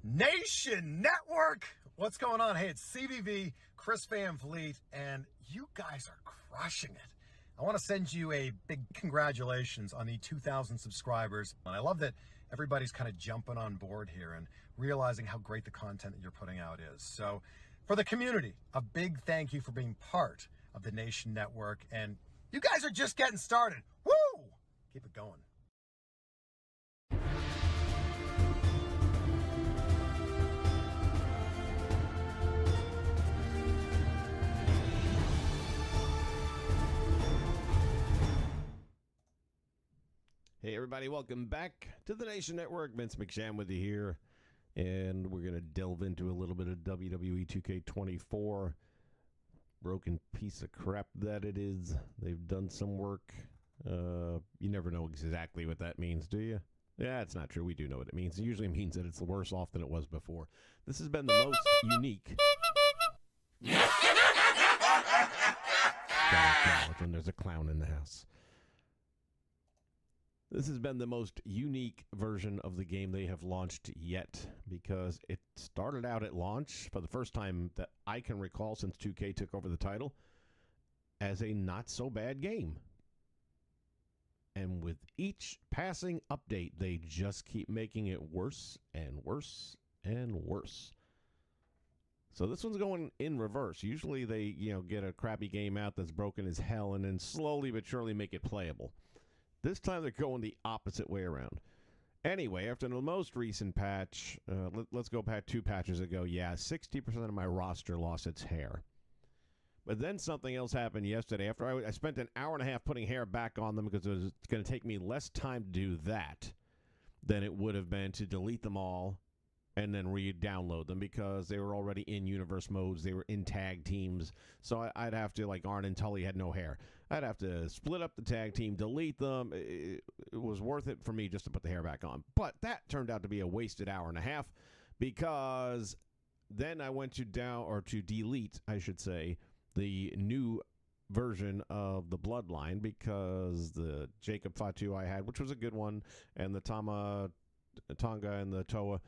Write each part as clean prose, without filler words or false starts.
Nation Network. What's going on? Hey, it's CVV, Chris Van Vliet, and you guys are crushing it. I want to send you a big congratulations on the 2,000 subscribers. And I love that everybody's kind of jumping on board here and realizing how great the content that you're putting out is. So for the community, a big thank you for being part of the Nation Network. And you guys are just getting started. Woo! Keep it going. Hey everybody, welcome back to the Nation Network. Vince McSham with you here, and we're going to delve into a little bit of WWE2K24. Broken piece of crap that it is. They've done some work. You never know exactly what that means, do you? Yeah, it's not true. We do know what it means. It usually means that it's worse off than it was before. This has been the most unique. When there's a clown in the house. This has been the most unique version of the game they have launched yet, because it started out at launch for the first time that I can recall since 2K took over the title as a not-so-bad game. And with each passing update, they just keep making it worse and worse and worse. So this one's going in reverse. Usually they, get a crappy game out that's broken as hell and then slowly but surely make it playable. This time they're going the opposite way around. Anyway, after the most recent patch, let's go back 2 patches ago. Yeah, 60% of my roster lost its hair. But then something else happened yesterday. After I spent an hour and a half putting hair back on them because it was going to take me less time to do that than it would have been to delete them all and then re-download them, because they were already in universe modes. They were in tag teams. So I'd have to, like Arn and Tully had no hair. I'd have to split up the tag team, delete them. It was worth it for me just to put the hair back on. But that turned out to be a wasted hour and a half, because then I went to delete, I should say, the new version of the Bloodline, because the Jacob Fatu I had, which was a good one, and the Tonga and the Toa,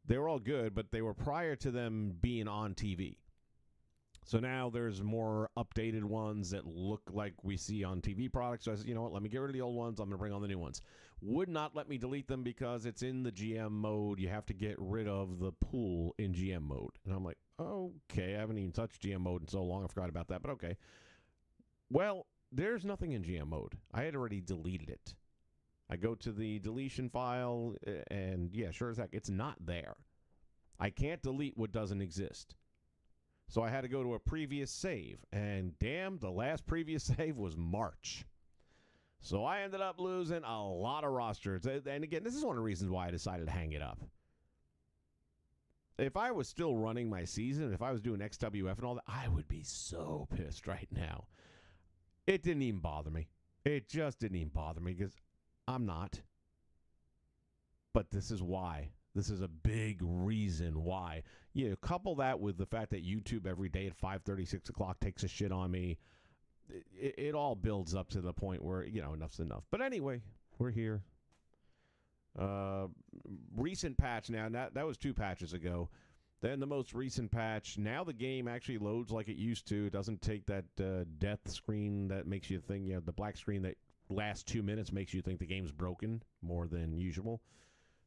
they were all good, but they were prior to them being on TV. So now there's more updated ones that look like we see on TV products. So I said, you know what, let me get rid of the old ones. I'm going to bring on the new ones. Would not let me delete them because it's in the GM mode. You have to get rid of the pool in GM mode. And I'm like, okay, I haven't even touched GM mode in so long. I forgot about that, but okay. Well, there's nothing in GM mode. I had already deleted it. I go to the deletion file, and yeah, sure as heck, it's not there. I can't delete what doesn't exist. So I had to go to a previous save, and damn, the last previous save was March. So I ended up losing a lot of rosters. And again, this is one of the reasons why I decided to hang it up. If I was still running my season, if I was doing XWF and all that, I would be so pissed right now. It didn't even bother me. It just didn't even bother me, because I'm not. But this is why. This is a big reason why. Couple that with the fact that YouTube every day at 5:30, 6 o'clock takes a shit on me. It all builds up to the point where, enough's enough. But anyway, we're here. Recent patch now. That was 2 patches ago. Then the most recent patch. Now the game actually loads like it used to. It doesn't take that death screen that makes you think, the black screen that last 2 minutes makes you think the game's broken more than usual.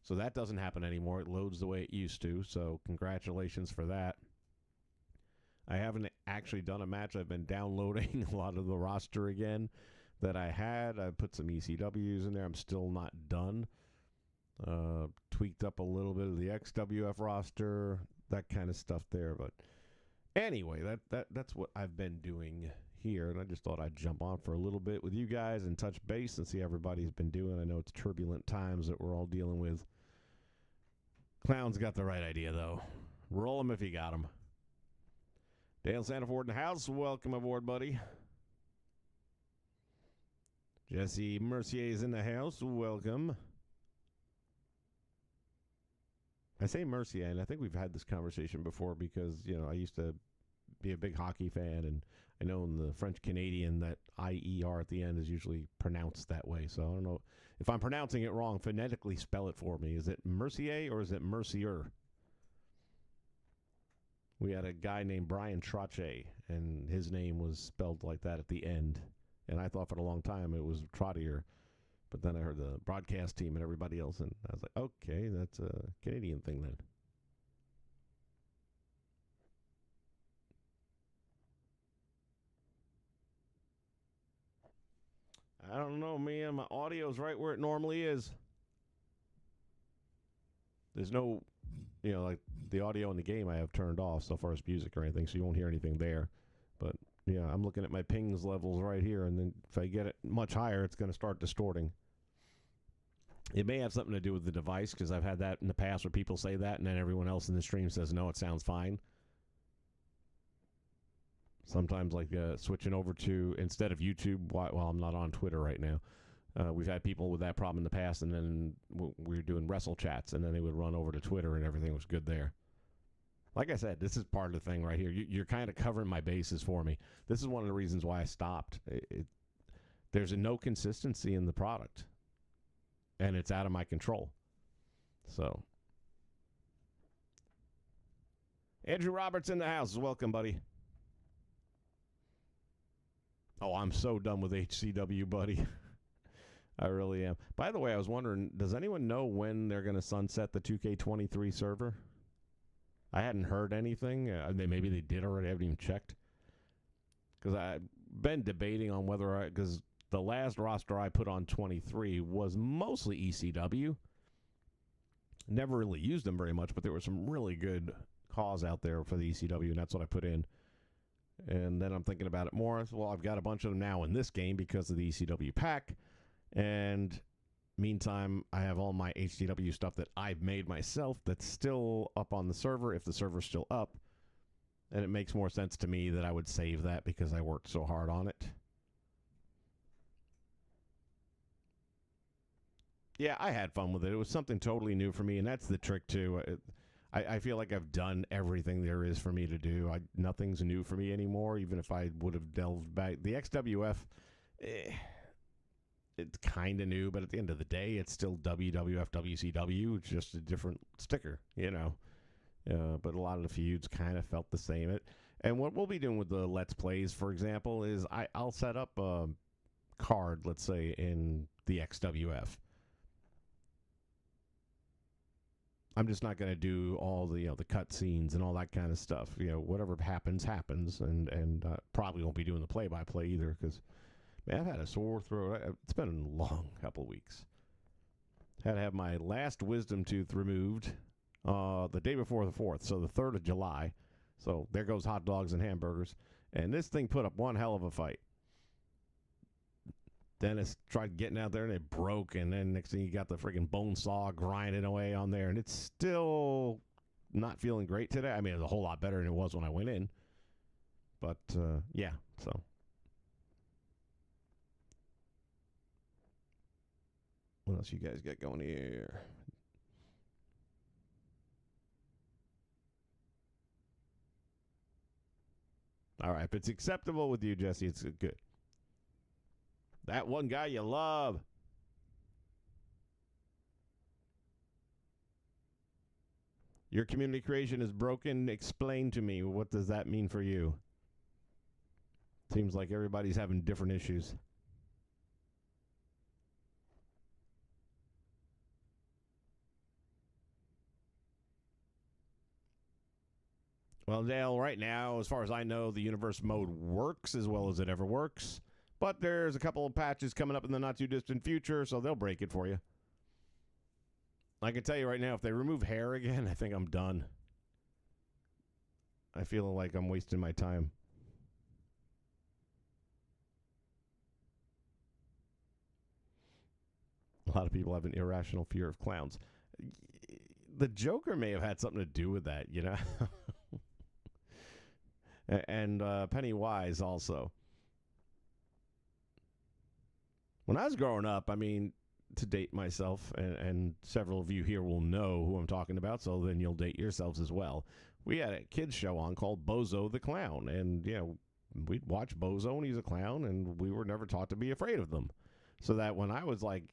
So that doesn't happen anymore. It loads the way it used to. So congratulations for that. I haven't actually done a match. I've been downloading a lot of the roster again that I had. I put some ECWs in there. I'm still not done. Tweaked up a little bit of the XWF roster, that kind of stuff there. But anyway, that's what I've been doing here, and I just thought I'd jump on for a little bit with you guys and touch base and see how everybody's been doing. I know it's turbulent times that we're all dealing with. Clown's got the right idea, though. Roll them if you got them. Dale Santaford in the house. Welcome aboard, buddy. Jesse Mercier's in the house. Welcome. I say Mercier, and I think we've had this conversation before because, I used to be a big hockey fan, and I know in the French-Canadian that I-E-R at the end is usually pronounced that way. So I don't know if I'm pronouncing it wrong. Phonetically spell it for me. Is it Mercier or is it Mercier? we had a guy named Brian Trottier, and his name was spelled like that at the end. And I thought for a long time it was Trottier. But then I heard the broadcast team and everybody else, and I was like, okay, that's a Canadian thing then. I don't know, man. My audio's right where it normally is. There's no, like the audio in the game I have turned off so far as music or anything, so you won't hear anything there. But, yeah, I'm looking at my pings levels right here, and then if I get it much higher, it's going to start distorting. It may have something to do with the device, because I've had that in the past where people say that, and then everyone else in the stream says, no, it sounds fine. Sometimes, like, switching over to, instead of YouTube, while I'm not on Twitter right now, we've had people with that problem in the past, and then we were doing wrestle chats, and then they would run over to Twitter, and everything was good there. Like I said, this is part of the thing right here. You're kind of covering my bases for me. This is one of the reasons why I stopped. There's no consistency in the product, and it's out of my control. So, Andrew Roberts in the house. Welcome, buddy. Oh, I'm so done with HCW, buddy. I really am. By the way, I was wondering, does anyone know when they're going to sunset the 2K23 server? I hadn't heard anything. Maybe they did already. I haven't even checked. Because I've been debating on whether because the last roster I put on 23 was mostly ECW. Never really used them very much, but there was some really good cause out there for the ECW, and that's what I put in. And then I'm thinking about it more. Well, I've got a bunch of them now in this game because of the ECW pack. And meantime, I have all my HCW stuff that I've made myself that's still up on the server, if the server's still up. And it makes more sense to me that I would save that because I worked so hard on it. Yeah, I had fun with it. It was something totally new for me, and that's the trick, too. I feel like I've done everything there is for me to do. Nothing's new for me anymore, even if I would have delved back. The XWF, it's kind of new, but at the end of the day, it's still WWF, WCW. It's just a different sticker, But a lot of the feuds kind of felt the same. And what we'll be doing with the Let's Plays, for example, is I'll set up a card, let's say, in the XWF. I'm just not going to do all the the cut scenes and all that kind of stuff. Whatever happens, and probably won't be doing the play-by-play either because, man, I've had a sore throat. It's been a long couple of weeks. Had to have my last wisdom tooth removed the day before the 4th, so the 3rd of July. So there goes hot dogs and hamburgers. And this thing put up one hell of a fight. Dennis tried getting out there and it broke, and then next thing you got the freaking bone saw grinding away on there, and it's still not feeling great today. I mean, it's a whole lot better than it was when I went in. But, yeah, so. What else you guys got going here? All right, if it's acceptable with you, Jesse, it's good. That one guy you love. Your community creation is broken. Explain to me. What does that mean for you? Seems like everybody's having different issues. Well, Dale, right now, as far as I know, the universe mode works as well as it ever works. But there's a couple of patches coming up in the not-too-distant future, so they'll break it for you. I can tell you right now, if they remove hair again, I think I'm done. I feel like I'm wasting my time. A lot of people have an irrational fear of clowns. The Joker may have had something to do with that, And Pennywise also. When I was growing up, I mean, to date myself, and several of you here will know who I'm talking about, so then you'll date yourselves as well. We had a kids show on called Bozo the Clown, and, we'd watch Bozo, and he's a clown, and we were never taught to be afraid of them. So that when I was like,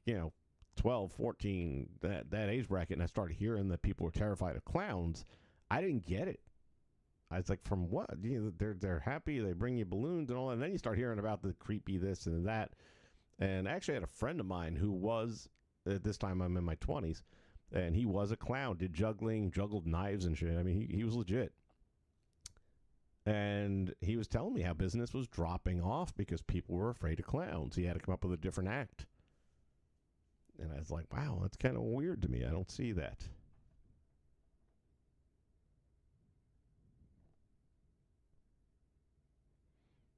12, 14, that age bracket, and I started hearing that people were terrified of clowns, I didn't get it. I was like, from what? They're happy. They bring you balloons and all that. And then you start hearing about the creepy this and that. And I actually had a friend of mine who was, at this time I'm in my 20s, and he was a clown, did juggling, juggled knives and shit. I mean, he was legit. And he was telling me how business was dropping off because people were afraid of clowns. He had to come up with a different act. And I was like, wow, that's kind of weird to me. I don't see that.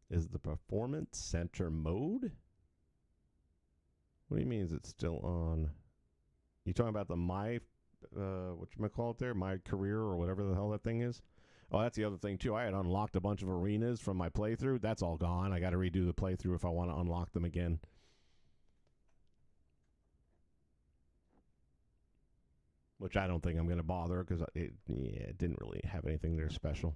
Is the performance center mode? What do you mean is it still on? You talking about the whatchamacallit there? My career or whatever the hell that thing is? Oh, that's the other thing, too. I had unlocked a bunch of arenas from my playthrough. That's all gone. I got to redo the playthrough if I want to unlock them again. Which I don't think I'm going to bother because it didn't really have anything there special.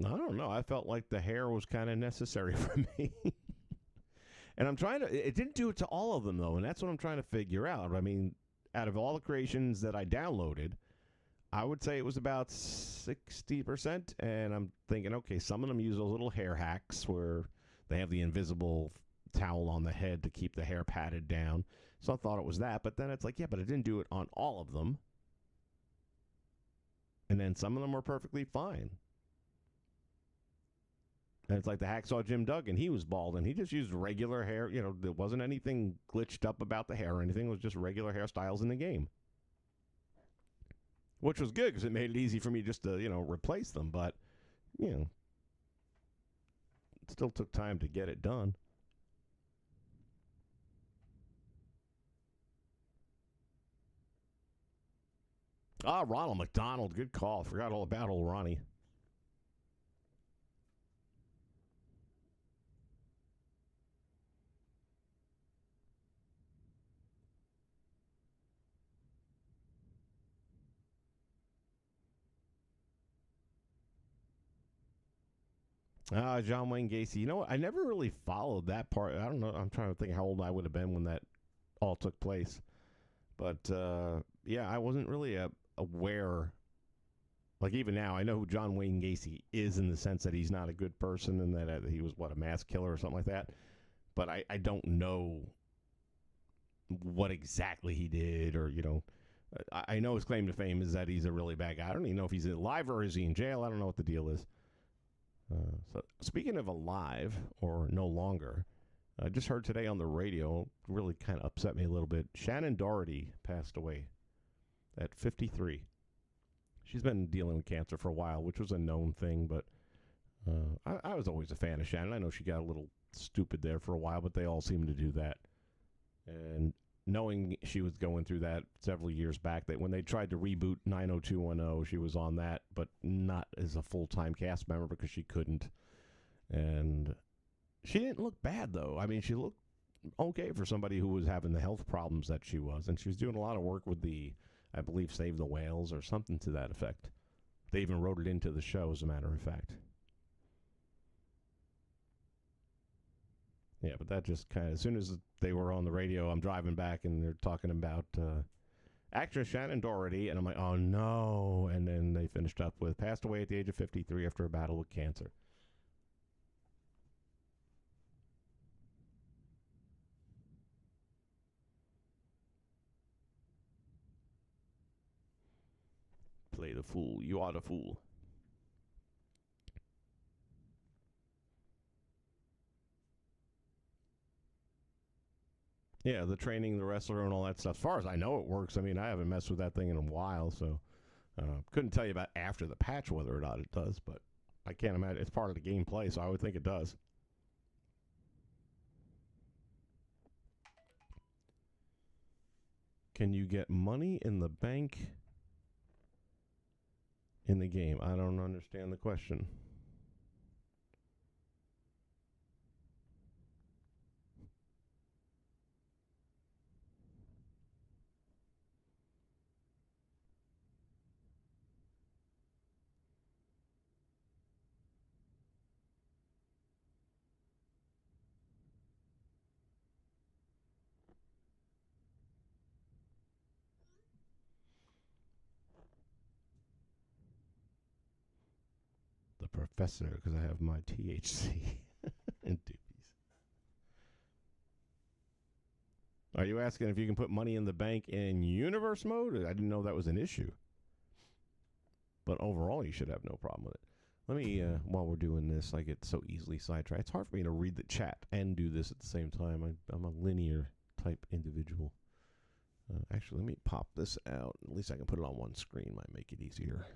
I don't know. I felt like the hair was kind of necessary for me. And I'm trying to, it didn't do it to all of them, though, and that's what I'm trying to figure out. I mean, out of all the creations that I downloaded, I would say it was about 60%, and I'm thinking, okay, some of them use those little hair hacks where they have the invisible towel on the head to keep the hair patted down. So I thought it was that, but then it's like, yeah, but it didn't do it on all of them. And then some of them were perfectly fine. And it's like the hacksaw Jim Duggan. He was bald, and he just used regular hair. You know, there wasn't anything glitched up about the hair or anything. It was just regular hairstyles in the game. Which was good because it made it easy for me just to, replace them. But, it still took time to get it done. Ah, Ronald McDonald. Good call. Forgot all about old Ronnie. John Wayne Gacy. You know what? I never really followed that part. I don't know. I'm trying to think how old I would have been when that all took place. But, yeah, I wasn't really aware. Like, even now, I know who John Wayne Gacy is in the sense that he's not a good person and that he was, a mass killer or something like that. But I don't know what exactly he did or, I know his claim to fame is that he's a really bad guy. I don't even know if he's alive or is he in jail. I don't know what the deal is. So speaking of alive or no longer, I just heard today on the radio, really kind of upset me a little bit. Shannon Doherty passed away at 53. She's been dealing with cancer for a while, which was a known thing, but I was always a fan of Shannon. I know she got a little stupid there for a while, but they all seem to do that. And knowing she was going through that several years back, that when they tried to reboot 90210, she was on that, but not as a full-time cast member because she couldn't. And she didn't look bad, though. I mean, she looked okay for somebody who was having the health problems that she was. And she was doing a lot of work with I believe, Save the Whales or something to that effect. They even wrote it into the show, as a matter of fact. Yeah, but that just kind of, as soon as they were on the radio, I'm driving back and they're talking about actress Shannon Doherty, and I'm like, oh no. And then they finished up with passed away at the age of 53 after a battle with cancer. Play the fool. You are the fool. Yeah, the training, the wrestler, and all that stuff. As far as I know, it works. I mean, I haven't messed with that thing in a while, so couldn't tell you about after the patch whether or not it does, but I can't imagine. It's part of the gameplay, so I would think it does. Can you get money in the bank in the game? I don't understand the question. professor because I have my THC and doobies. Are you asking if you can put money in the bank in universe mode? I didn't know that was an issue. But overall, you should have no problem with it. Let me, while we're doing this, I get so easily sidetracked. It's hard for me to read the chat and do this at the same time. I'm a linear type individual. Actually, let me pop this out. At least I can put it on one screen. Might make it easier.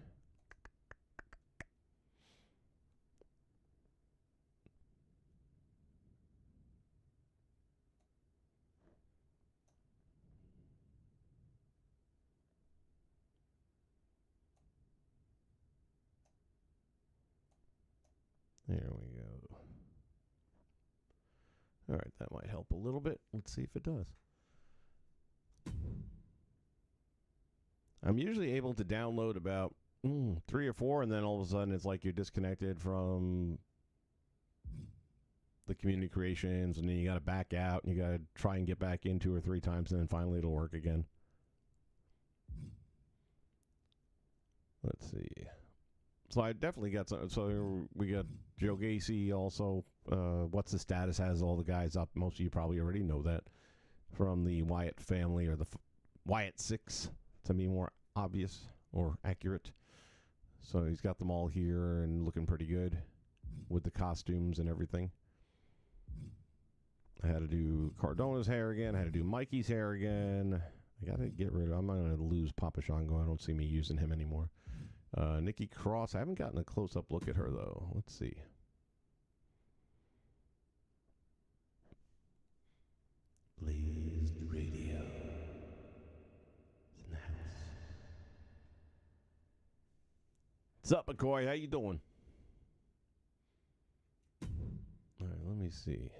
There we go. All right, that might help a little bit. Let's see if it does. I'm usually able to download about 3 or 4, and then all of a sudden it's like you're disconnected from the community creations, and then you got to back out, and you got to try and get back in 2 or 3 times, and then finally it'll work again. Let's see. So I definitely got some. So we got Joe Gacy also. What's the status? Has all the guys up. Most of you probably already know that from the Wyatt family, or the Wyatt 6 to be more obvious or accurate. So he's got them all here and looking pretty good with the costumes and everything. I had to do Cardona's hair again. I had to do Mikey's hair again. I got to get rid of. I'm not going to lose Papa Shango. I don't see me using him anymore. Nikki Cross. I haven't gotten a close-up look at her, though. Let's see. Blazed Radio is in the house. What's up, McCoy? How you doing? All right, let me see.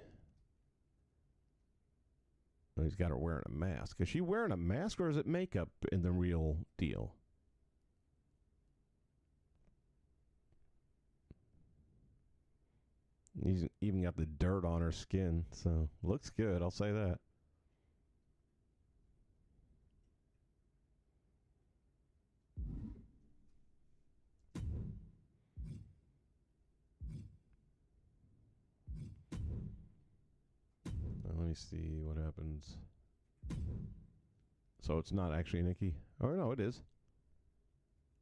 Oh, he's got her wearing a mask. Is she wearing a mask, or is it makeup in the real deal? He's even got the dirt on her skin, so looks good, I'll say that. Let me see what happens. So it's not actually Nikki? Oh, no, it is.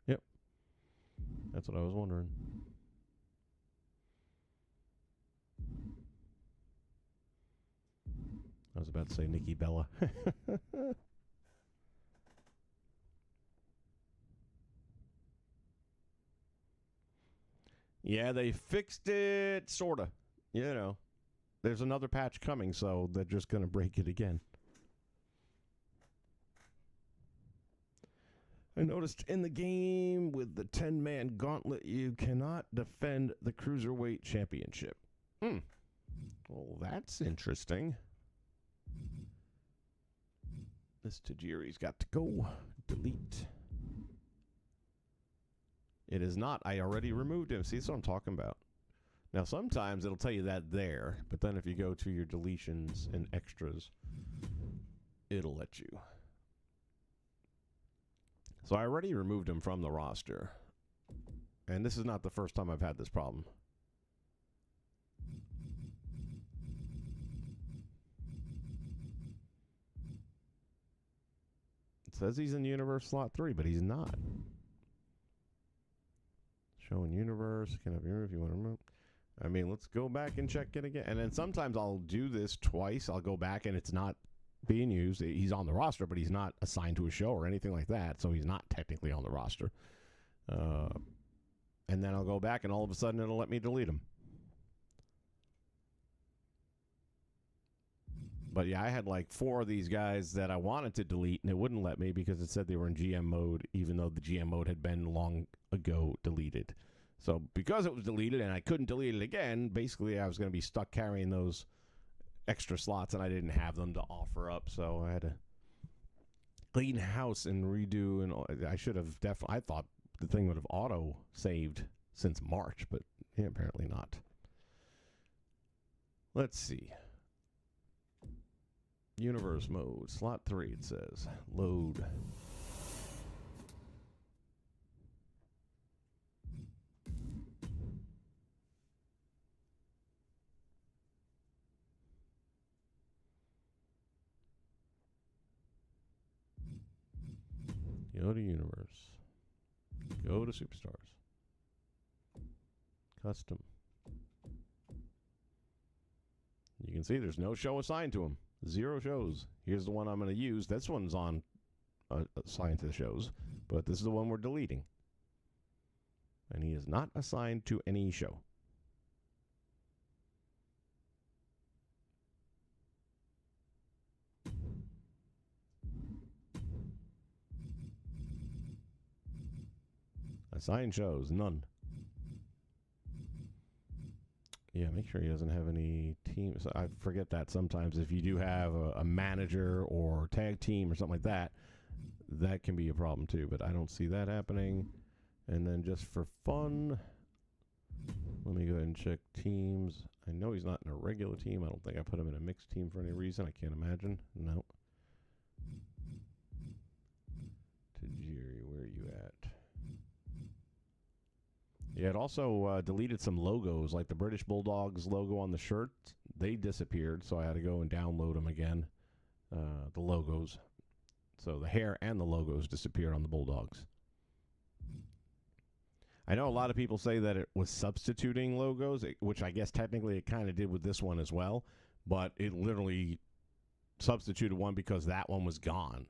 Yep. That's what I was wondering. I was about to say Nikki Bella. Yeah, they fixed it, sorta. You know, there's another patch coming, so they're just going to break it again. I noticed in the game with the 10-man gauntlet, you cannot defend the Cruiserweight Championship. Well, that's interesting. This Tajiri's got to go. Delete. It is not. I already removed him. See, that's what I'm talking about. Now, sometimes it'll tell you that there, but then if you go to your deletions and extras, it'll let you. So I already removed him from the roster. And this is not the first time I've had this problem. It says he's in Universe Slot 3, but he's not. Showing Universe. Can I remove if you want to remove? I mean, let's go back and check it again. And then sometimes I'll do this twice. I'll go back and it's not being used. He's on the roster, but he's not assigned to a show or anything like that, so he's not technically on the roster. And then I'll go back, and all of a sudden it'll let me delete him. But yeah, I had like 4 of these guys that I wanted to delete, and it wouldn't let me because it said they were in GM mode, even though the GM mode had been long ago deleted. So because it was deleted and I couldn't delete it again, basically I was going to be stuck carrying those extra slots, and I didn't have them to offer up, so I had to clean house and redo. And I should have definitely. I thought the thing would have auto saved since March, but yeah, apparently not. Let's see. Universe mode, slot 3. It says load. Go to Universe. Go to Superstars. Custom. You can see there's no show assigned to him. 0 shows. Here's the one I'm going to use. This one's on assigned to the shows, but this is the one we're deleting. And he is not assigned to any show. Assigned shows, none. Yeah, make sure he doesn't have any teams. I forget that sometimes if you do have a manager or tag team or something like that, that can be a problem too, but I don't see that happening. And then just for fun, let me go ahead and check teams. I know he's not in a regular team. I don't think I put him in a mixed team for any reason. I can't imagine. No. Tajiri, where are you at? Yeah, it also deleted some logos, like the British Bulldogs logo on the shirt. They disappeared, so I had to go and download them again, the logos. So the hair and the logos disappeared on the Bulldogs. I know a lot of people say that it was substituting logos, which I guess technically it kind of did with this one as well, but it literally substituted one because that one was gone.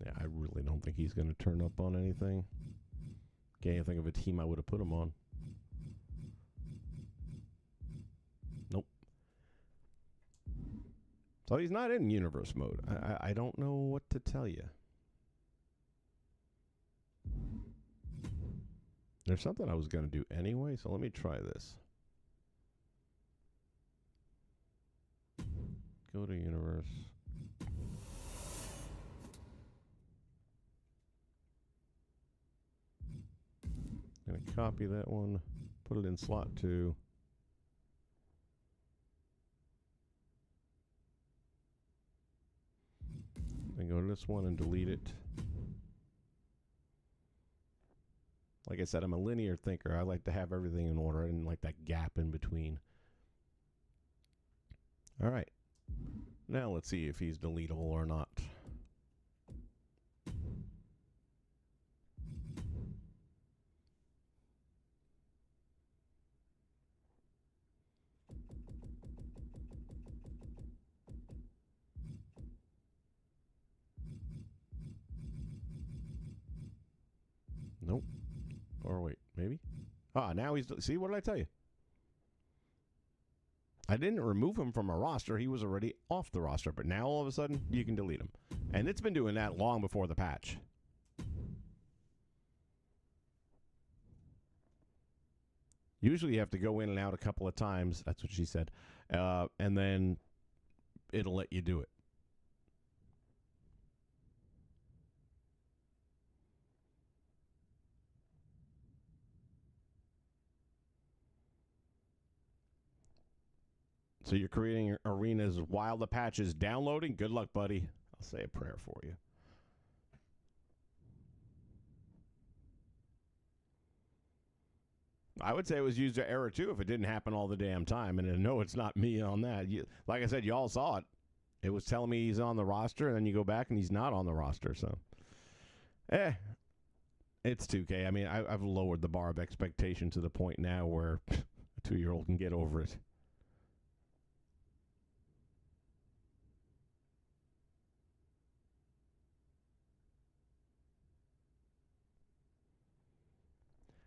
Yeah, I really don't think he's going to turn up on anything. Can't even think of a team I would have put him on. Nope. So he's not in universe mode. I don't know what to tell you. There's something I was going to do anyway, so let me try this. Go to universe. I'm going to copy that one, put it in slot 2. Then go to this one and delete it. Like I said, I'm a linear thinker. I like to have everything in order and like that gap in between. All right. Now let's see if he's deletable or not. Nope. Or wait, maybe? Ah, now he's... See, what did I tell you? I didn't remove him from a roster. He was already off the roster. But now, all of a sudden, you can delete him. And it's been doing that long before the patch. Usually you have to go in and out a couple of times. That's what she said. And then it'll let you do it. So you're creating arenas while the patch is downloading? Good luck, buddy. I'll say a prayer for you. I would say it was user error, too, if it didn't happen all the damn time. And no, it's not me on that. Like I said, you all saw it. It was telling me he's on the roster, and then you go back and he's not on the roster. So, it's 2K. I mean, I've lowered the bar of expectation to the point now where a 2-year-old can get over it.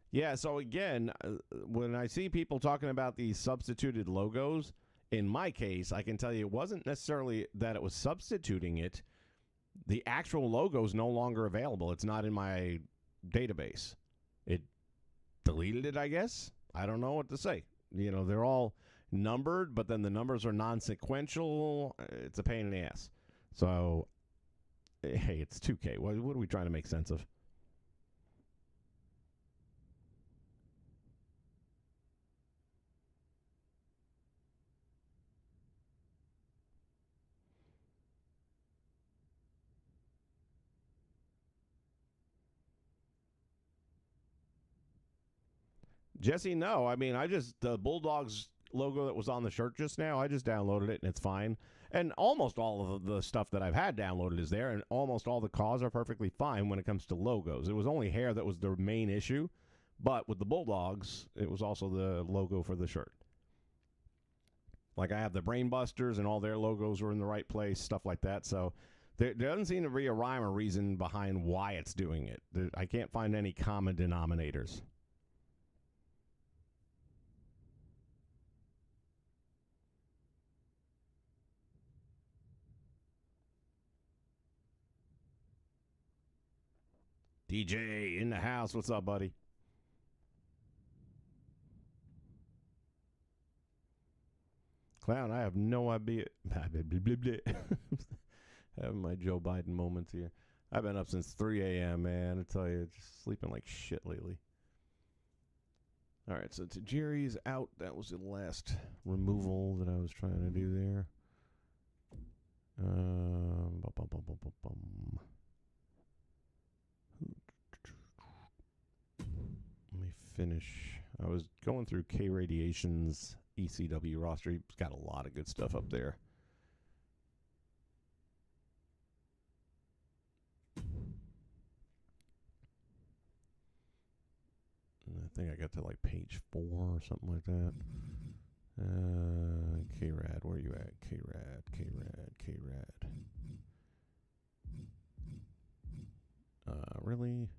Yeah, so again, when I see people talking about these substituted logos, in my case, I can tell you it wasn't necessarily that it was substituting it. The actual logo is no longer available. It's not in my database. It deleted it, I guess. I don't know what to say. You know, they're all numbered, but then the numbers are non-sequential. It's a pain in the ass. So, hey, it's 2K. What are we trying to make sense of? Jesse, no. I mean, the Bulldogs logo that was on the shirt just now, I just downloaded it and it's fine. And almost all of the stuff that I've had downloaded is there, and almost all the cause are perfectly fine when it comes to logos. It was only hair that was the main issue, but with the Bulldogs, it was also the logo for the shirt. Like I have the Brainbusters, and all their logos were in the right place, stuff like that. So there doesn't seem to be a rhyme or reason behind why it's doing it. I can't find any common denominators. DJ in the house. What's up, buddy? Clown, I have no idea. Having my Joe Biden moments here. I've been up since 3 a.m., man. I tell you, just sleeping like shit lately. All right, so Jerry's out. That was the last removal that I was trying to do there. Let me finish. I was going through K Radiation's ECW roster. He's got a lot of good stuff up there. I think I got to like page 4 or something like that. K-Rad, where are you at? K-Rad. Really?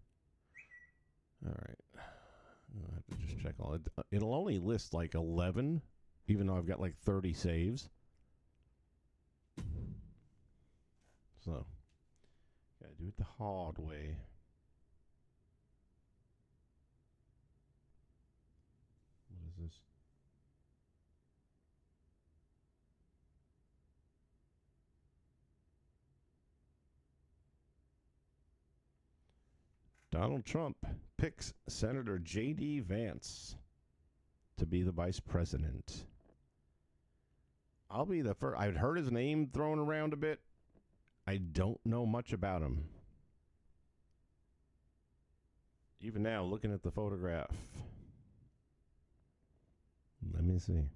All right. I'll have to just check all it. It'll only list like 11, even though I've got like 30 saves. So, gotta do it the hard way. What is this? Donald Trump picks Senator J.D. Vance to be the vice president. I'll be the first. I've heard his name thrown around a bit. I don't know much about him. Even now, looking at the photograph. Let me see.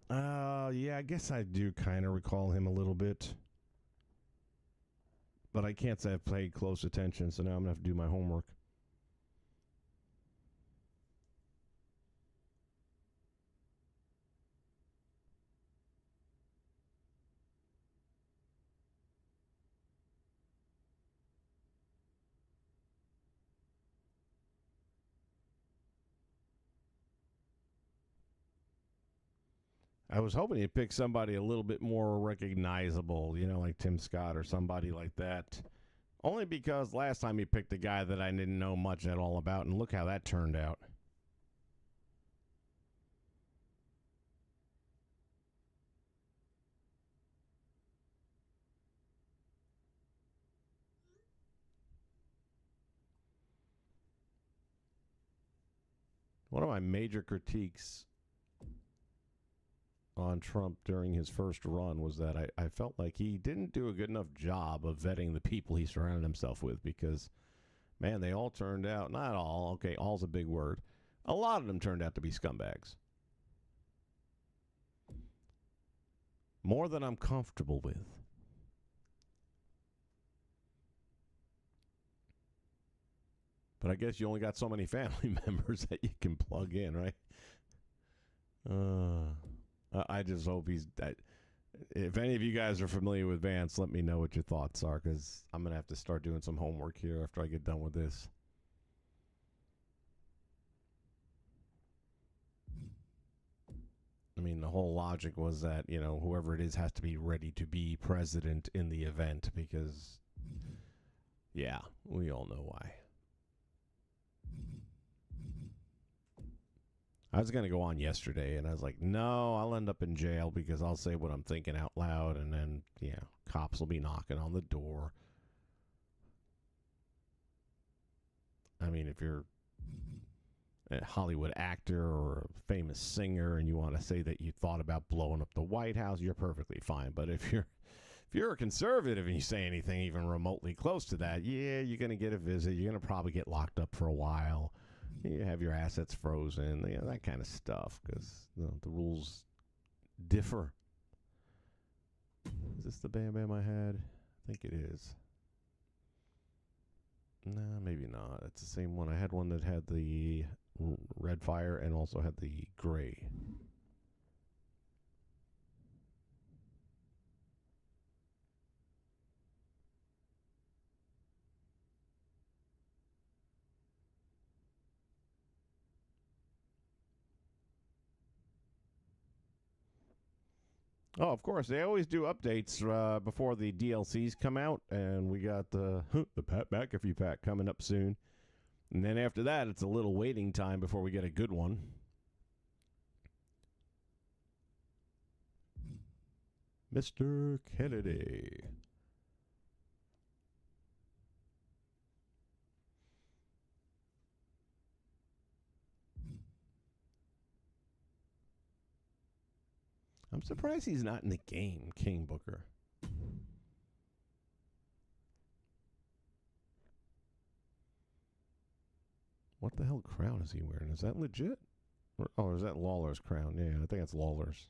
Yeah, I guess I do kind of recall him a little bit. But I can't say I've paid close attention, so now I'm going to have to do my homework. I was hoping he'd pick somebody a little bit more recognizable, you know, like Tim Scott or somebody like that. Only because last time he picked a guy that I didn't know much at all about, and look how that turned out. One of my major critiques on Trump during his first run was that I felt like he didn't do a good enough job of vetting the people he surrounded himself with because, man, they all turned out, not all, okay, all's a big word. A lot of them turned out to be scumbags. More than I'm comfortable with. But I guess you only got so many family members that you can plug in, right? I just hope he's... if any of you guys are familiar with Vance, let me know what your thoughts are, because I'm going to have to start doing some homework here after I get done with this. I mean, the whole logic was that, you know, whoever it is has to be ready to be president in the event, because, yeah, we all know why. I was going to go on yesterday, and I was like, no, I'll end up in jail because I'll say what I'm thinking out loud, and then, yeah, cops will be knocking on the door. I mean, if you're a Hollywood actor or a famous singer and you want to say that you thought about blowing up the White House, you're perfectly fine. But if If you're a conservative and you say anything even remotely close to that, yeah, you're going to get a visit. You're going to probably get locked up for a while. You have your assets frozen, that kind of stuff, because the rules differ. Is this the Bam Bam I had? I think it is. No, maybe not. It's the same one. I had one that had the red fire and also had the gray. Oh, of course. They always do updates before the DLCs come out, and we got the Pat McAfee pack coming up soon. And then after that, it's a little waiting time before we get a good one. Mr. Kennedy. I'm surprised he's not in the game, King Booker. What the hell crown is he wearing? Is that legit? Or is that Lawler's crown? Yeah, I think it's Lawler's.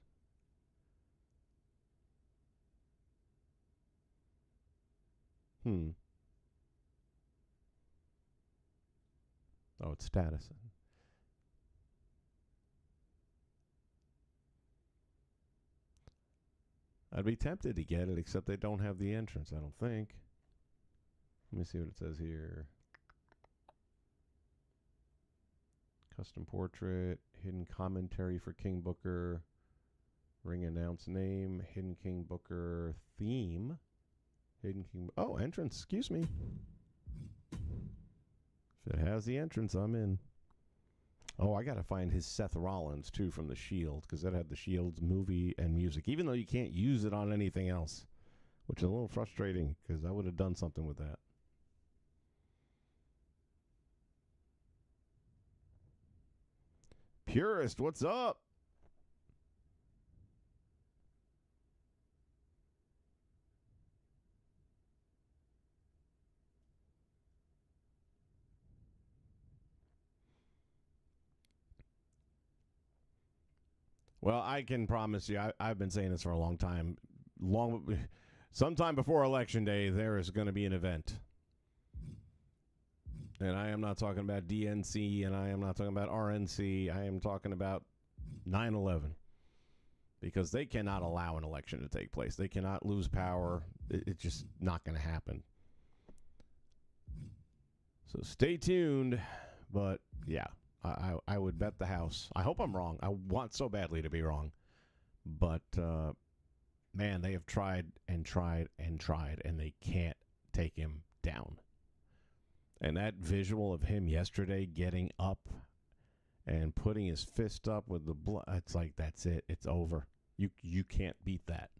Oh, it's status. I'd be tempted to get it, except they don't have the entrance, I don't think. Let me see what it says here. Custom portrait, hidden commentary for King Booker, ring announce name, hidden King Booker theme, hidden King. Oh, entrance. Excuse me. If it has the entrance, I'm in. Oh, I got to find his Seth Rollins too from the Shield, because that had the Shield's movie and music, even though you can't use it on anything else, which is a little frustrating because I would have done something with that. Purist, what's up? Well, I can promise you, I've been saying this for a long time. Sometime before Election Day, there is going to be an event. And I am not talking about DNC, and I am not talking about RNC. I am talking about 9/11. Because they cannot allow an election to take place. They cannot lose power. It's just not going to happen. So stay tuned. But, yeah, I would bet the house. I hope I'm wrong. I want so badly to be wrong. But, man, they have tried and tried and tried, and they can't take him down. And that visual of him yesterday getting up and putting his fist up with the blood, it's like, that's it. It's over. You can't beat that.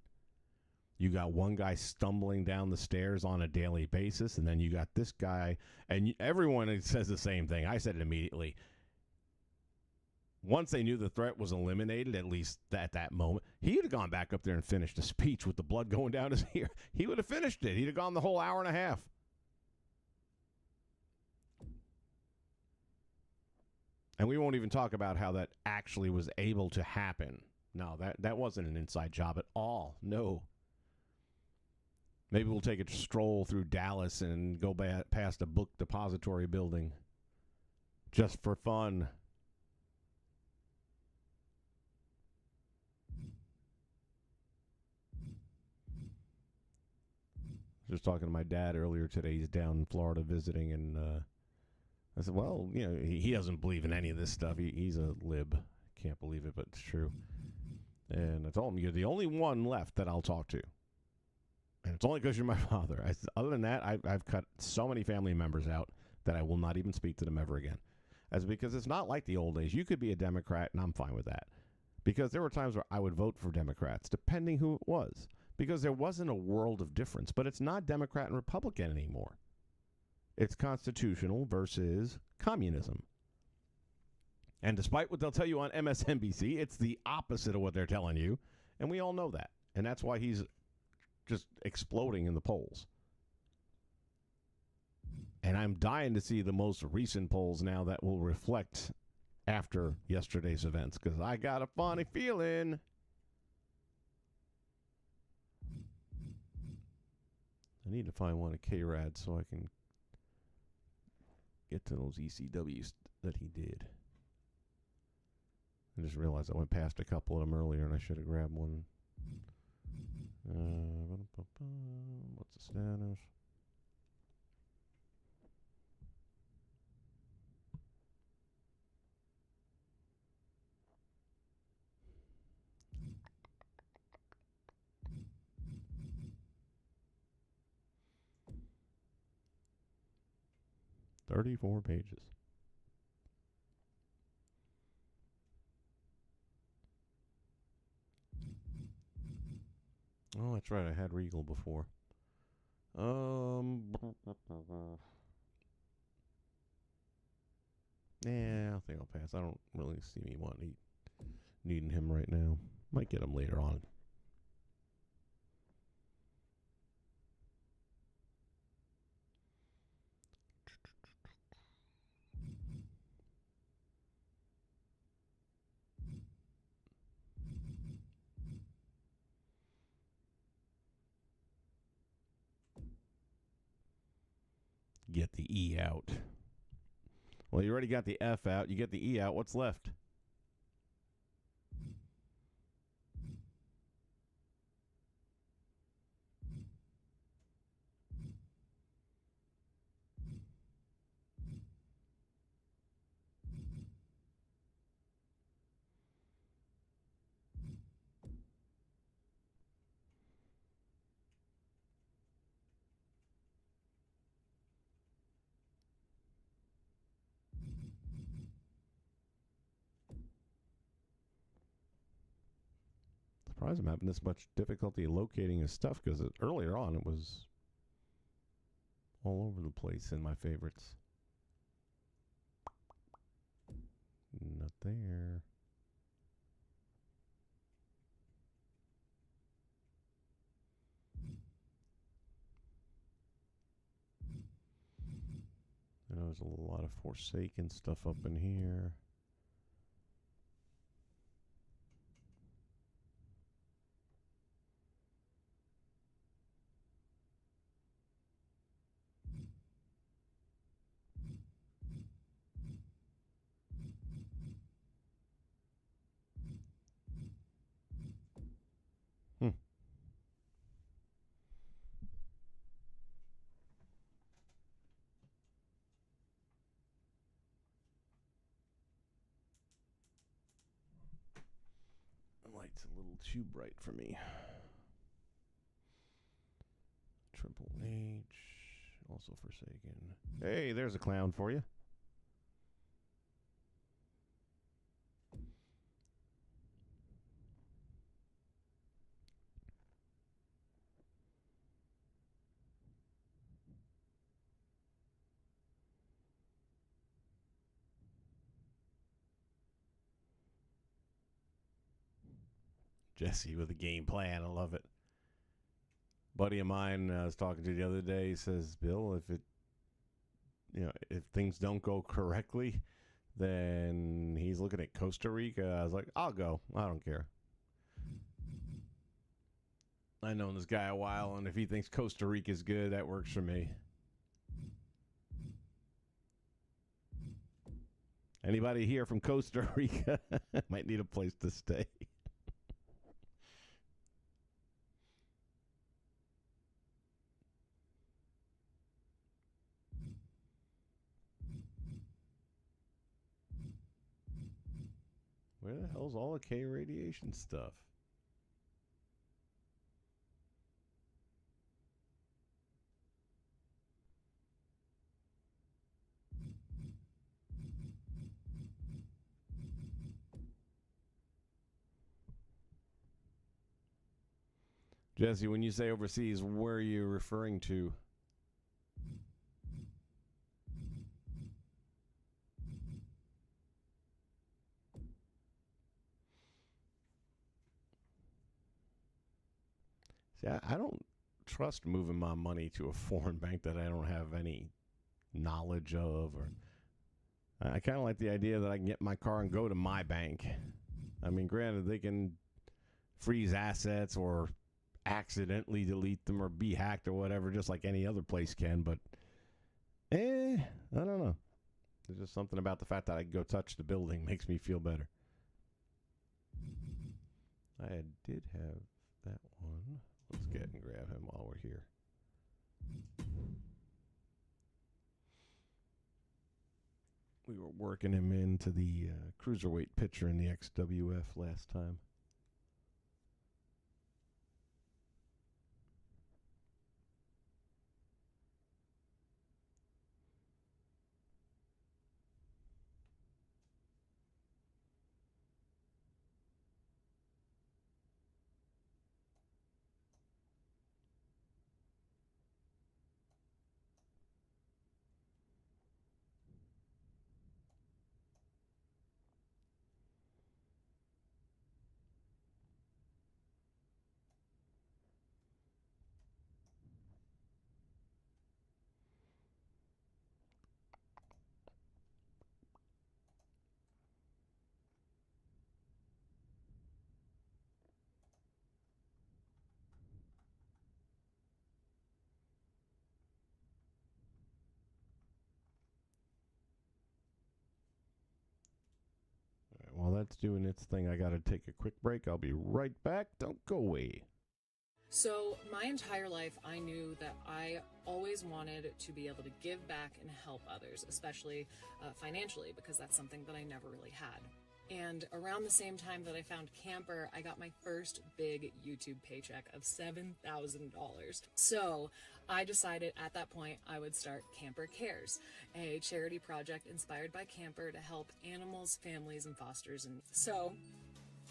You got one guy stumbling down the stairs on a daily basis, and then you got this guy, and everyone says the same thing. I said it immediately. Once they knew the threat was eliminated, at least at that moment, he'd have gone back up there and finished a speech with the blood going down his ear. He would have finished it. He'd have gone the whole hour and a half. And we won't even talk about how that actually was able to happen. No, that wasn't an inside job at all. No. Maybe we'll take a stroll through Dallas and go past a book depository building just for fun. Just talking to my dad earlier today. He's down in Florida visiting, and I said, well, you know, he doesn't believe in any of this stuff. He's a lib. Can't believe it, but it's true. And I told him, you're the only one left that I'll talk to. And it's only because you're my father. Other than that, I've cut so many family members out that I will not even speak to them ever again. Because it's not like the old days. You could be a Democrat, and I'm fine with that. Because there were times where I would vote for Democrats, depending who it was. Because there wasn't a world of difference. But it's not Democrat and Republican anymore. It's constitutional versus communism. And despite what they'll tell you on MSNBC, it's the opposite of what they're telling you. And we all know that. And that's why he's just exploding in the polls. And I'm dying to see the most recent polls now that will reflect after yesterday's events, because I got a funny feeling. I need to find one of K-Rad so I can get to those ECWs that he did. I just realized I went past a couple of them earlier and I should have grabbed one. What's the status? "34 pages. Oh, that's right. I had Regal before. Yeah, I think I'll pass. I don't really see me needing him right now. Might get him later on. Get the E out. Well, you already got the F out. You get the E out. What's left? Surprised I'm having this much difficulty locating his stuff, because earlier on it was all over the place in my favorites. Not there. I know there's a lot of Forsaken stuff up in here. The light's a little too bright for me. Triple H, also Forsaken. Hey, there's a clown for you. Jesse with a game plan. I love it. Buddy of mine I was talking to the other day, he says, "Bill, if things don't go correctly, then he's looking at Costa Rica." I was like, "I'll go. I don't care. I've known this guy a while, and if he thinks Costa Rica is good, that works for me." Anybody here from Costa Rica might need a place to stay. Where the hell's all the K radiation stuff? Jesse, when you say overseas, where are you referring to? See, I don't trust moving my money to a foreign bank that I don't have any knowledge of. Or I kind of like the idea that I can get my car and go to my bank. I mean, granted, they can freeze assets or accidentally delete them or be hacked or whatever, just like any other place can. But, I don't know. There's just something about the fact that I can go touch the building makes me feel better. I did have that one. Let's get and grab him while we're here. We were working him into the cruiserweight picture in the XWF last time. While that's doing its thing, I got to take a quick break. I'll be right back. Don't go away. So my entire life, I knew that I always wanted to be able to give back and help others, especially financially, because that's something that I never really had. And around the same time that I found Camper, I got my first big YouTube paycheck of $7,000. So I decided at that point I would start Camper Cares, a charity project inspired by Camper to help animals, families, and fosters. And so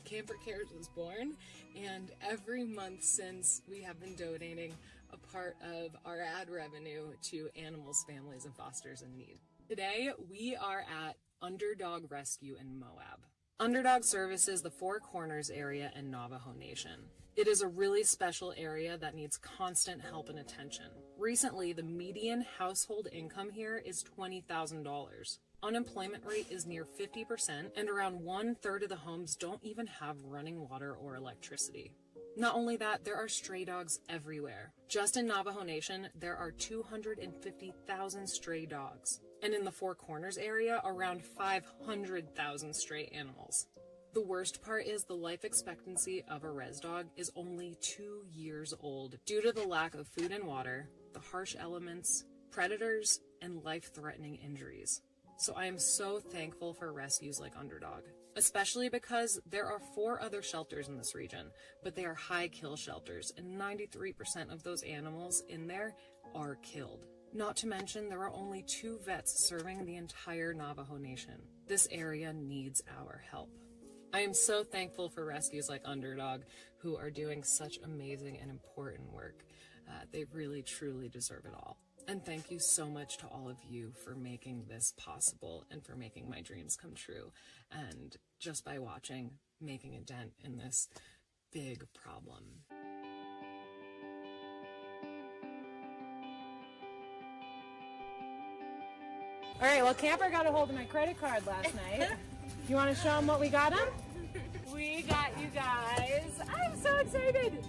Camper Cares was born, and every month since we have been donating a part of our ad revenue to animals, families, and fosters in need. Today, we are at Underdog Rescue in Moab. Underdog services the Four Corners area and Navajo Nation. It is a really special area that needs constant help and attention. Recently, the median household income here is $20,000. Unemployment rate is near 50%, and around 1/3 of the homes don't even have running water or electricity. Not only that, there are stray dogs everywhere. Just in Navajo Nation, there are 250,000 stray dogs. And in the Four Corners area, around 500,000 stray animals. The worst part is the life expectancy of a res dog is only 2 years old due to the lack of food and water, the harsh elements, predators, and life-threatening injuries. So I am so thankful for rescues like Underdog, especially because there are 4 other shelters in this region, but they are high kill shelters, and 93% of those animals in there are killed. Not to mention, there are only 2 vets serving the entire Navajo Nation. This area needs our help. I am so thankful for rescues like Underdog, who are doing such amazing and important work. They really, truly deserve it all. And thank you so much to all of you for making this possible and for making my dreams come true. And just by watching, making a dent in this big problem. All right, well, Camper got a hold of my credit card last night. You want to show him what we got him? We got you guys. I'm so excited.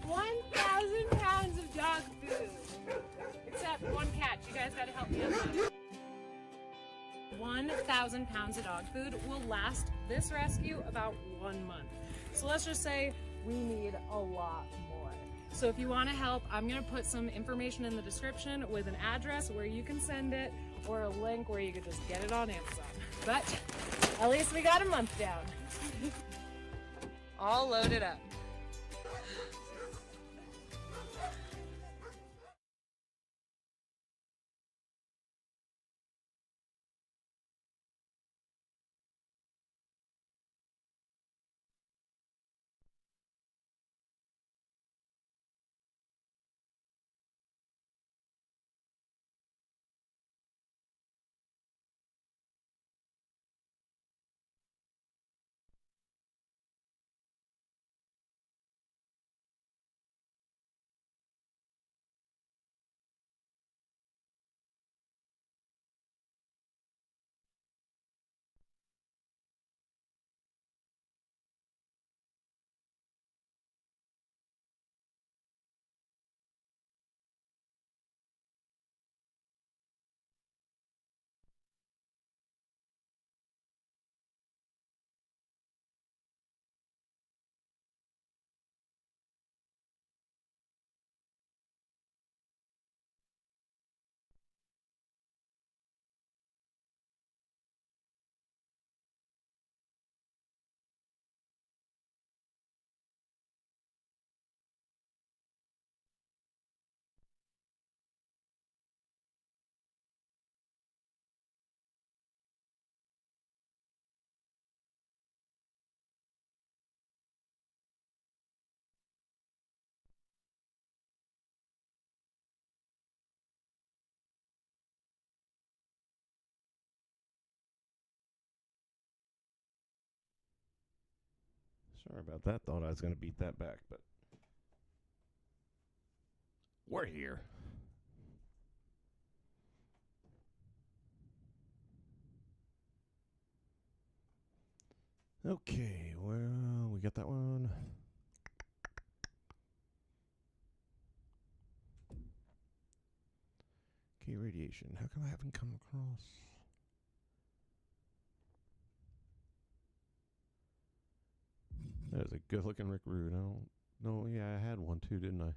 1,000 pounds of dog food. Except one catch. You guys got to help me on that. 1,000 pounds of dog food will last this rescue about 1 month. So let's just say we need a lot more. So if you want to help, I'm going to put some information in the description with an address where you can send it or a link where you can just get it on Amazon. But at least we got a month down. All loaded up. Sorry about that. Thought I was going to beat that back, but we're here. Okay, well, we got that one. Okay, radiation. How come I haven't come across? That was a good-looking Rick Rude. I don't know. Yeah, I had one too, didn't I?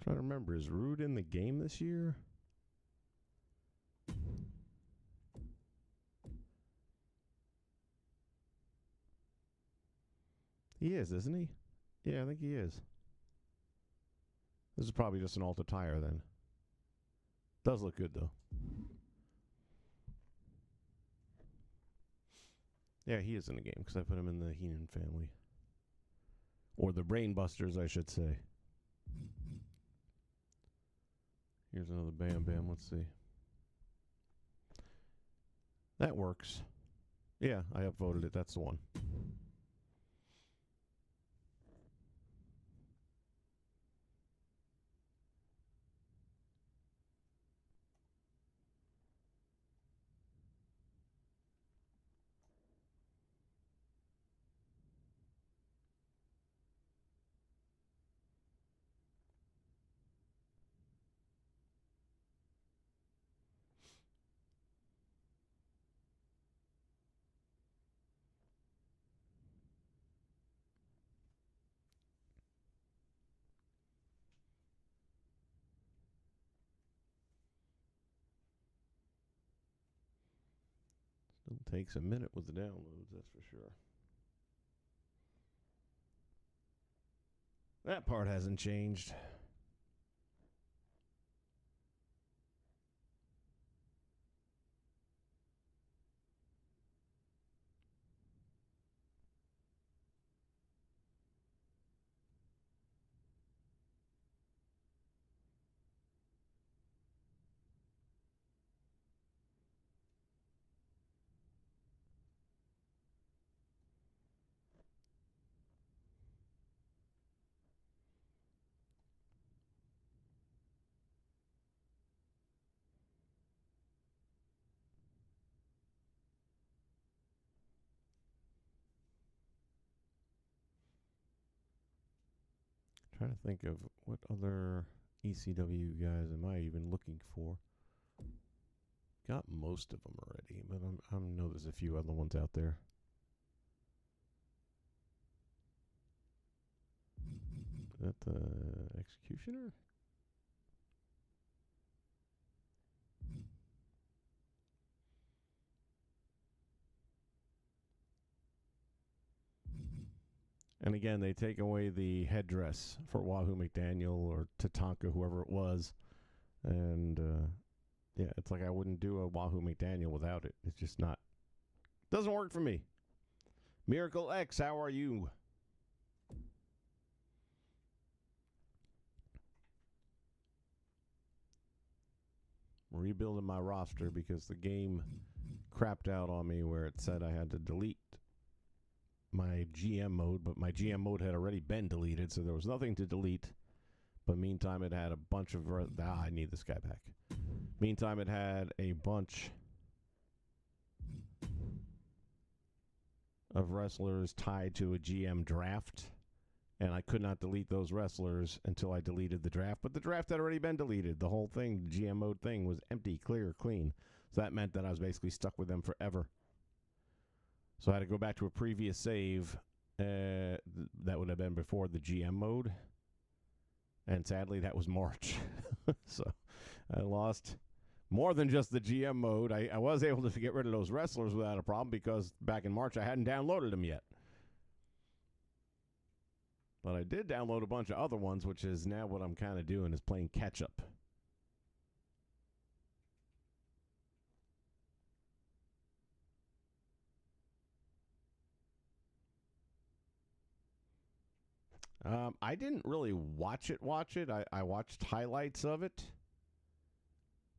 Trying to remember, is Rude in the game this year? He is, isn't he? Yeah, I think he is. This is probably just an Alta tire then. Does look good though. Yeah, he is in the game because I put him in the Heenan family. Or the Brain Busters, I should say. Here's another Bam Bam. Let's see. That works. Yeah, I upvoted it. That's the one. Still takes a minute with the downloads, that's for sure. That part hasn't changed. Trying to think of what other ECW guys am I even looking for. Got most of them already, but I know there's a few other ones out there. Is that the Executioner? And again, they take away the headdress for Wahoo McDaniel or Tatanka, whoever it was. And, yeah, it's like I wouldn't do a Wahoo McDaniel without it. It's just not. Doesn't work for me. Miracle X, how are you? I'm rebuilding my roster because the game crapped out on me where it said I had to delete my GM mode, but my GM mode had already been deleted, so there was nothing to delete. But meantime, it had a bunch of... I need this guy back. Meantime, it had a bunch of wrestlers tied to a GM draft, and I could not delete those wrestlers until I deleted the draft. But the draft had already been deleted. The whole thing, the GM mode thing, was empty, clear, clean. So that meant that I was basically stuck with them forever. So I had to go back to a previous save that would have been before the GM mode. And sadly, that was March. So I lost more than just the GM mode. I was able to get rid of those wrestlers without a problem because back in March I hadn't downloaded them yet. But I did download a bunch of other ones, which is now what I'm kind of doing is playing catch-up. I didn't really watch it. I watched highlights of it.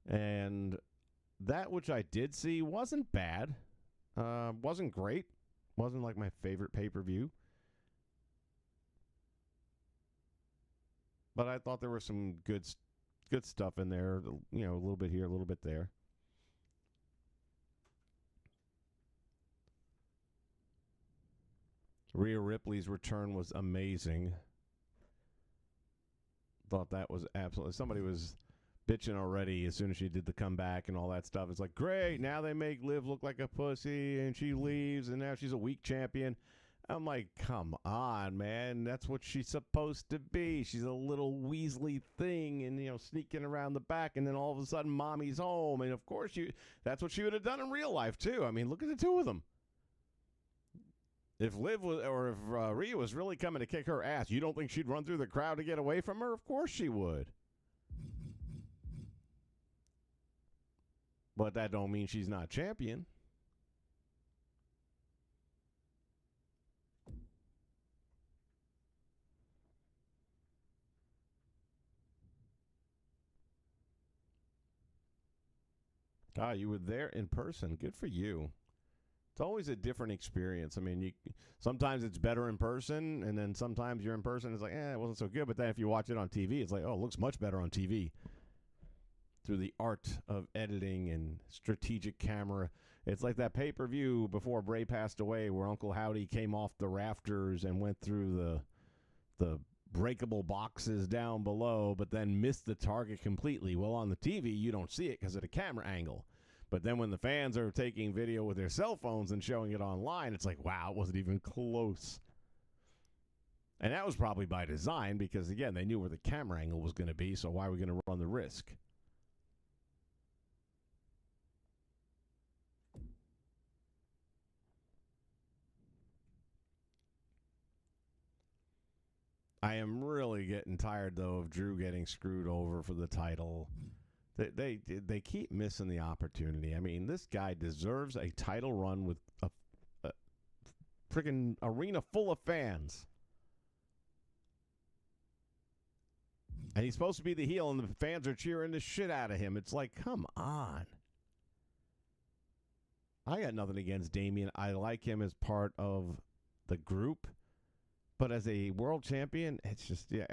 And that which I did see wasn't bad. Wasn't great. Wasn't like my favorite pay-per-view. But I thought there was some good stuff in there. You know, a little bit here, a little bit there. Rhea Ripley's return was amazing. Thought that was absolutely... Somebody was bitching already as soon as she did the comeback and all that stuff. It's like, great, now they make Liv look like a pussy and she leaves and now she's a weak champion. I'm like, come on, man. That's what she's supposed to be. She's a little Weasley thing and, you know, sneaking around the back, and then all of a sudden mommy's home. And, of course, that's what she would have done in real life, too. I mean, look at the two of them. If Liv was, or if Rhea was really coming to kick her ass, you don't think she'd run through the crowd to get away from her? Of course she would. But that don't mean she's not champion. Ah, you were there in person. Good for you. It's always a different experience. I mean, sometimes it's better in person, and then sometimes you're in person, it's like, it wasn't so good. But then if you watch it on TV, it's like, oh, it looks much better on TV. Through the art of editing and strategic camera. It's like that pay-per-view before Bray passed away where Uncle Howdy came off the rafters and went through the breakable boxes down below, but then missed the target completely. Well, on the TV, you don't see it because of the camera angle. But then when the fans are taking video with their cell phones and showing it online, it's like, wow, it wasn't even close. And that was probably by design because, again, they knew where the camera angle was going to be, so why are we going to run the risk? I am really getting tired, though, of Drew getting screwed over for the title. They keep missing the opportunity. I mean, this guy deserves a title run with a freaking arena full of fans. And he's supposed to be the heel, and the fans are cheering the shit out of him. It's like, come on. I got nothing against Damian. I like him as part of the group. But as a world champion, it's just, yeah.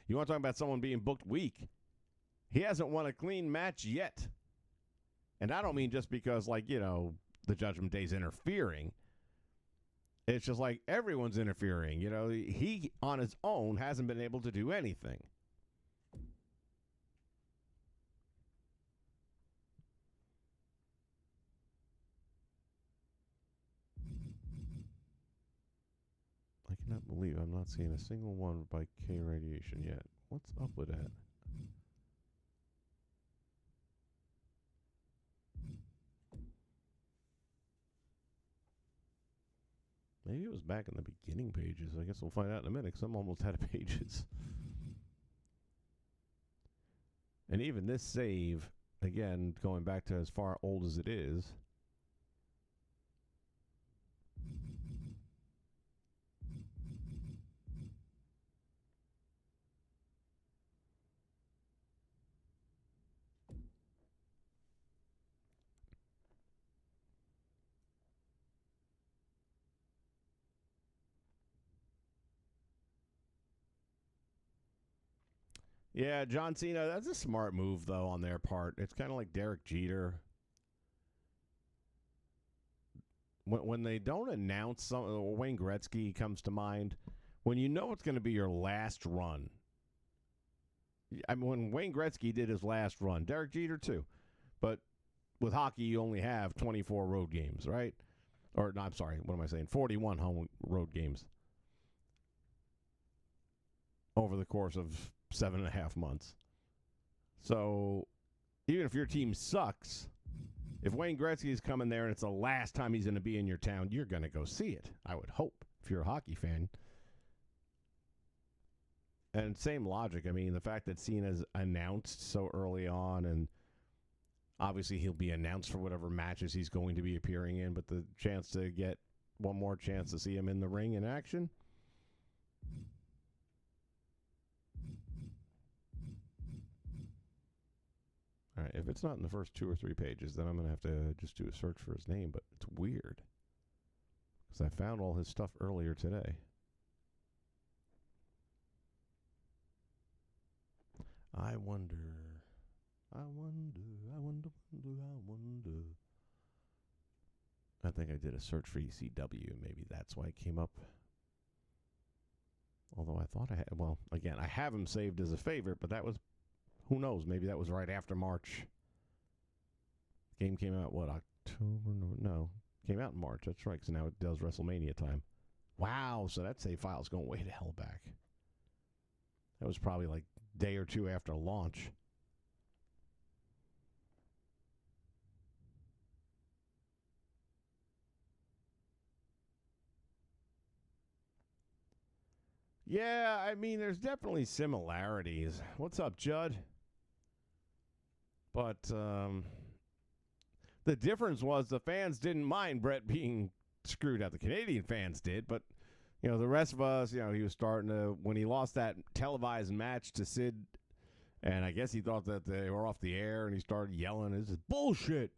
You want to talk about someone being booked weak? He hasn't won a clean match yet. And I don't mean just because, like, you know, the Judgment Day's interfering. It's just like everyone's interfering. You know, he on his own hasn't been able to do anything. I cannot believe I'm not seeing a single one by K Radiation yet. What's up with that? Maybe it was back in the beginning pages. I guess we'll find out in a minute because I'm almost out of pages. And even this save, again, going back to as far old as it is, yeah, John Cena, that's a smart move, though, on their part. It's kind of like Derek Jeter. When they don't announce something, Wayne Gretzky comes to mind, when you know it's going to be your last run. I mean, when Wayne Gretzky did his last run, Derek Jeter too. But with hockey, you only have 24 road games, right? Or, no, I'm sorry, what am I saying? 41 home road games over the course of 7.5 months. So even if your team sucks, if Wayne Gretzky is coming there and it's the last time he's going to be in your town, you're going to go see it, I would hope, if you're a hockey fan. And same logic. I mean, the fact that Cena's announced so early on, and obviously he'll be announced for whatever matches he's going to be appearing in, but the chance to get one more chance to see him in the ring in action. All right, if if it's not in the first 2 or 3 pages, then I'm going to have to just do a search for his name, but it's weird. Because I found all his stuff earlier today. I wonder. I think I did a search for ECW. Maybe that's why it came up. Although I thought I had, well, again, I have him saved as a favorite, but that was, who knows, maybe that was right after March. The game came out, what, October? No, came out in March. That's right, because now it does WrestleMania time. Wow, so that save file's going way to hell back. That was probably like a day or two after launch. Yeah, I mean, there's definitely similarities. What's up, Judd? But the difference was the fans didn't mind Brett being screwed out. The Canadian fans did, but, you know, the rest of us, you know, he was starting to, when he lost that televised match to Sid, and I guess he thought that they were off the air, and he started yelling, "This is bullshit."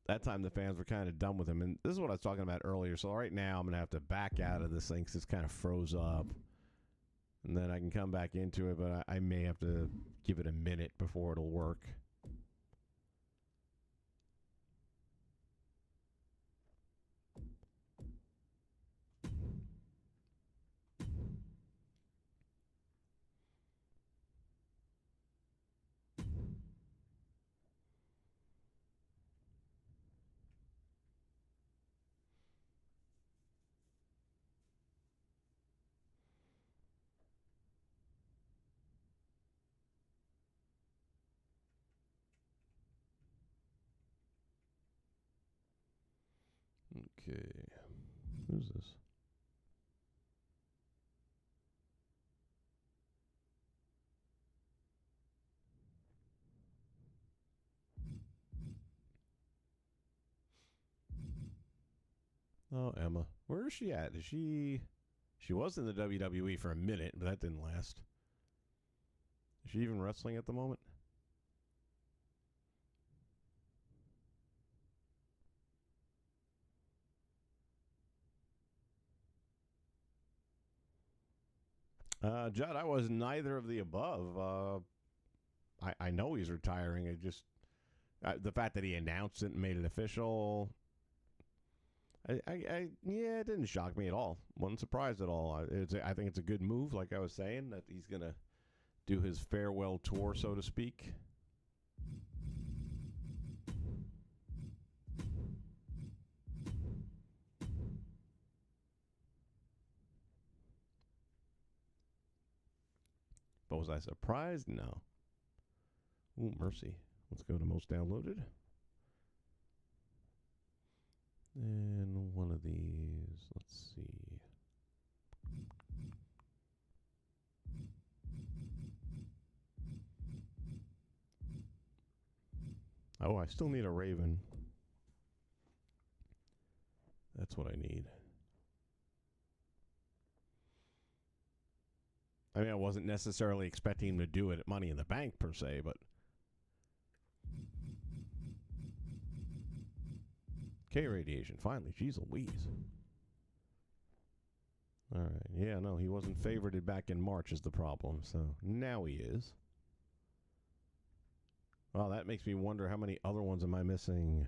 That time the fans were kind of done with him. And this is what I was talking about earlier. So right now I'm going to have to back out of this thing because it's kind of froze up. And then I can come back into it, but I may have to give it a minute before it'll work. Okay. Who's this? Oh, Emma. Where is she at? Is she was in the WWE for a minute, but that didn't last. Is she even wrestling at the moment? Judd, I was neither of the above. I know he's retiring. It just the fact that he announced it and made it official. Yeah, it didn't shock me at all. Wasn't surprised at all. I think it's a good move, like I was saying, that he's gonna do his farewell tour, so to speak. But was I surprised? No. Ooh, mercy. Let's go to most downloaded. And one of these, let's see. Oh, I still need a Raven. That's what I need. I mean, I wasn't necessarily expecting him to do it at Money in the Bank, per se, but... K-Radiation, finally. Jeez Louise. All right. Yeah, no, he wasn't favorited back in March is the problem, so now he is. Well, that makes me wonder how many other ones am I missing?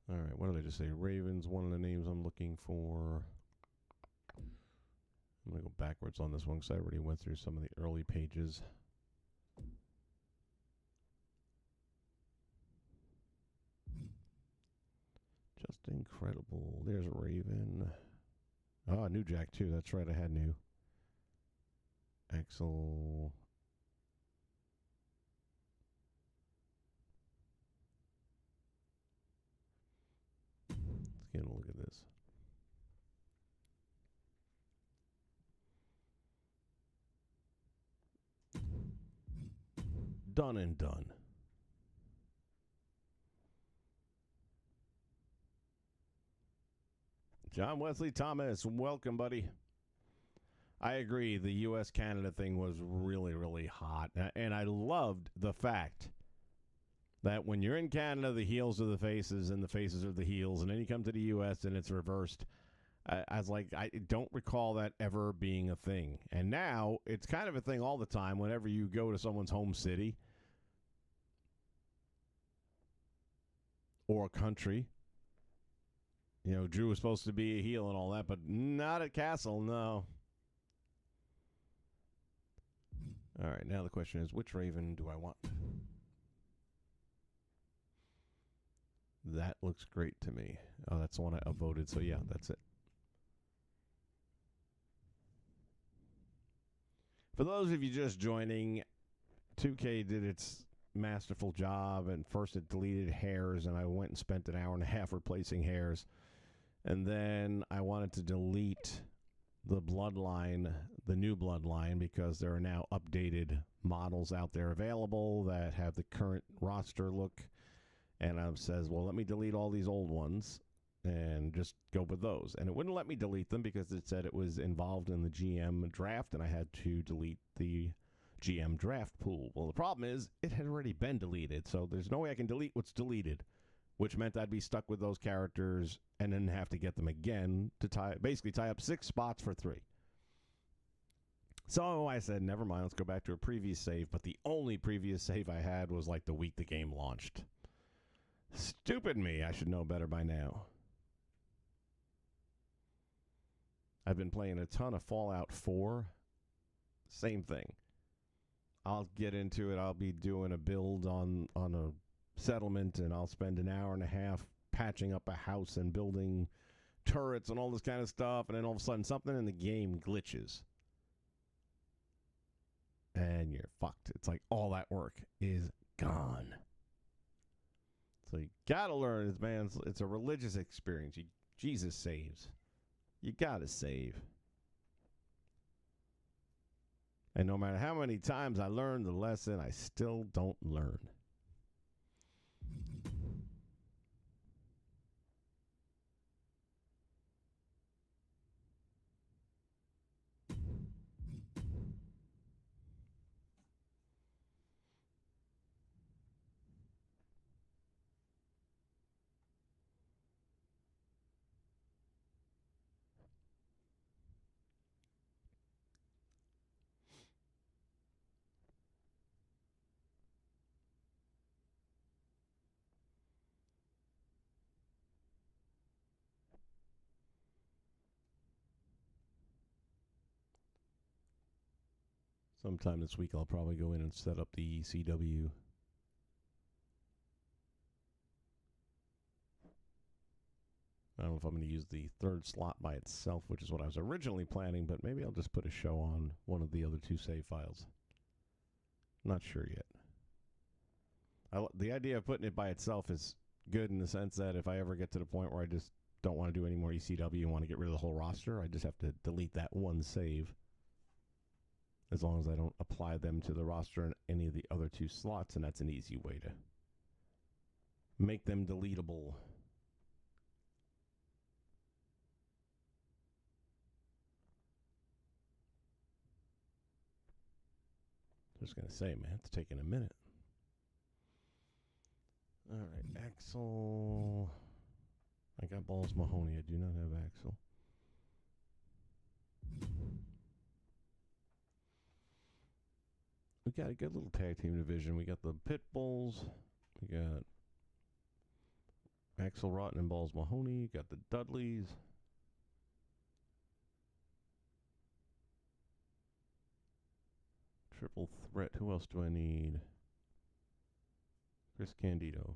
All right, what did I just say? Ravens, one of the names I'm looking for. I'm going to go backwards on this one because I already went through some of the early pages. Just incredible. There's Raven. Ah, New Jack too. That's right. I had new. Axel. Let's get a look at this. Done and done. John Wesley Thomas, welcome, buddy. I agree. The U.S.-Canada thing was really, really hot. And I loved the fact that when you're in Canada, the heels are the faces and the faces are the heels. And then you come to the U.S. and it's reversed. I was like, I don't recall that ever being a thing. And now it's kind of a thing all the time whenever you go to someone's home city or country. You know, Drew was supposed to be a heel and all that, but not at Castle, no. All right, now the question is, which Raven do I want? That looks great to me. Oh, that's the one I upvoted, so yeah, that's it. For those of you just joining, 2K did its masterful job, and first it deleted hairs, and I went and spent an hour and a half replacing hairs. And then I wanted to delete the bloodline, the new bloodline, because there are now updated models out there available that have the current roster look. And I says, well, let me delete all these old ones and just go with those. And it wouldn't let me delete them because it said it was involved in the GM draft, and I had to delete the GM draft pool. Well, the problem is it had already been deleted, so there's no way I can delete what's deleted, which meant I'd be stuck with those characters and then have to get them again to basically tie up 6 spots for 3. So I said, never mind, let's go back to a previous save. But the only previous save I had was like the week the game launched. Stupid me. I should know better by now. I've been playing a ton of Fallout 4. Same thing. I'll get into it. I'll be doing a build on a settlement, and I'll spend an hour and a half patching up a house and building turrets and all this kind of stuff, and then all of a sudden something in the game glitches. And you're fucked. It's like all that work is gone. So you gotta learn, man. It's a religious experience. Jesus saves. You gotta save. And no matter how many times I learn the lesson, I still don't learn. Sometime this week, I'll probably go in and set up the ECW. I don't know if I'm going to use the 3rd slot by itself, which is what I was originally planning, but maybe I'll just put a show on one of the other 2 save files. Not sure yet. The idea of putting it by itself is good in the sense that if I ever get to the point where I just don't want to do any more ECW and want to get rid of the whole roster, I just have to delete that one save. As long as I don't apply them to the roster in any of the other 2 slots, and that's an easy way to make them deletable. Just going to say, man, it's taking a minute. All right, Axel. I got Balls Mahoney. I do not have Axel. We got a good little tag team division. We got the Pitbulls. We got Axel Rotten and Balls Mahoney. Got the Dudleys. Triple threat. Who else do I need? Chris Candido.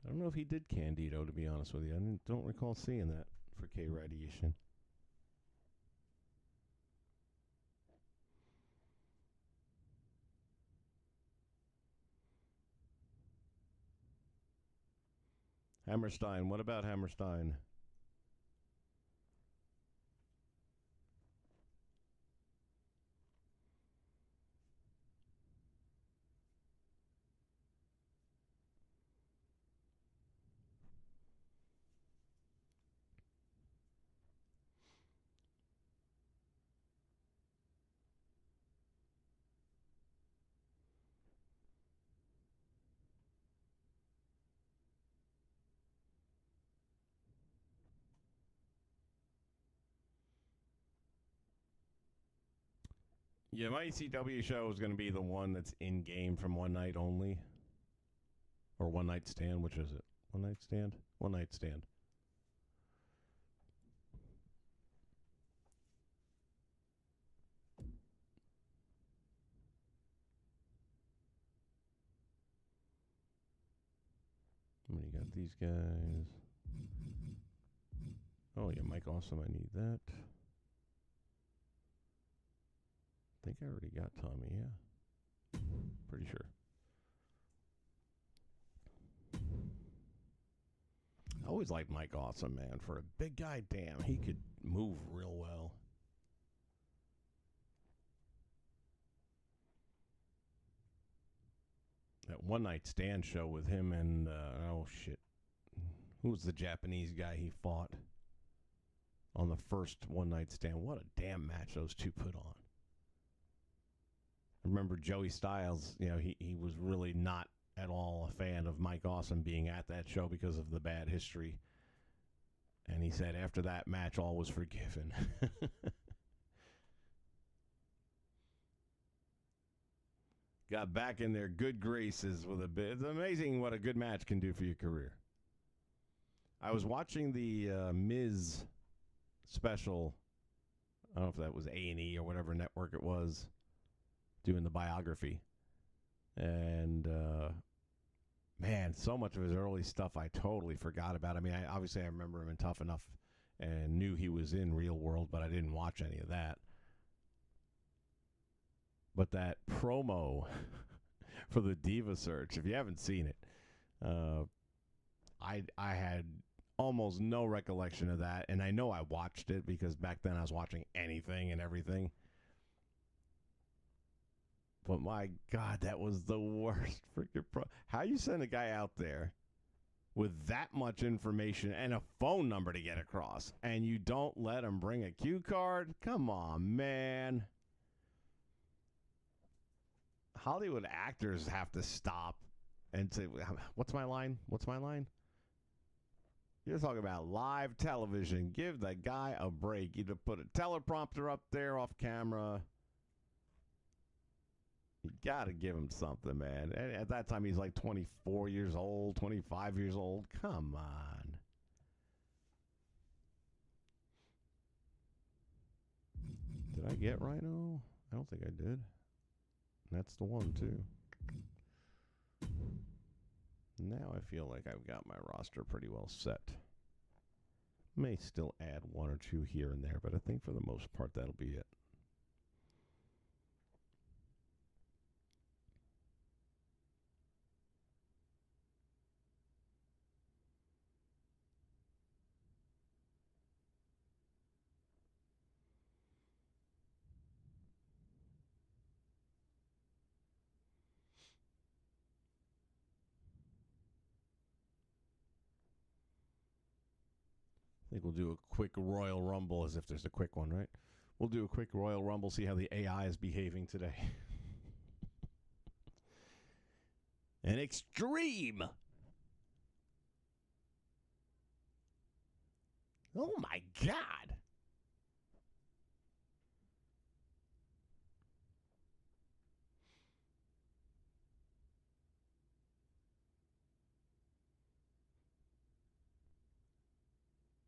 I don't know if he did Candido, to be honest with you. I don't recall seeing that for K-Radiation. Hammerstein. What about Hammerstein? Yeah, my ECW show is going to be the one that's in game from one night only. Or one night stand, which is it? One night stand? One night stand. And you got these guys. Oh, yeah, Mike Awesome. I need that. I think I already got Tommy, yeah. Pretty sure. I always liked Mike Awesome, man. For a big guy, damn, he could move real well. That one night stand show with him and, oh shit. Who was the Japanese guy he fought on the first one night stand? What a damn match those two put on. I remember Joey Styles, you know, he was really not at all a fan of Mike Awesome being at that show because of the bad history. And he said after that match, all was forgiven. Got back in their good graces with a bit. It's amazing what a good match can do for your career. I was watching the Miz special. I don't know if that was A&E or whatever network it was, doing the biography. And, man, so much of his early stuff I totally forgot about. I mean, obviously I remember him in Tough Enough and knew he was in Real World, but I didn't watch any of that. But that promo for the Diva Search, if you haven't seen it, I had almost no recollection of that. And I know I watched it because back then I was watching anything and everything. But my God, that was the worst freaking How you send a guy out there with that much information and a phone number to get across, and you don't let him bring a cue card? Come on, man. Hollywood actors have to stop and say, what's my line? What's my line? You're talking about live television. Give the guy a break. Either put a teleprompter up there off camera. You got to give him something, man. And at that time, he's like 24 years old, 25 years old. Come on. Did I get Rhino? I don't think I did. That's the one, too. Now I feel like I've got my roster pretty well set. May still add one or two here and there, but I think for the most part that'll be it. I think we'll do a quick Royal Rumble, as if there's a quick one, right? We'll do a quick Royal Rumble, see how the AI is behaving today. An extreme. Oh my God.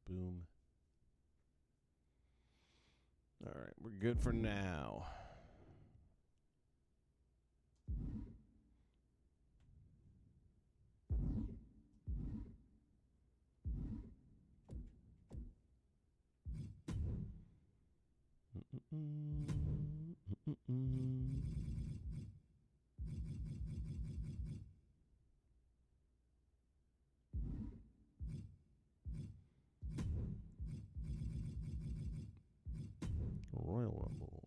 Boom. All right, we're good for now. Royal Rumble.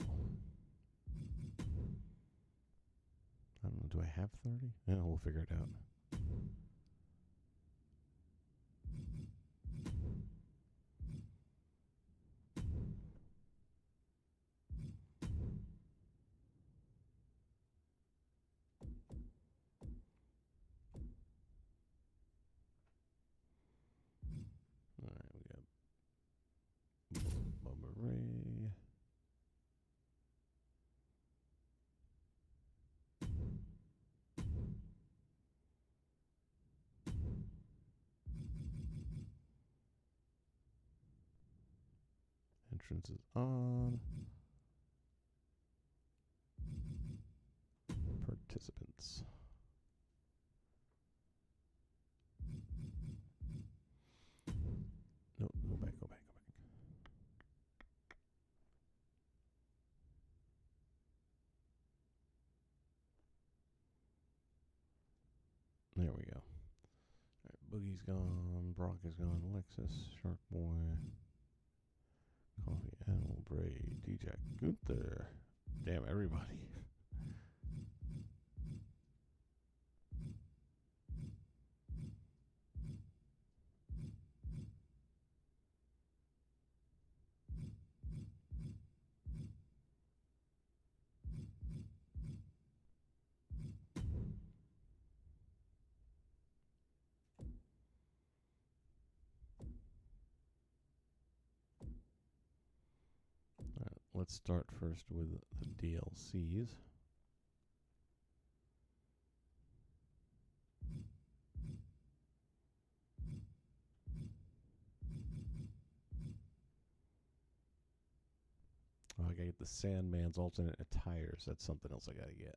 I don't know. Do I have 30? Yeah, we'll figure it out. All right, we got Bubba Ray. instructions is on. Participants. No, go back, go back, go back. There we go. All right, Boogie's gone, Brock is gone, Alexis, Shark Boy, Coffee, Animal, Braid, D-Jack, Gunther. Damn, everybody. Let's start first with the DLCs. Oh, I gotta get the Sandman's alternate attires. That's something else I gotta get.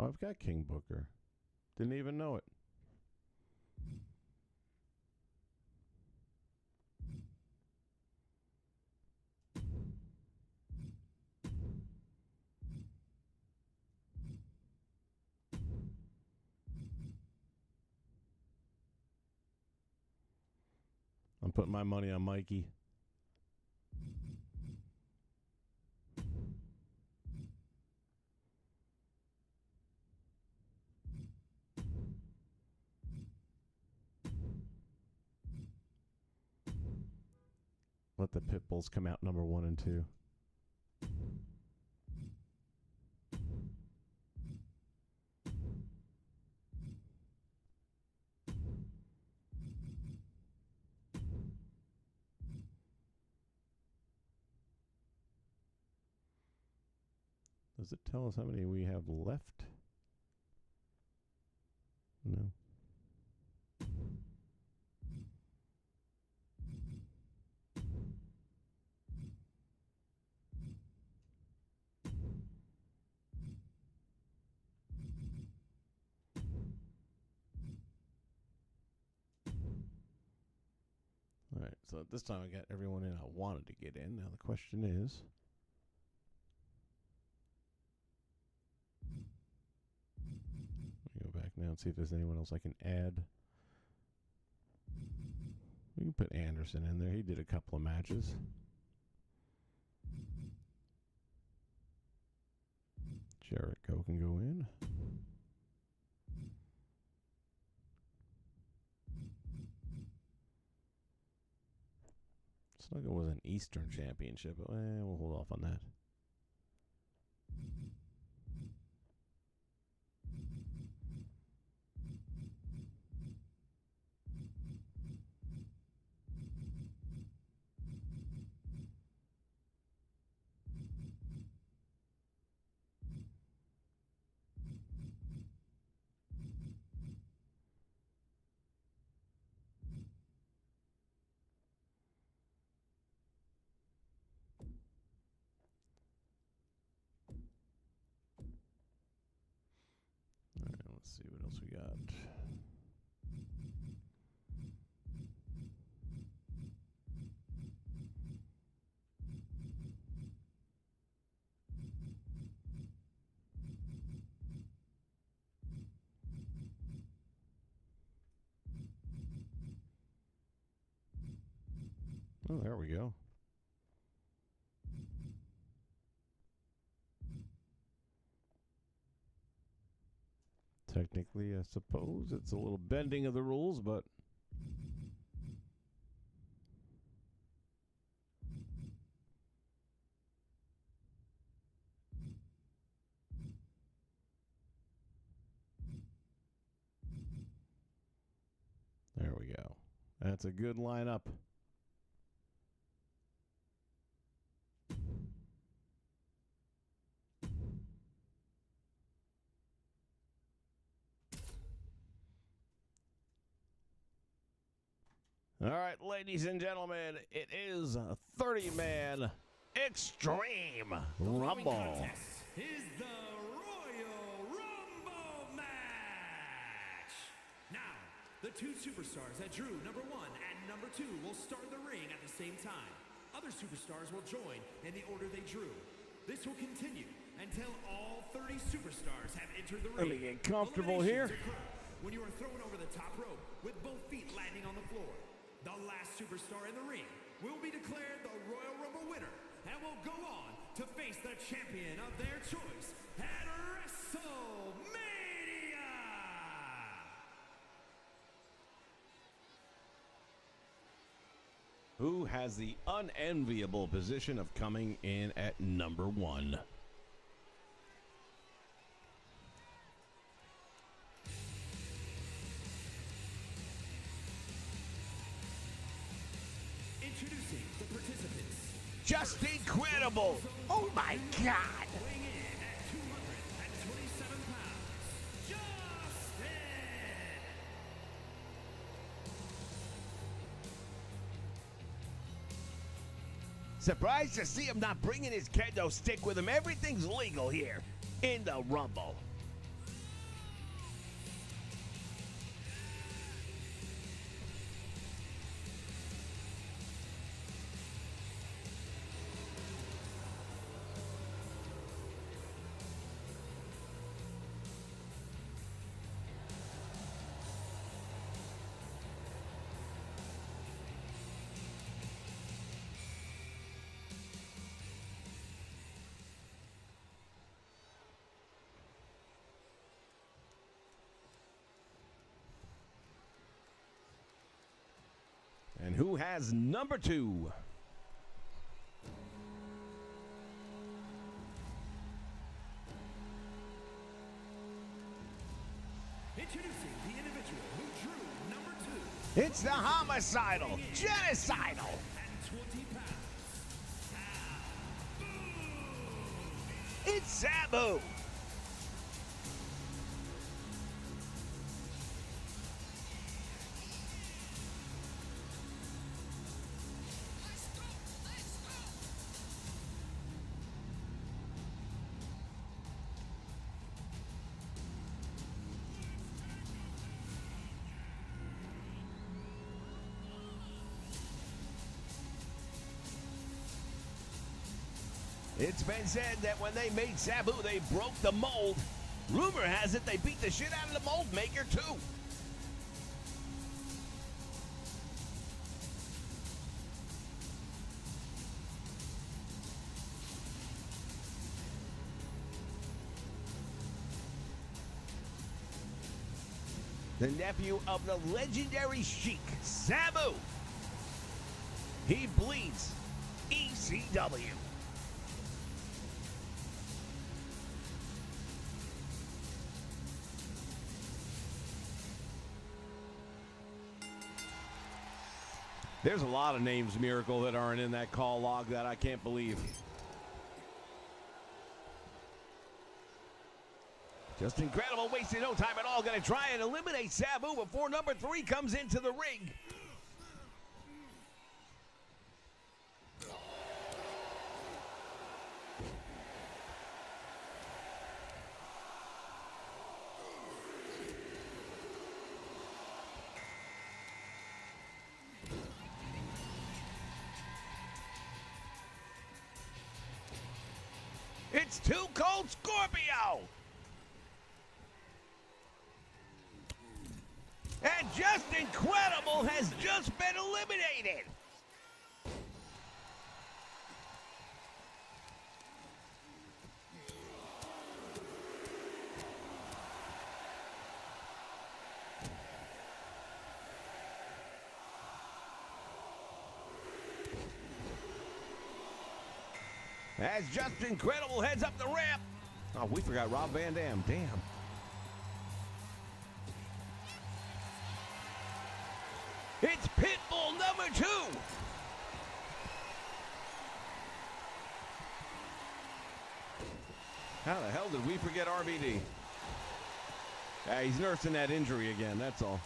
Oh, I've got King Booker. Didn't even know it. I'm putting my money on Mikey. Let the Pitbulls come out number 1 and 2. Does it tell us how many we have left? No. All right, so this time I got everyone in I wanted to get in. Now the question is, let me go back now and see if there's anyone else I can add. We can put Anderson in there. He did a couple of matches. Jericho can go in. Snuggle was an Eastern Championship. We'll hold off on that. All right, let's see what else we got. Oh, there we go. Technically, I suppose it's a little bending of the rules, but That's a good lineup. All right, ladies and gentlemen, it is a 30-man Extreme Rumble. Is the Royal Rumble match. Now, the two superstars that drew number 1 and number 2 will start the ring at the same time. Other superstars will join in the order they drew. This will continue until all 30 superstars have entered the ring. Let me get comfortable here. When you are thrown over the top rope with both feet landing on the floor. The last superstar in the ring will be declared the Royal Rumble winner and will go on to face the champion of their choice at WrestleMania! Who has the unenviable position of coming in at number 1? Introducing the participants. Just incredible! Oh my God! Weighing in at 227 pounds, Justin! Surprised to see him not bringing his kendo stick with him. Everything's legal here in the Rumble. And who has number 2? Introducing the individual who drew number 2. It's the homicidal, genocidal. At 20 pounds. It's Sabu. It's been said that when they made Sabu, they broke the mold. Rumor has it they beat the shit out of the mold maker, too. The nephew of the legendary Sheik, Sabu. He bleeds ECW. There's a lot of names, Miracle, that aren't in that call log that I can't believe. Just incredible, wasting no time at all. Going to try and eliminate Sabu before number 3 comes into the ring. It's Too Cold Scorpio. And Just Incredible has just been eliminated. As Just Incredible heads up the ramp. Oh, we forgot Rob Van Dam. Damn. It's Pitbull 2. How the hell did we forget RVD? He's nursing that injury again, that's all.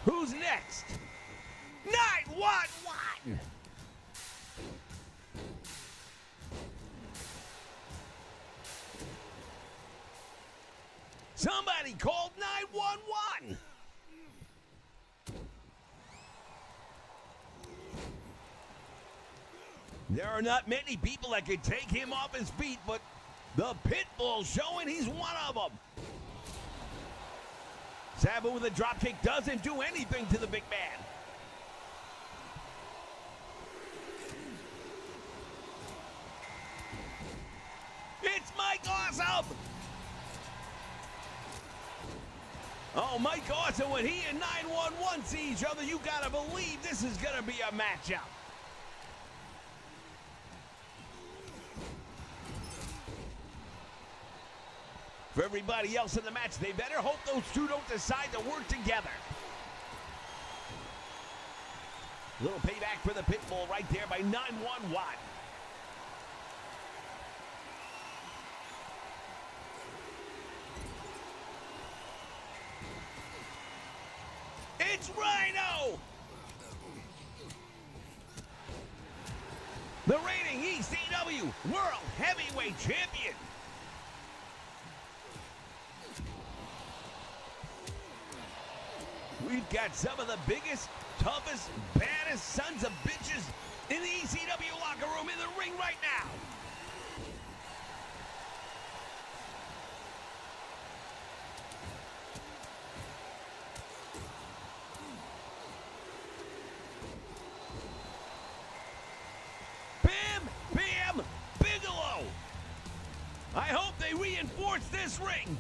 Who's next? 911! Somebody called 911! There are not many people that can take him off his feet, but the Pitbull showing he's one of them. Sabu with a dropkick doesn't do anything to the big man. It's Mike Awesome! Oh, Mike Awesome, when he and 911 see each other, you gotta believe this is gonna be a matchup. For everybody else in the match, they better hope those two don't decide to work together. Little payback for the Pitbull right there by 911. It's Rhino! The reigning ECW World Heavyweight Champion. We've got some of the biggest, toughest, baddest sons of bitches in the ECW locker room in the ring right now. Bam Bam Bigelow. I hope they reinforce this ring.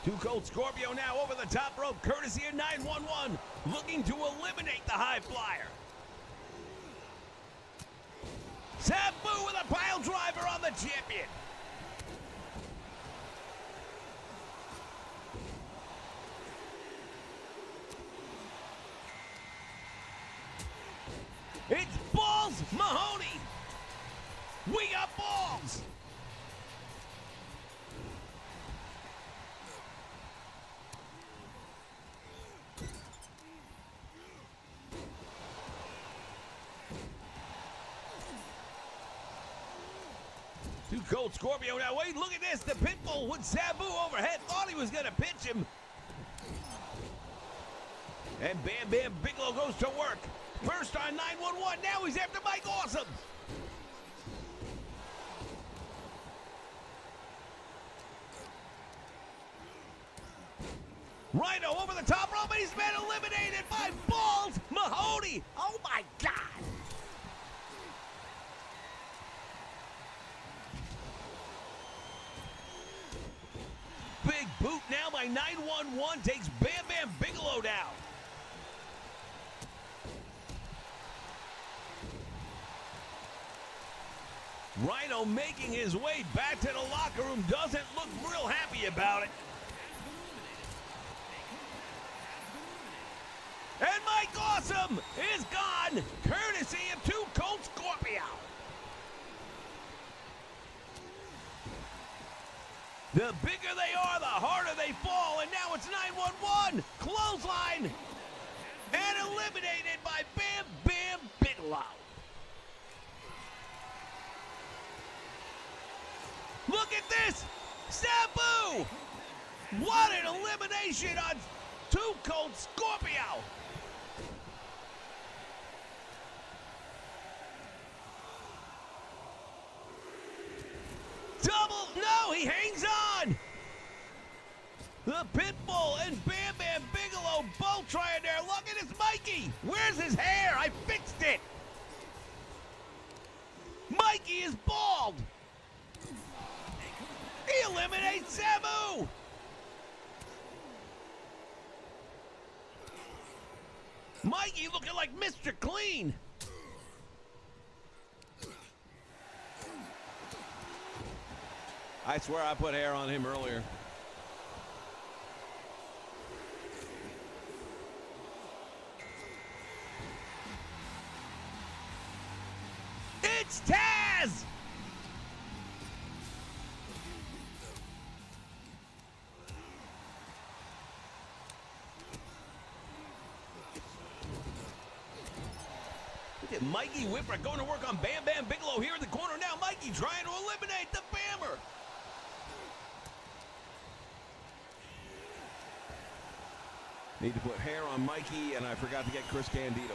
Two Cold Scorpio now over the top rope, courtesy of 911, looking to eliminate the high flyer. Sabu with a pile driver on the champion. It's Balls Mahoney. We got balls. Two Cold Scorpio now. Wait, look at this. The Pitbull with Sabu overhead. Thought he was going to pitch him. And Bam Bam Bigelow goes to work. First on 911. Now he's after Mike Awesome. Rhino over the top rope, and he's been eliminated by Balls Mahoney. Oh, my God. Big boot now by 911 takes Bam Bam Bigelow down. Rhino making his way back to the locker room, doesn't look real happy about it. And Mike Awesome is gone, courtesy of Two Cold Scorpio. The bigger they are, the harder they fall, and now it's 911, clothesline, and eliminated by Bam Bam Bigelow. Look at this, Sabu! What an elimination on Two Cold Scorpio! Double, no, he hangs on! The Pitbull and Bam Bam Bigelow both trying their luck, and it's Mikey! Where's his hair? I fixed it! Mikey is bald! He eliminates Sabu! Mikey looking like Mr. Clean. I swear I put hair on him earlier. It's Taz! Look at Mikey Whipwreck going to work on Bam Bam Bigelow here in the corner. Now Mikey trying to eliminate the Bammer. Need to put hair on Mikey, and I forgot to get Chris Candido.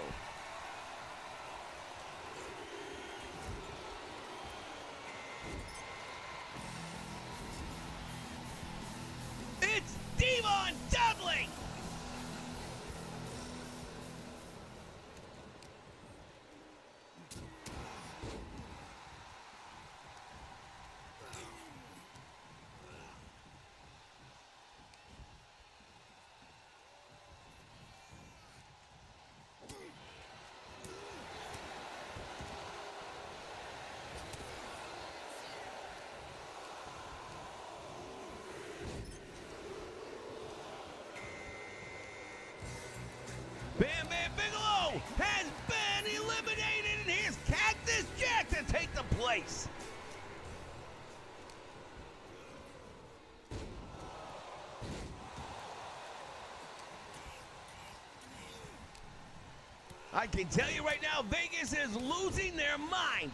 It's Devon Dudley! Bam Bam Bigelow has been eliminated, and here's Cactus Jack to take the place. I can tell you right now, Vegas is losing their mind.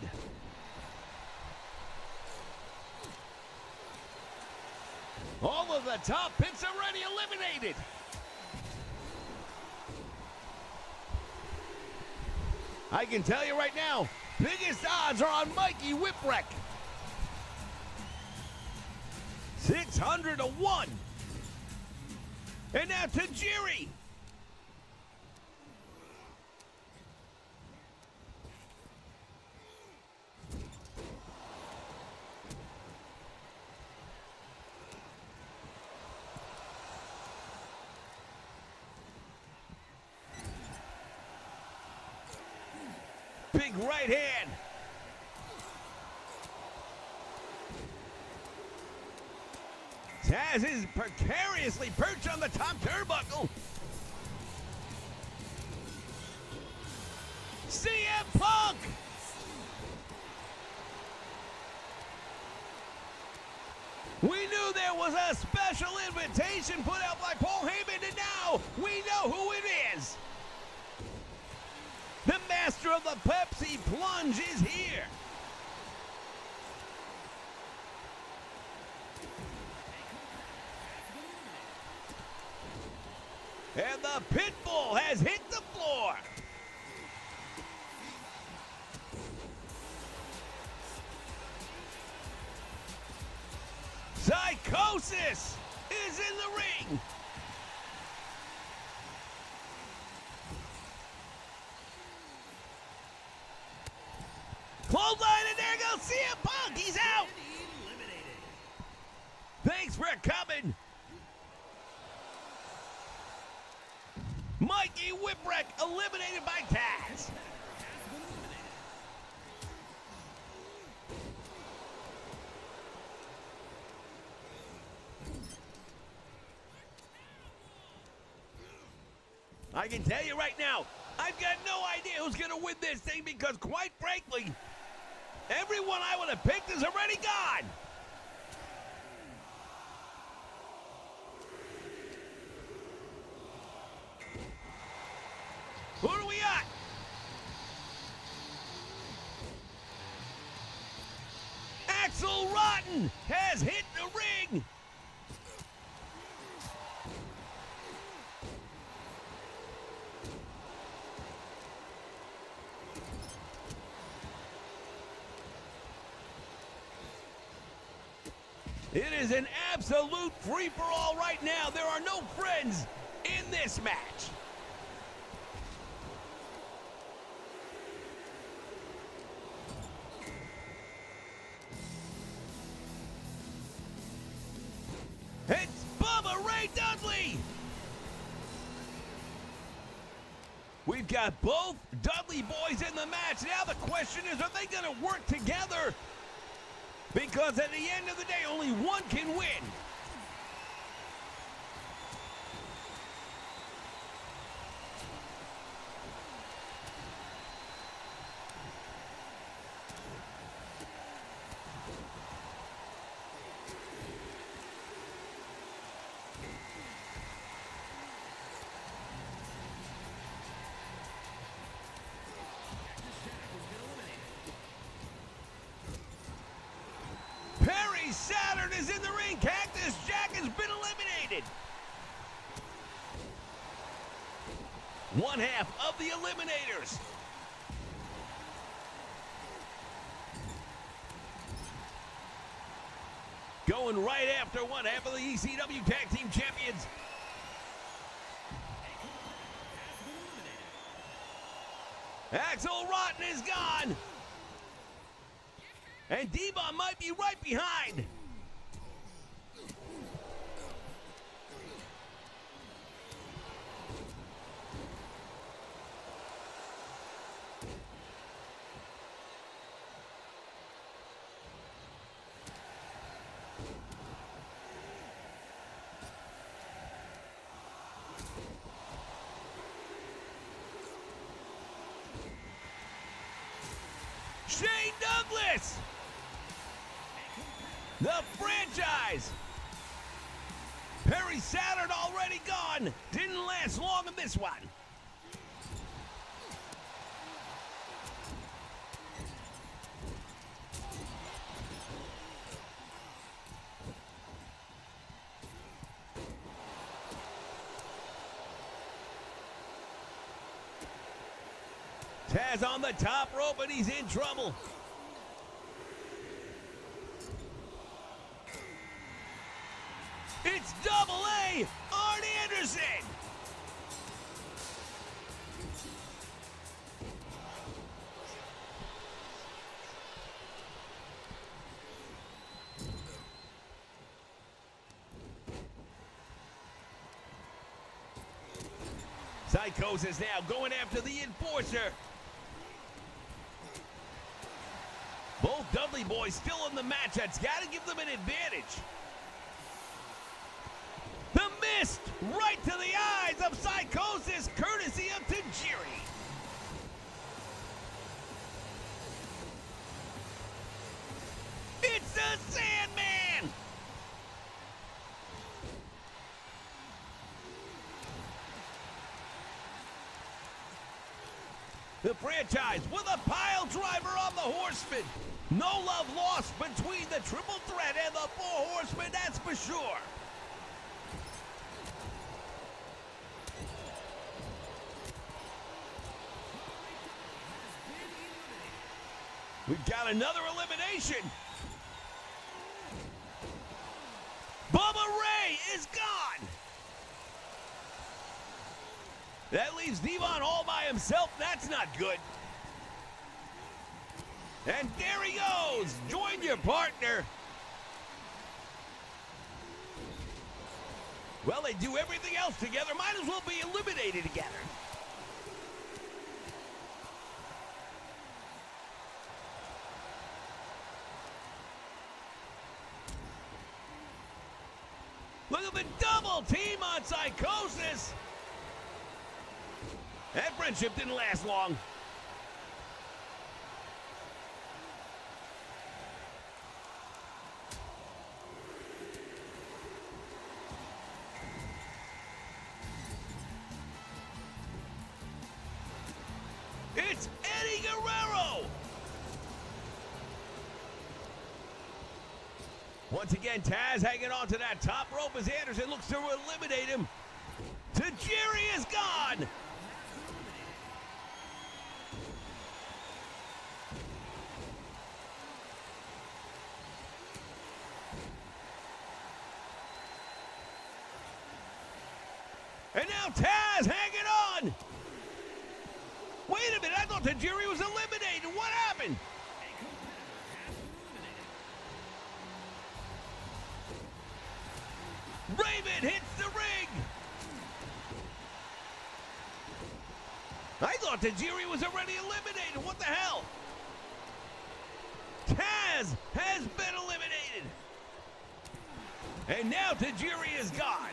All of the top picks already eliminated. I can tell you right now, biggest odds are on Mikey Whipwreck. 600 to 1. And now Tajiri. Big right hand. Taz is precariously perched on the top turnbuckle. CM Punk. We knew there was a special invitation put out by Paul Heyman, and now we know who it is. The master of the Pepsi Plunge is here. And the Pitbull has hit the floor. Psychosis is in the ring. Clothesline, and there goes CM Punk. He's out. Thanks for coming. Mikey Whipwreck eliminated by Taz. I can tell you right now, I've got no idea who's going to win this thing because, quite frankly, everyone I would have picked is already gone. Who do we got? Axel Rotten has hit the ring. It is an absolute free-for-all right now. There are no friends in this match. It's Bubba Ray Dudley. We've got both Dudley boys in the match. Now the question is, are they going to work together? Because at the end of the day, only one can win. Saturn is in the ring. Cactus Jack has been eliminated. One half of the Eliminators. Going right after one half of the ECW Tag Team Champions. Axel Rotten is gone. And Devon might be right behind. Shane Douglas! The franchise! Perry Saturn already gone. Didn't last long in this one. Taz on the top rope and he's in trouble. It's Double A, Arn Anderson. Psychosis now going after the Enforcer. Both Dudley boys still in the match. That's got to give them an advantage. The mist right to the eyes of Psychosis, courtesy of Tajiri. It's the Sandman! The franchise with a pile driver on the Horseman. No love lost between the Triple Threat and the Four Horsemen, that's for sure. We've got another elimination. Bubba Ray is gone. That leaves Devon all by himself. That's not good. And there he goes. Join your partner. Well, they do everything else together. Might as well be eliminated together. Look at the double team on Psychosis. That friendship didn't last long. It's Eddie Guerrero. Once again, Taz hanging on to that top rope as Anderson looks to eliminate him. Tajiri is gone. And now Taz hanging on. Wait a minute, I thought Tajiri was eliminated. What happened? Raven hits the ring. I thought Tajiri was already eliminated. What the hell? Taz has been eliminated. And now Tajiri is gone.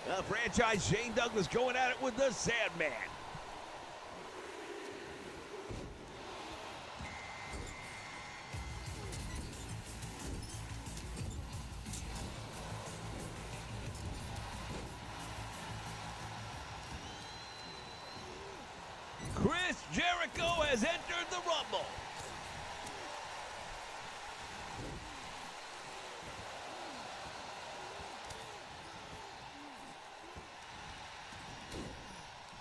The franchise Shane Douglas going at it with the Sandman. Chris Jericho has entered the Rumble.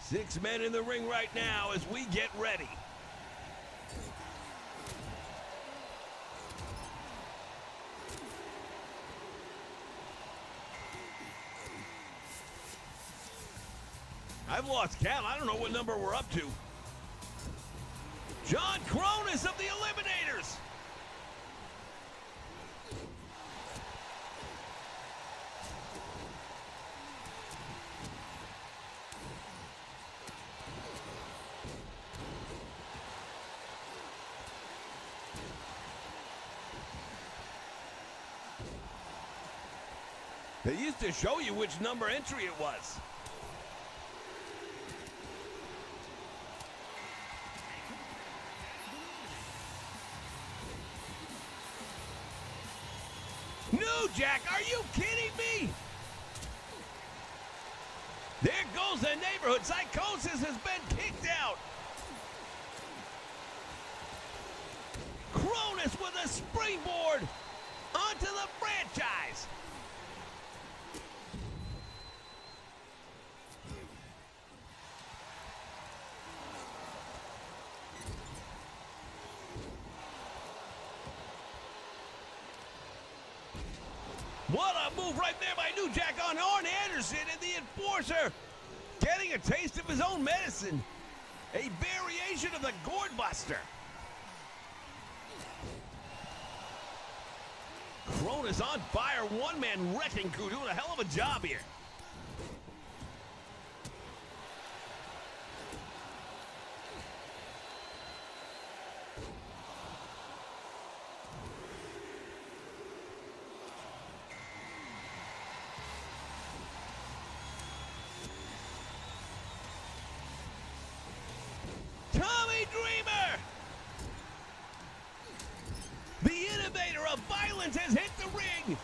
Six men in the ring right now as we get ready. I've lost count. I don't know what number we're up to. John Cronus of the Eliminators. They used to show you which number entry it was. New Jack, are you kidding me? There goes the neighborhood. Psychosis has been kicked out. Cronus with a springboard onto the franchise. What a move right there by New Jack on Arn Anderson, and the Enforcer getting a taste of his own medicine. A variation of the Gourd Buster. Cronus on fire, one-man wrecking crew doing a hell of a job here. Tommy Dreamer! The innovator of violence has hit the ring!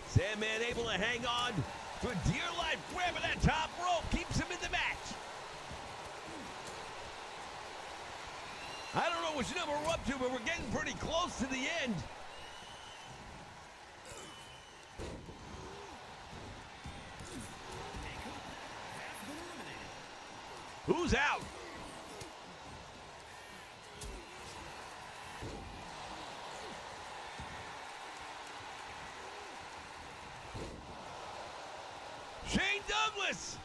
Sandman able to hang on for dear life, grabbing that top rope, keeps him in the match. I don't know which number we're up to, but we're getting pretty close to the end. Who's out? Shane Douglas!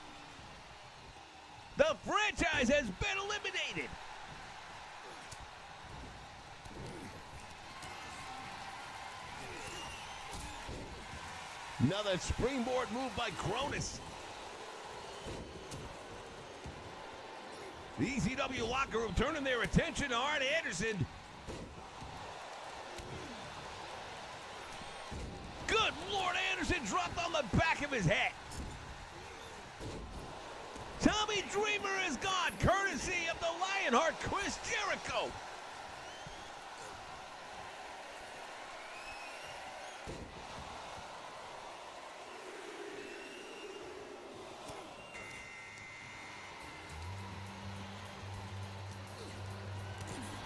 The franchise has been eliminated. Another springboard move by Cronus. The ECW locker room turning their attention to Arn Anderson. Good Lord, Anderson dropped on the back of his head. Tommy Dreamer is gone, courtesy of the Lionheart, Chris Jericho.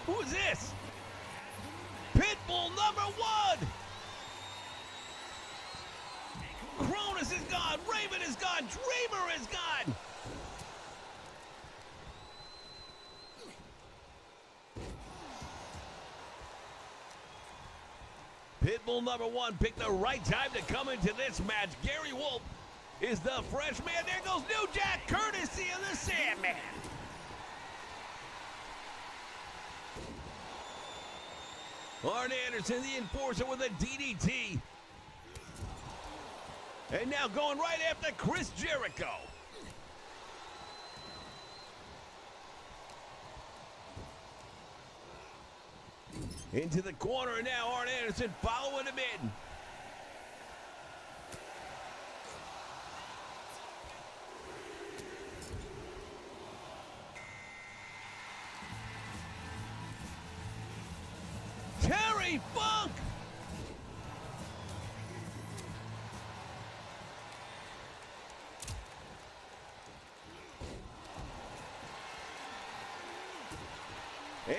Who is this? Pitbull #1! Cronus is gone, Raven is gone, Dreamer is gone! Pitbull #1 picked the right time to come into this match. Gary Wolf is the fresh man. There goes New Jack, courtesy of the Sandman. Arn Anderson, the enforcer, with a DDT. And now going right after Chris Jericho. Into the corner, and now Arn Anderson following him in. Terry Funk!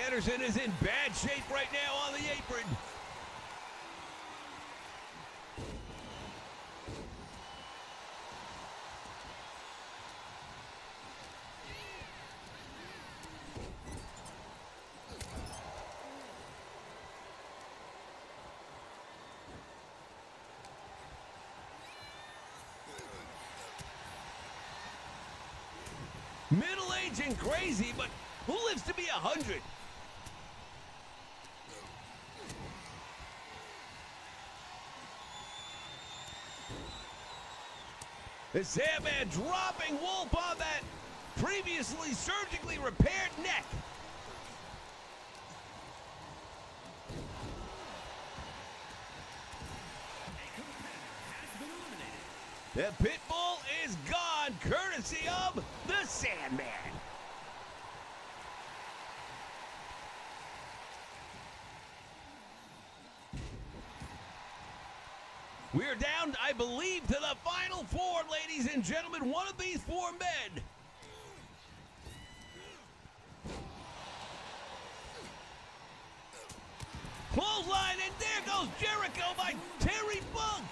Anderson is in bad shape right now on the apron. Middle-aged and crazy, but who lives to be 100? The Sandman dropping Wolf on that previously surgically repaired neck. The Pitbull is gone, courtesy of the Sandman. We're down, I believe, to the final four, ladies and gentlemen. One of these four men. Clothesline, and there goes Jericho by Terry Funk.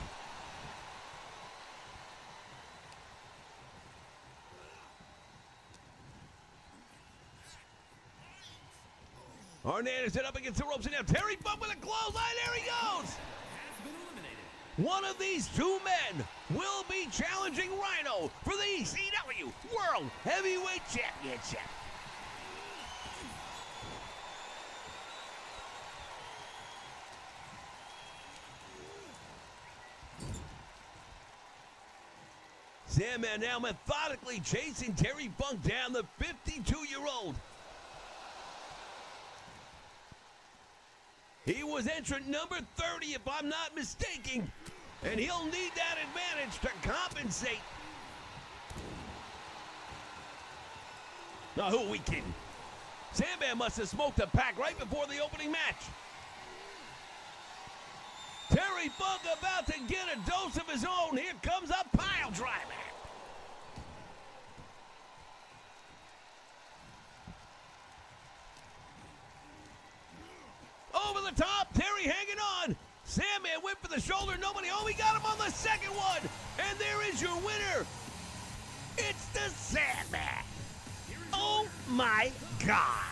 Arn Anderson up against the ropes, and now Terry Funk with a clothesline. There he goes. One of these two men will be challenging Rhino for the ECW World Heavyweight Championship. Sandman now methodically chasing Terry Funk down, the 52-year-old. He was entrant number 30, if I'm not mistaken, and he'll need that advantage to compensate. Now, who are we kidding? Sandman must have smoked a pack right before the opening match. Terry Funk about to get a dose of his own. Here comes a pile driver. Over the top, Terry hanging on. Sandman went for the shoulder. Nobody. Oh, he got him on the second one. And there is your winner. It's the Sandman. Oh, my God.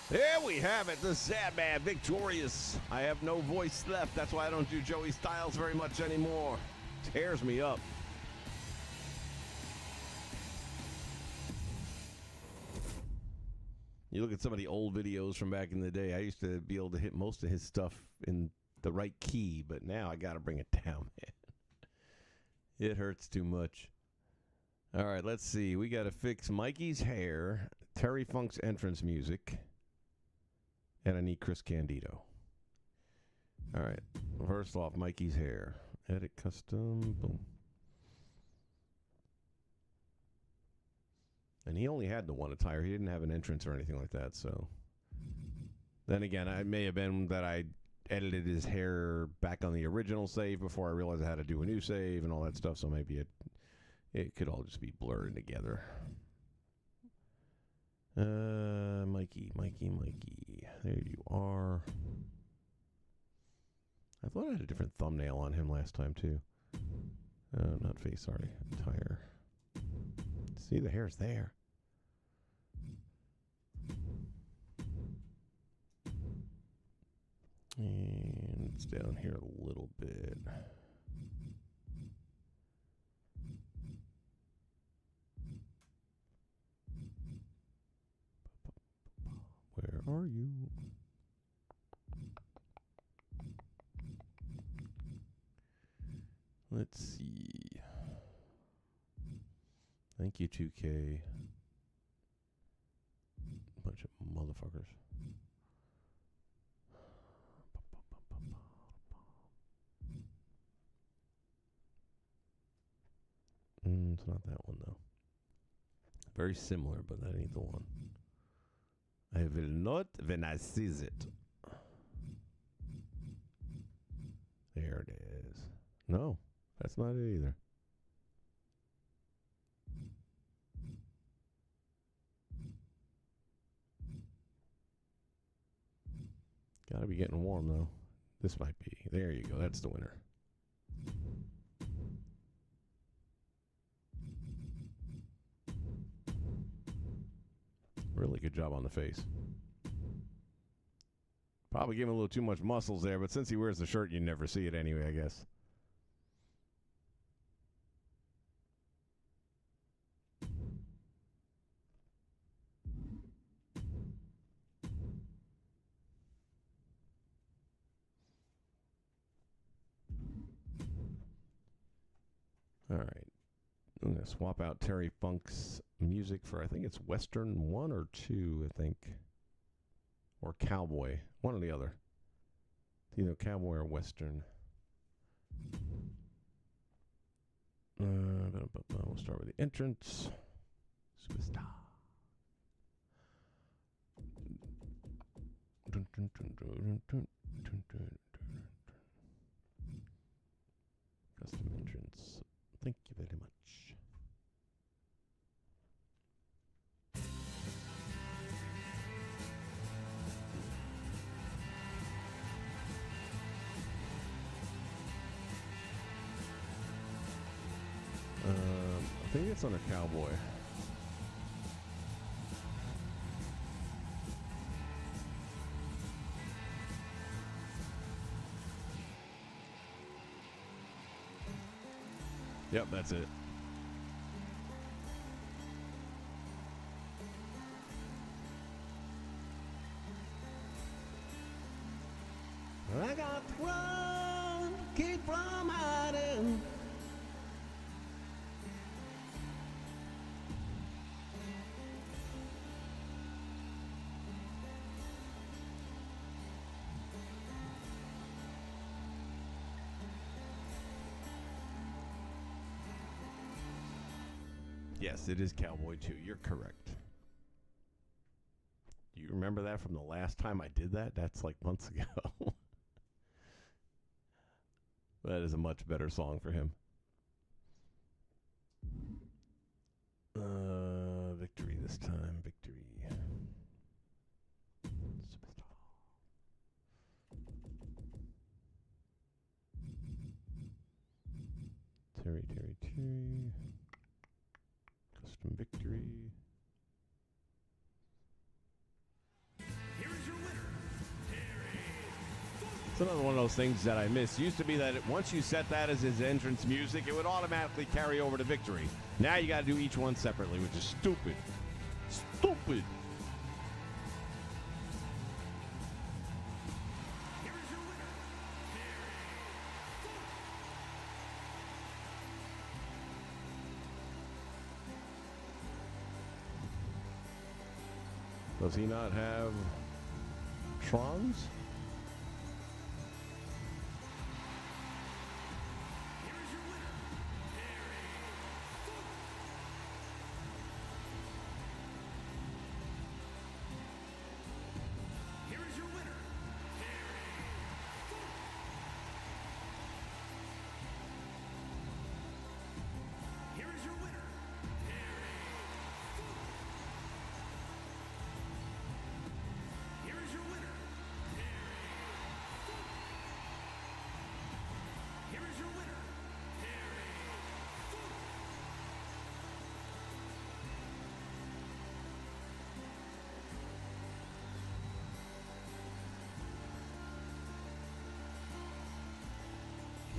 There we have it, the Sandman victorious. I have no voice left. That's why I don't do Joey Styles very much anymore. Tears me up. You look at some of the old videos from back in the day. I used to be able to hit most of his stuff in the right key, but now I got to bring it down, man. It hurts too much. All right, let's see. We got to fix Mikey's hair, Terry Funk's entrance music, and I need Chris Candido. All right. First off, Mikey's hair. Edit custom. Boom. And he only had the one attire. He didn't have an entrance or anything like that. So then again, it may have been that I edited his hair back on the original save before I realized I had to do a new save and all that stuff. So maybe it could all just be blurred together. Mikey. There you are. I thought I had a different thumbnail on him last time, too. Not face, sorry. Tire. See, the hair's there. And it's down here a little bit. Where are you? Let's see. Thank you, 2K. Bunch of motherfuckers. It's not that one, though. Very similar, but that ain't the one. I will not when I sees it. There it is. No, that's not it either. Gotta be getting warm, though. This might be. There you go. That's the winner. Really good job on the face. Probably giving a little too much muscles there, but since he wears the shirt, you never see it anyway, I guess. All right. I'm going to swap out Terry Funk's music for, I think it's Western 1 or 2, I think. Or Cowboy. One or the other. It's either Cowboy or Western. We'll start with the entrance. Superstar. Custom entrance. Thank you very much. I think it's under Cowboy. Yep, that's it. I got to run, keep from hiding. Yes, it is Cowboy 2. You're correct. Do you remember that from the last time I did that? That's like months ago. That is a much better song for him. Victory this time. Victory. Superstar. Terry. Custom victory. Here is your winner, Terry. It's another one of those things that I miss. Used to be that once you set that as his entrance music, it would automatically carry over to victory. Now you got to do each one separately, which is stupid. Stupid. Here is your winner, Does he not have Trons? Here is your winner, Here is your winner, Here is your winner, Here is your winner,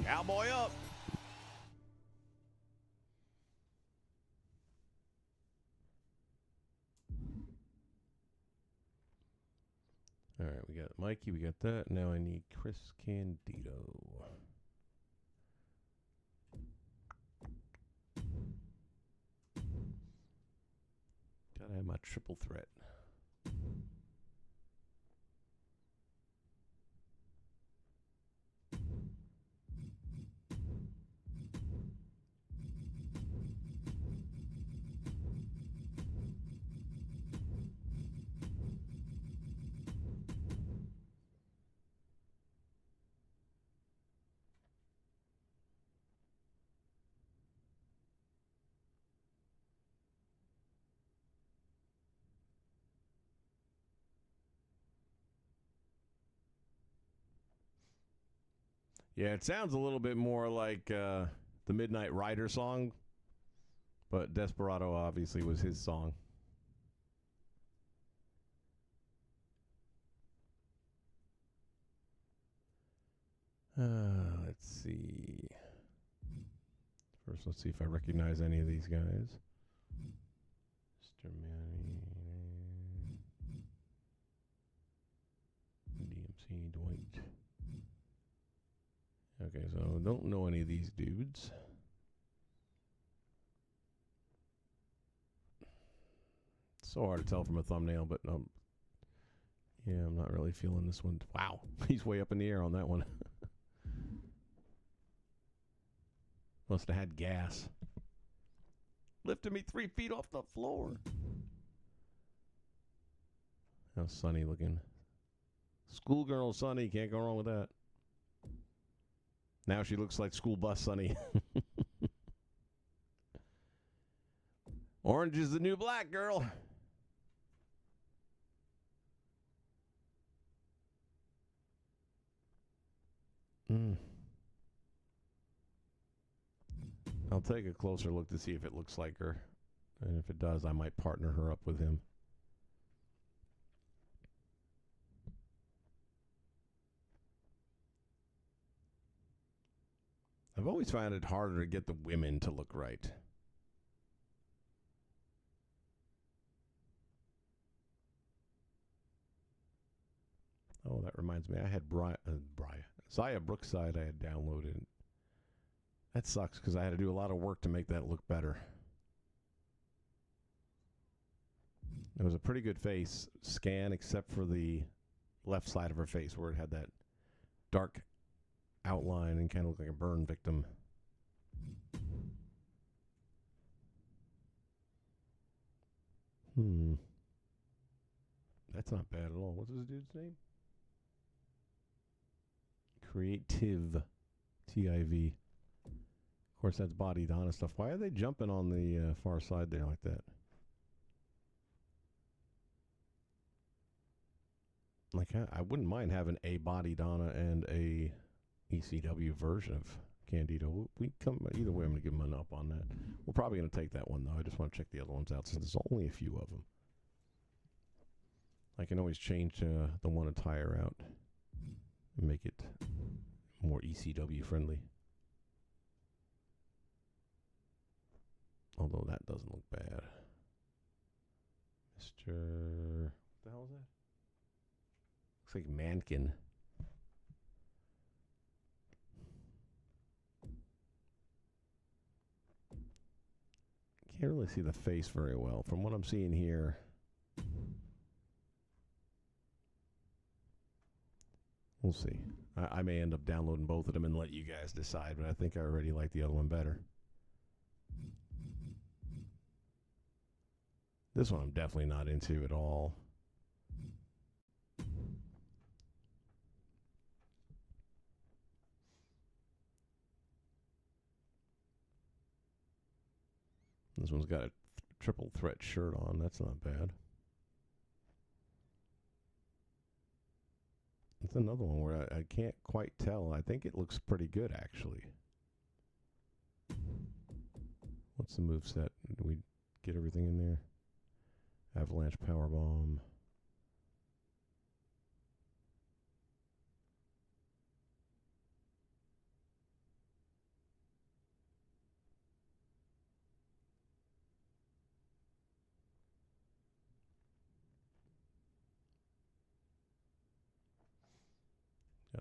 Cowboy up. All right, we got Mikey, we got that. Now I need Chris Candido. Gotta have my triple threat. Yeah, it sounds a little bit more like the Midnight Rider song, but Desperado obviously was his song. Let's see. First, let's see if I recognize any of these guys. Mr. Manny, DMC, Dwight. Okay, so don't know any of these dudes. It's so hard to tell from a thumbnail, but yeah, I'm not really feeling this one. Wow, he's way up in the air on that one. Must have had gas. Lifted me 3 feet off the floor. How's Sunny looking? Schoolgirl Sunny, can't go wrong with that. Now she looks like school bus Sunny. Orange is the new black, girl. I'll take a closer look to see if it looks like her. And if it does, I might partner her up with him. I've always found it harder to get the women to look right. Oh, that reminds me. I had Zaya Brookside I had downloaded. That sucks because I had to do a lot of work to make that look better. It was a pretty good face scan except for the left side of her face where it had that dark outline and kind of looked like a burn victim. That's not bad at all. What's this dude's name? Creative. TIV. Of course, that's Body Donna stuff. Why are they jumping on the far side there like that? Like, I wouldn't mind having a Body Donna and a ECW version of Candido. We come either way. I'm gonna give him an up on that. We're probably gonna take that one though. I just want to check the other ones out since there's only a few of them. I can always change the one attire out and make it more ECW friendly. Although that doesn't look bad. Mr. What the hell is that? Looks like Mankin. Can't really see the face very well. From what I'm seeing here, we'll see. I may end up downloading both of them and let you guys decide, but I think I already like the other one better. This one I'm definitely not into at all. This one's got a triple threat shirt on. That's not bad. It's another one where I can't quite tell. I think it looks pretty good, actually. What's the moveset? Do we get everything in there? Avalanche Powerbomb.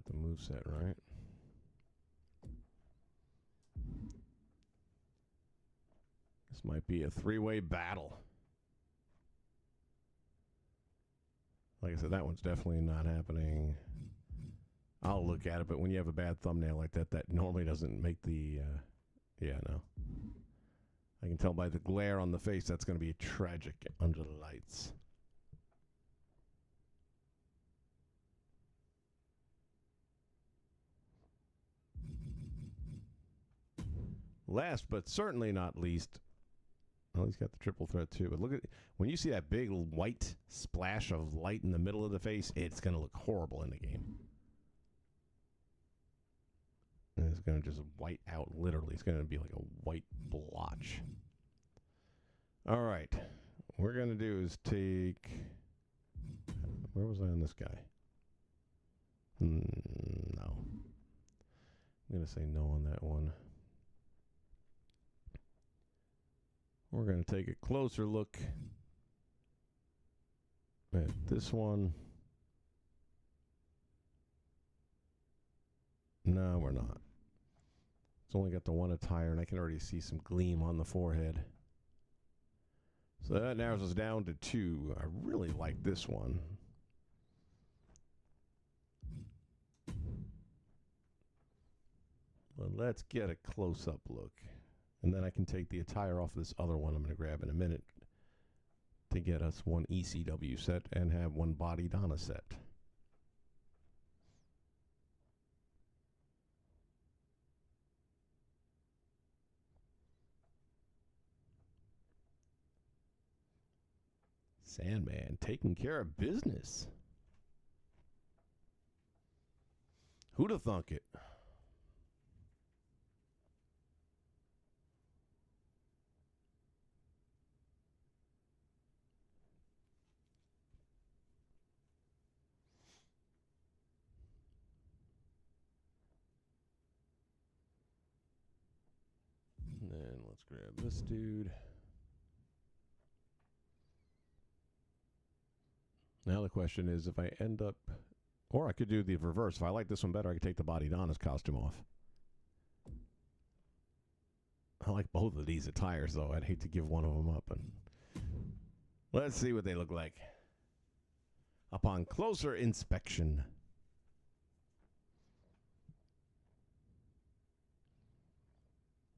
the moveset right. This might be a three-way battle. Like I said, that one's definitely not happening. I'll look at it, but when you have a bad thumbnail like that, that normally doesn't make the... yeah, no. I can tell by the glare on the face that's going to be tragic under the lights. Last but certainly not least, well, he's got the triple threat too. But look at, when you see that big white splash of light in the middle of the face, it's going to look horrible in the game. And it's going to just white out, literally. It's going to be like a white blotch. All right. What we're going to do is take... Where was I on this guy? No. I'm going to say no on that one. We're going to take a closer look at this one. No, we're not. It's only got the one attire, and I can already see some gleam on the forehead. So that narrows us down to 2. I really like this one. Well, let's get a close-up look. And then I can take the attire off this other one I'm going to grab in a minute to get us one ECW set and have one Body Donna set. Sandman taking care of business. Who'd have thunk it? And then let's grab this dude. Now the question is, if I end up, or I could do the reverse. If I like this one better, I could take the Body Donna's costume off. I like both of these attires, though. I'd hate to give one of them up. And let's see what they look like upon closer inspection.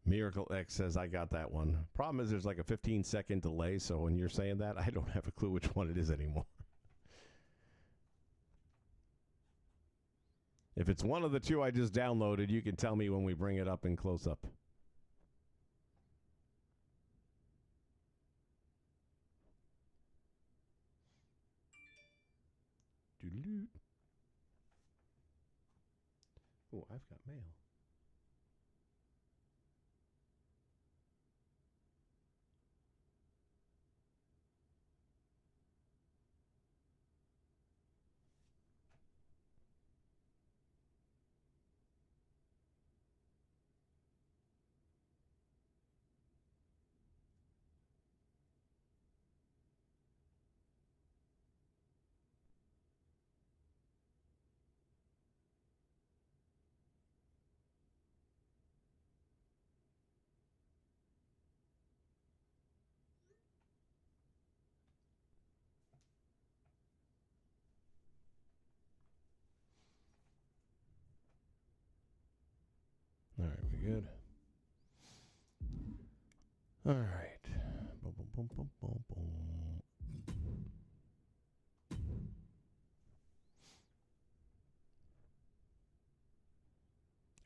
Miracle X says, I got that one. Problem is there's like a 15-second delay, so when you're saying that, I don't have a clue which one it is anymore. If it's one of the two I just downloaded, you can tell me when we bring it up in close-up. Doodle-doo. Oh, I've got mail. All right, we good? All right. Boom, boom, boom, boom, boom, boom.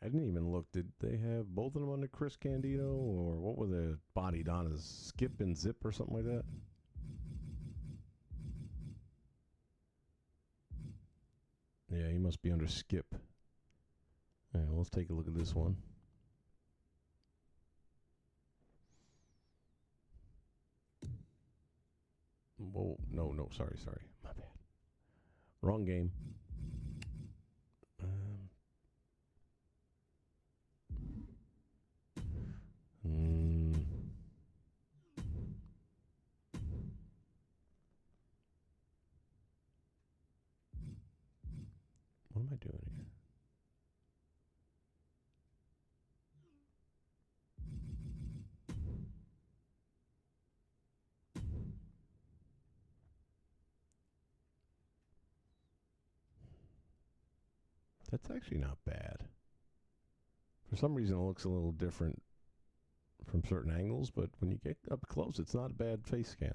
I didn't even look. Did they have both of them under Chris Candido, or what were the Body Donnas? Skip and Zip or something like that? Yeah, he must be under Skip. All right, let's take a look at this one. Whoa, no, sorry. My bad. Wrong game. What am I doing here? That's actually not bad. For some reason, it looks a little different from certain angles, but when you get up close, it's not a bad face scan.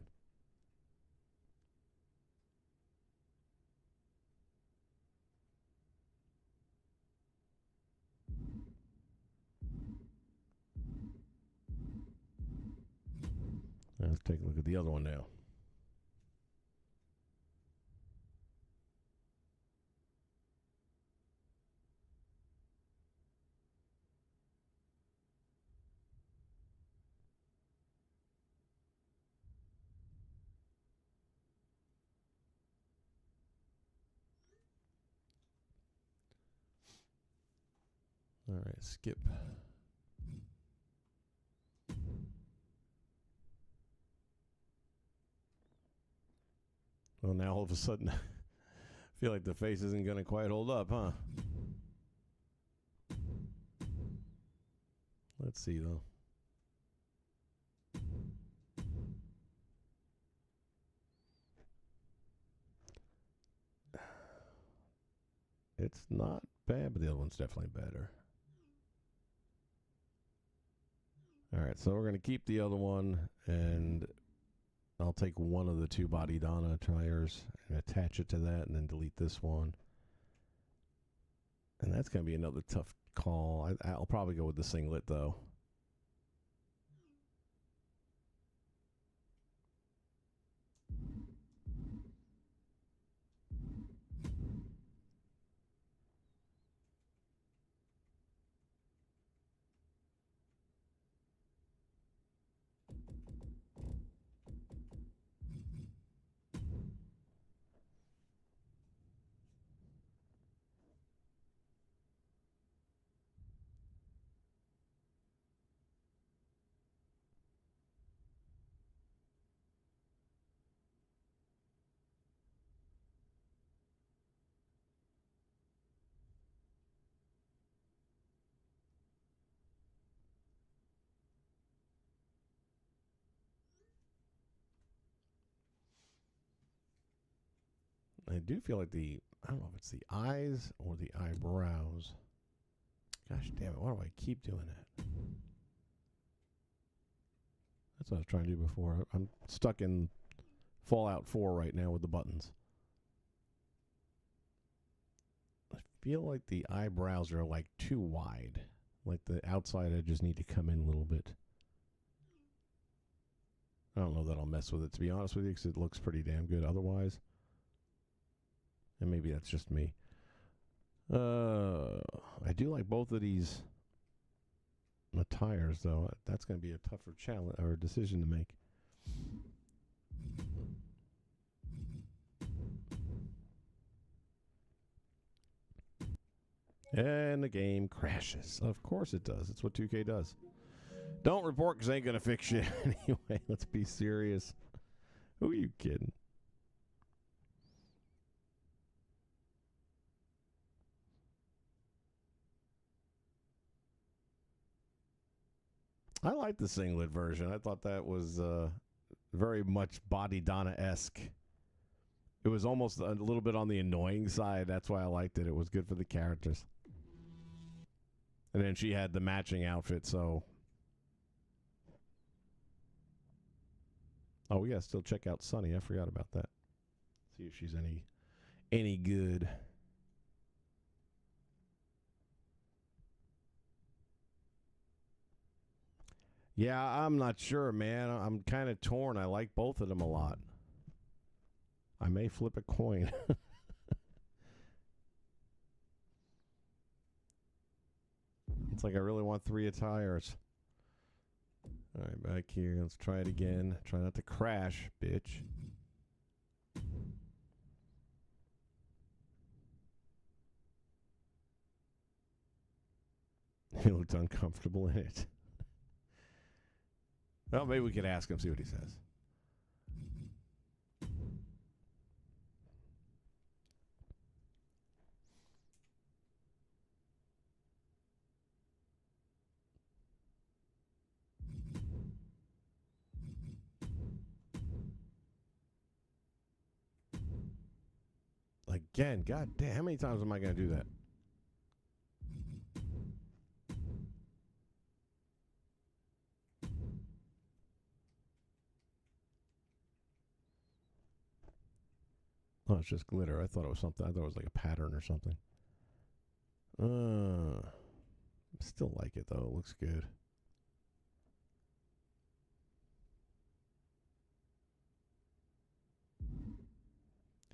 Let's take a look at the other one now. All right, skip. Well, now all of a sudden, I feel like the face isn't going to quite hold up, huh? Let's see, though. It's not bad, but the other one's definitely better. All right, so we're going to keep the other one, and I'll take one of the two Body Donna tires and attach it to that, and then delete this one. And that's going to be another tough call. I'll probably go with the singlet, though. I do feel like I don't know if it's the eyes or the eyebrows. Gosh damn it, why do I keep doing that? That's what I was trying to do before. I'm stuck in Fallout 4 right now with the buttons. I feel like the eyebrows are like too wide. Like the outside edges need to come in a little bit. I don't know that I'll mess with it, to be honest with you, because it looks pretty damn good otherwise. And maybe that's just me. I do like both of these tires, though. That's going to be a tougher challenge or decision to make. And the game crashes. Of course it does. It's what 2K does. Don't report because ain't going to fix shit anyway. Let's be serious. Who are you kidding? I like the singlet version. I thought that was very much Body Donna-esque. It was almost a little bit on the annoying side. That's why I liked it. It was good for the characters. And then she had the matching outfit, so... Oh, yeah, still check out Sunny. I forgot about that. See if she's any good. Yeah, I'm not sure, man. I'm kind of torn. I like both of them a lot. I may flip a coin. It's like I really want 3 attires. All right, back here. Let's try it again. Try not to crash, bitch. He looked uncomfortable in it. Well, maybe we could ask him, see what he says. Again, god damn, how many times am I going to do that? Oh, it's just glitter. I thought it was something. I thought it was like a pattern or something. Still like it though. It looks good.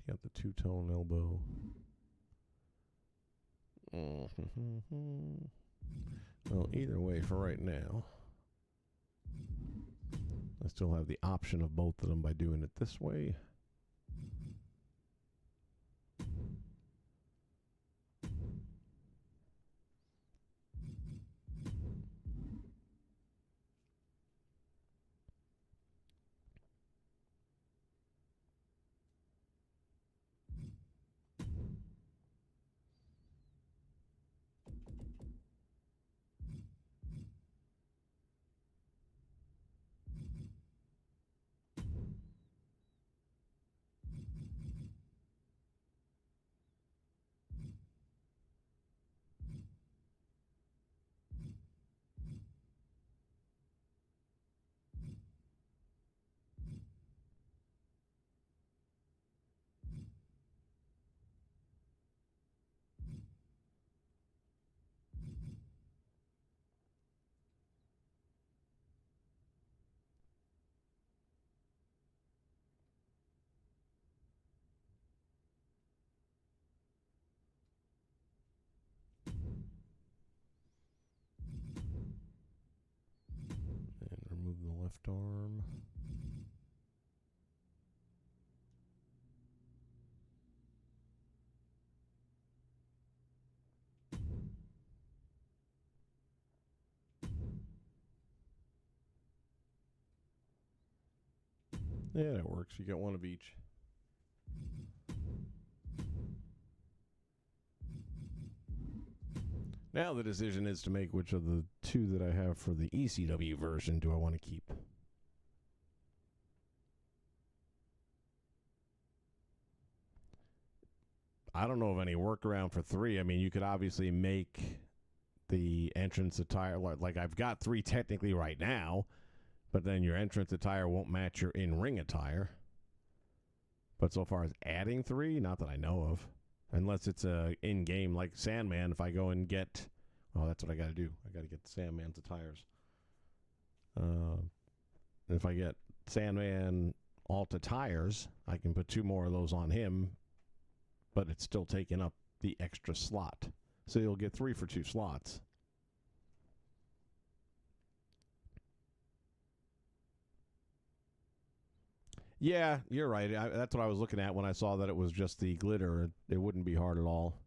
Got the two-tone elbow. Well, either way, for right now, I still have the option of both of them by doing it this way. And remove the left arm. Yeah, that works. You get one of each. Now the decision is to make which of the two that I have for the ECW version do I want to keep. I don't know of any workaround for 3. I mean, you could obviously make the entrance attire, like I've got 3 technically right now, but then your entrance attire won't match your in-ring attire. But so far as adding 3, not that I know of. Unless it's a in-game, like Sandman, if I go and get... Oh, that's what I got to do. I got to get Sandman's attires. If I get Sandman alt attires, I can put 2 more of those on him, but it's still taking up the extra slot. So you'll get 3 for 2 slots. Yeah, you're right. That's what I was looking at when I saw that it was just the glitter. It wouldn't be hard at all.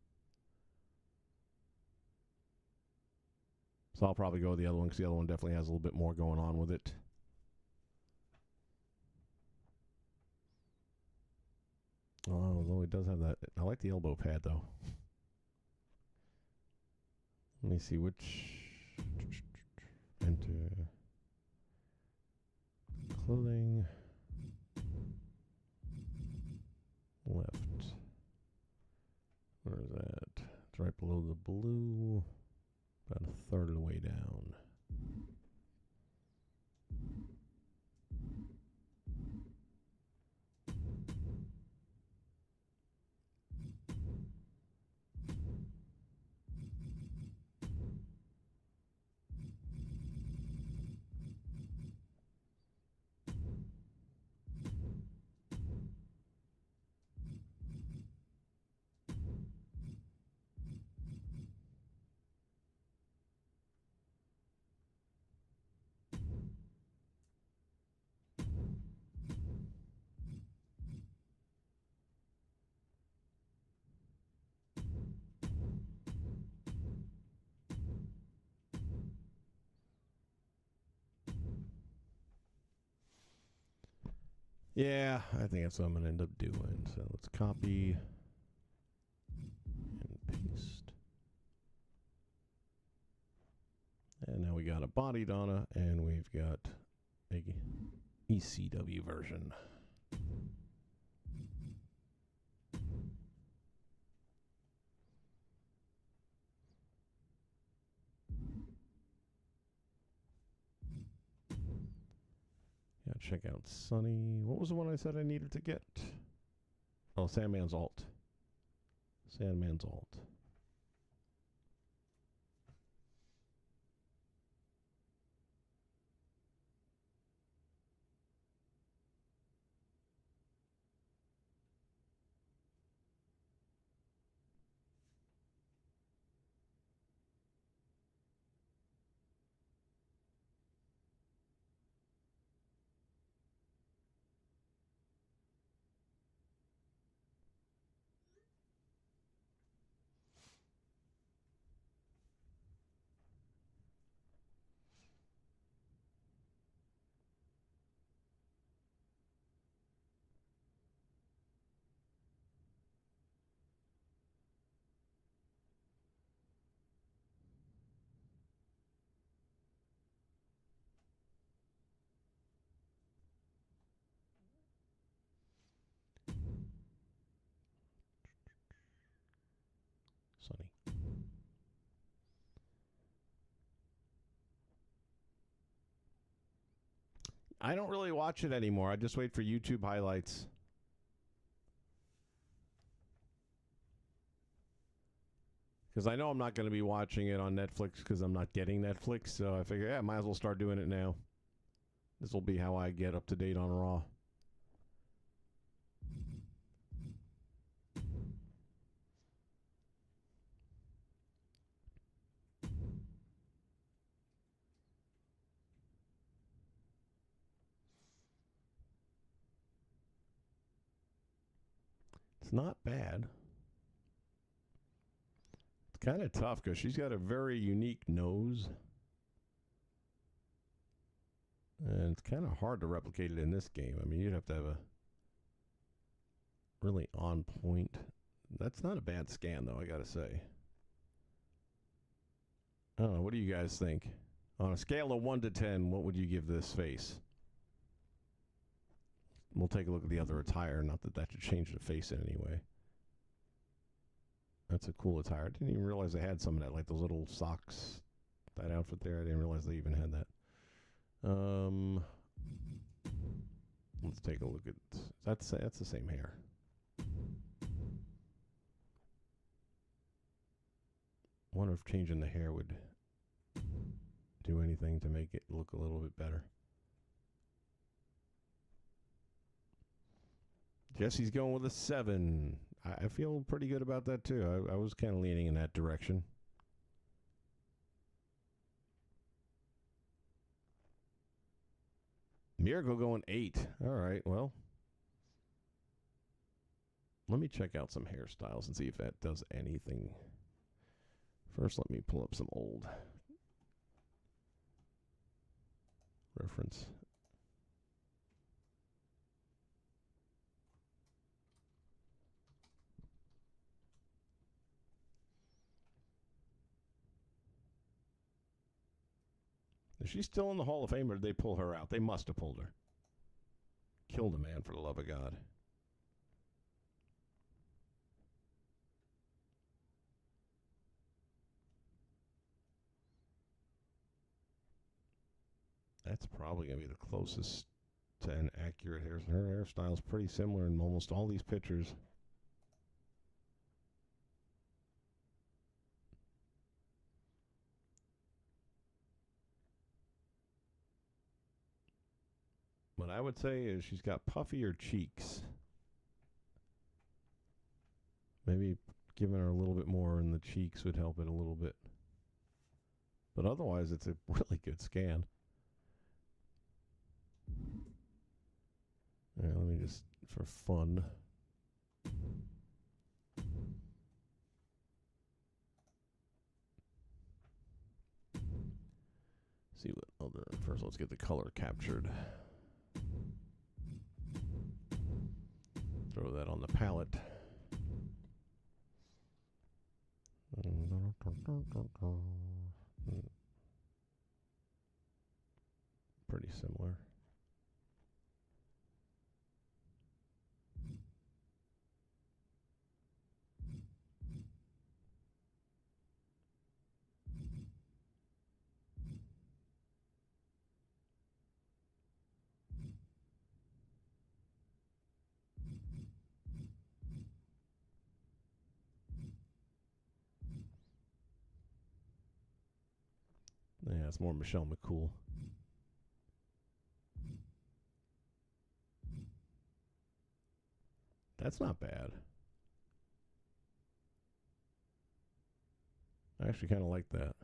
So I'll probably go with the other one because the other one definitely has a little bit more going on with it. Oh, although it does have that. I like the elbow pad, though. Let me see which. Enter. Clothing. Left. Where is that? It's right below the blue. About a third of the way down. Yeah, I think that's what I'm going to end up doing. So let's copy and paste. And now we got a body Donna, and we've got a ECW version. Yeah, check out Sunny. What was the one I said I needed to get? Oh, Sandman's alt. Sandman's alt. Sunny. I don't really watch it anymore. I just wait for YouTube highlights. Because I know I'm not going to be watching it on Netflix because I'm not getting Netflix. So I figure, yeah, might as well start doing it now. This will be how I get up to date on Raw. It's not bad. It's kind of tough because she's got a very unique nose. And it's kind of hard to replicate it in this game. I mean, you'd have to have a really on point. That's not a bad scan, though, I got to say. I don't know. What do you guys think? On a scale of 1 to 10, what would you give this face? We'll take a look at the other attire. Not that that should change the face in any way. That's a cool attire. I didn't even realize they had some of that, like those little socks. That outfit there, I didn't realize they even had that. Let's take a look at that's the same hair. Wonder if changing the hair would do anything to make it look a little bit better. Jesse's going with a 7. I feel pretty good about that too. I was kind of leaning in that direction. Miracle going 8. All right, well. Let me check out some hairstyles and see if that does anything. First, let me pull up some old reference. Is she still in the Hall of Fame, or did they pull her out? They must have pulled her. Killed a man, for the love of God. That's probably going to be the closest to an accurate hair. Her hairstyle's pretty similar in almost all these pictures. What I would say is she's got puffier cheeks. Maybe giving her a little bit more in the cheeks would help it a little bit. But otherwise, it's a really good scan. All right, let me just, for fun. See what other, first let's get the color captured. Throw that on the palette. Pretty similar. Yeah, it's more Michelle McCool. That's not bad. I actually kind of like that.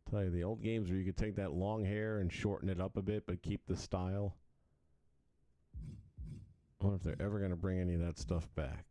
Tell you, the old games where you could take that long hair and shorten it up a bit but keep the style. I wonder if they're ever going to bring any of that stuff back.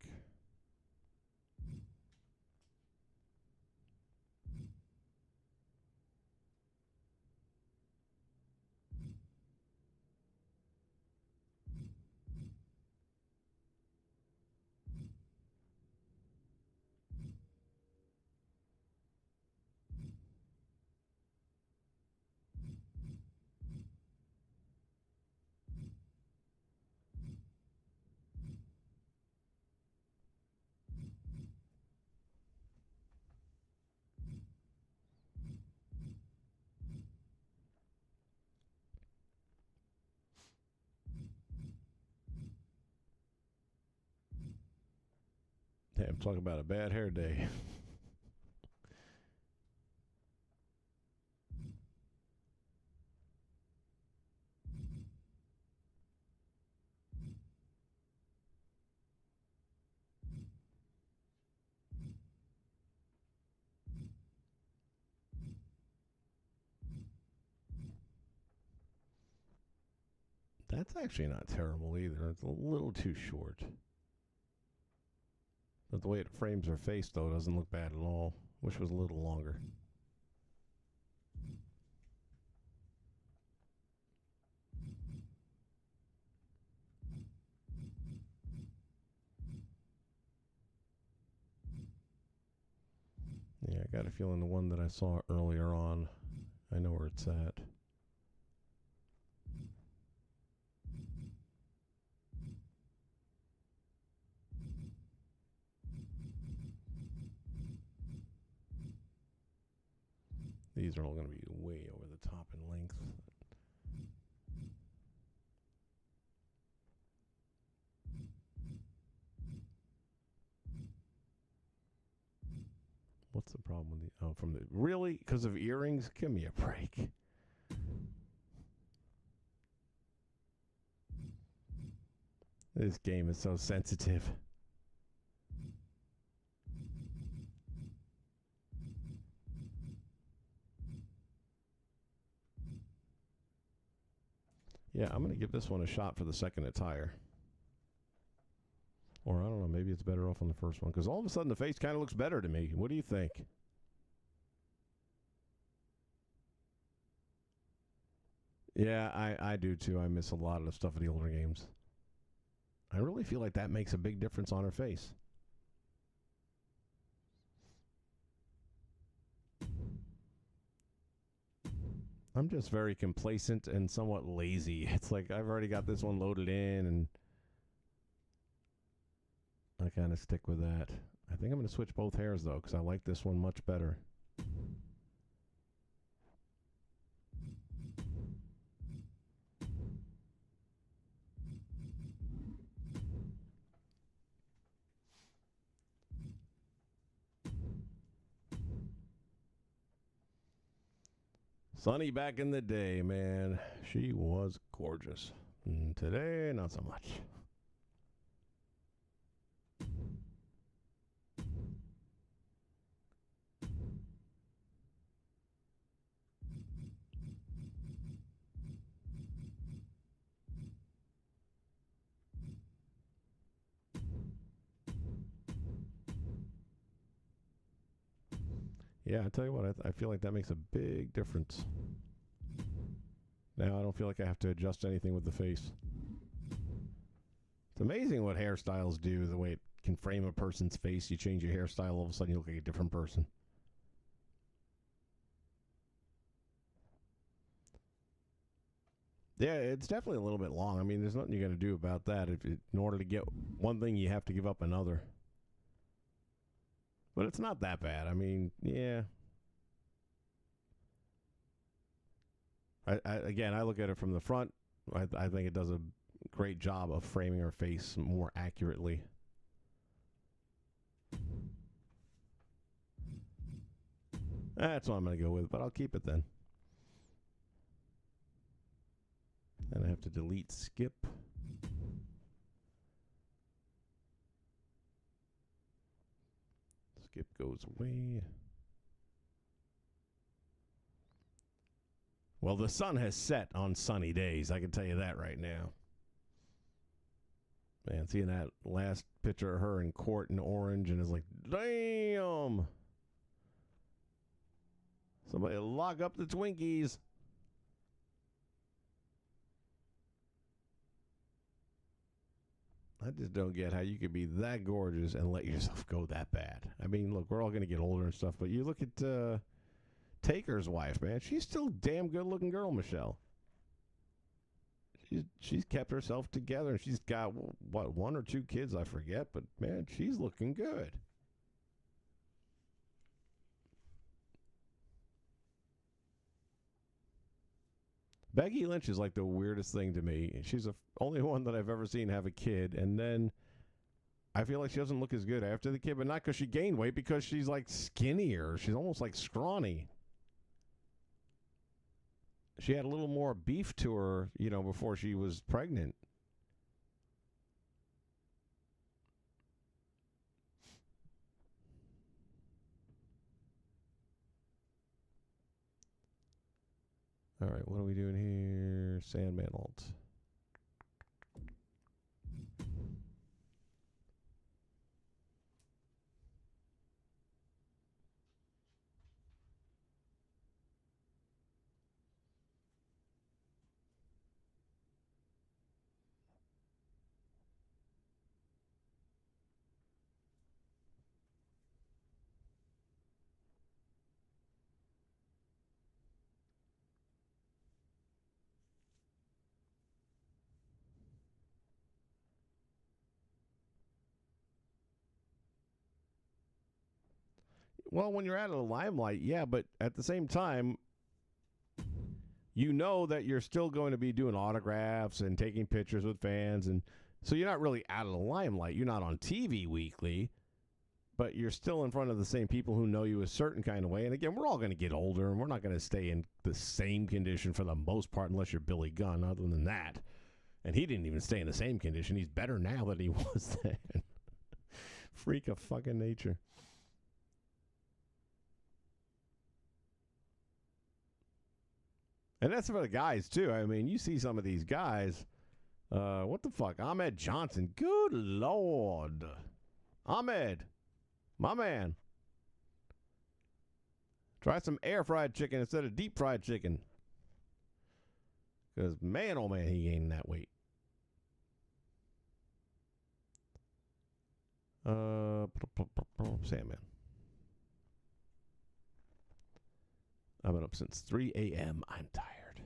Damn, talk about a bad hair day. That's actually not terrible either. It's a little too short. But the way it frames her face, though, doesn't look bad at all. Wish it was a little longer. Yeah, I got a feeling the one that I saw earlier on, I know where it's at. These are all going to be way over the top in length. What's the problem with the... Oh, from the... Really? Because of earrings? Give me a break. This game is so sensitive. Yeah, I'm going to give this one a shot for the second attire. Or I don't know, maybe it's better off on the first one. Because all of a sudden the face kind of looks better to me. What do you think? Yeah, I do too. I miss a lot of the stuff of the older games. I really feel like that makes a big difference on her face. I'm just very complacent and somewhat lazy. It's like I've already got this one loaded in, and I kind of stick with that. I think I'm going to switch both hairs, though, because I like this one much better. Sunny back in the day, man. She was gorgeous. And today, not so much. Yeah, I tell you what, I feel like that makes a big difference. Now I don't feel like I have to adjust anything with the face. It's amazing what hairstyles do, the way it can frame a person's face. You change your hairstyle, all of a sudden you look like a different person. Yeah, it's definitely a little bit long. I mean, there's nothing you got to do about that. In order to get one thing, you have to give up another. But it's not that bad. I mean, yeah. I look at it from the front. I think it does a great job of framing her face more accurately. That's what I'm going to go with, but I'll keep it then. And I have to delete skip. Skip goes away. Well, the sun has set on sunny days. I can tell you that right now. Man, seeing that last picture of her in court in orange, and it's like, damn. Somebody lock up the Twinkies. I just don't get how you could be that gorgeous and let yourself go that bad. I mean, look, we're all going to get older and stuff, but you look at Taker's wife, man. She's still a damn good-looking girl, Michelle. She's kept herself together, and she's got, what, 1 or 2 kids, I forget, but, man, she's looking good. Becky Lynch is like the weirdest thing to me. She's the only one that I've ever seen have a kid, and then I feel like she doesn't look as good after the kid, but not because she gained weight, because she's like skinnier. She's almost like scrawny. She had a little more beef to her, you know, before she was pregnant. All right, what are we doing here? Sandman alt. Well, when you're out of the limelight, yeah, but at the same time, you know that you're still going to be doing autographs and taking pictures with fans, and so you're not really out of the limelight. You're not on TV weekly, but you're still in front of the same people who know you a certain kind of way. And again, we're all going to get older, and we're not going to stay in the same condition for the most part unless you're Billy Gunn, other than that. And he didn't even stay in the same condition. He's better now than he was then. Freak of fucking nature. And that's for the guys, too. I mean, you see some of these guys. What the fuck? Ahmed Johnson. Good Lord. Ahmed. My man. Try some air-fried chicken instead of deep-fried chicken. Because, man, oh, man, he gained that weight. Sandman. I've been up since 3 a.m. I'm tired.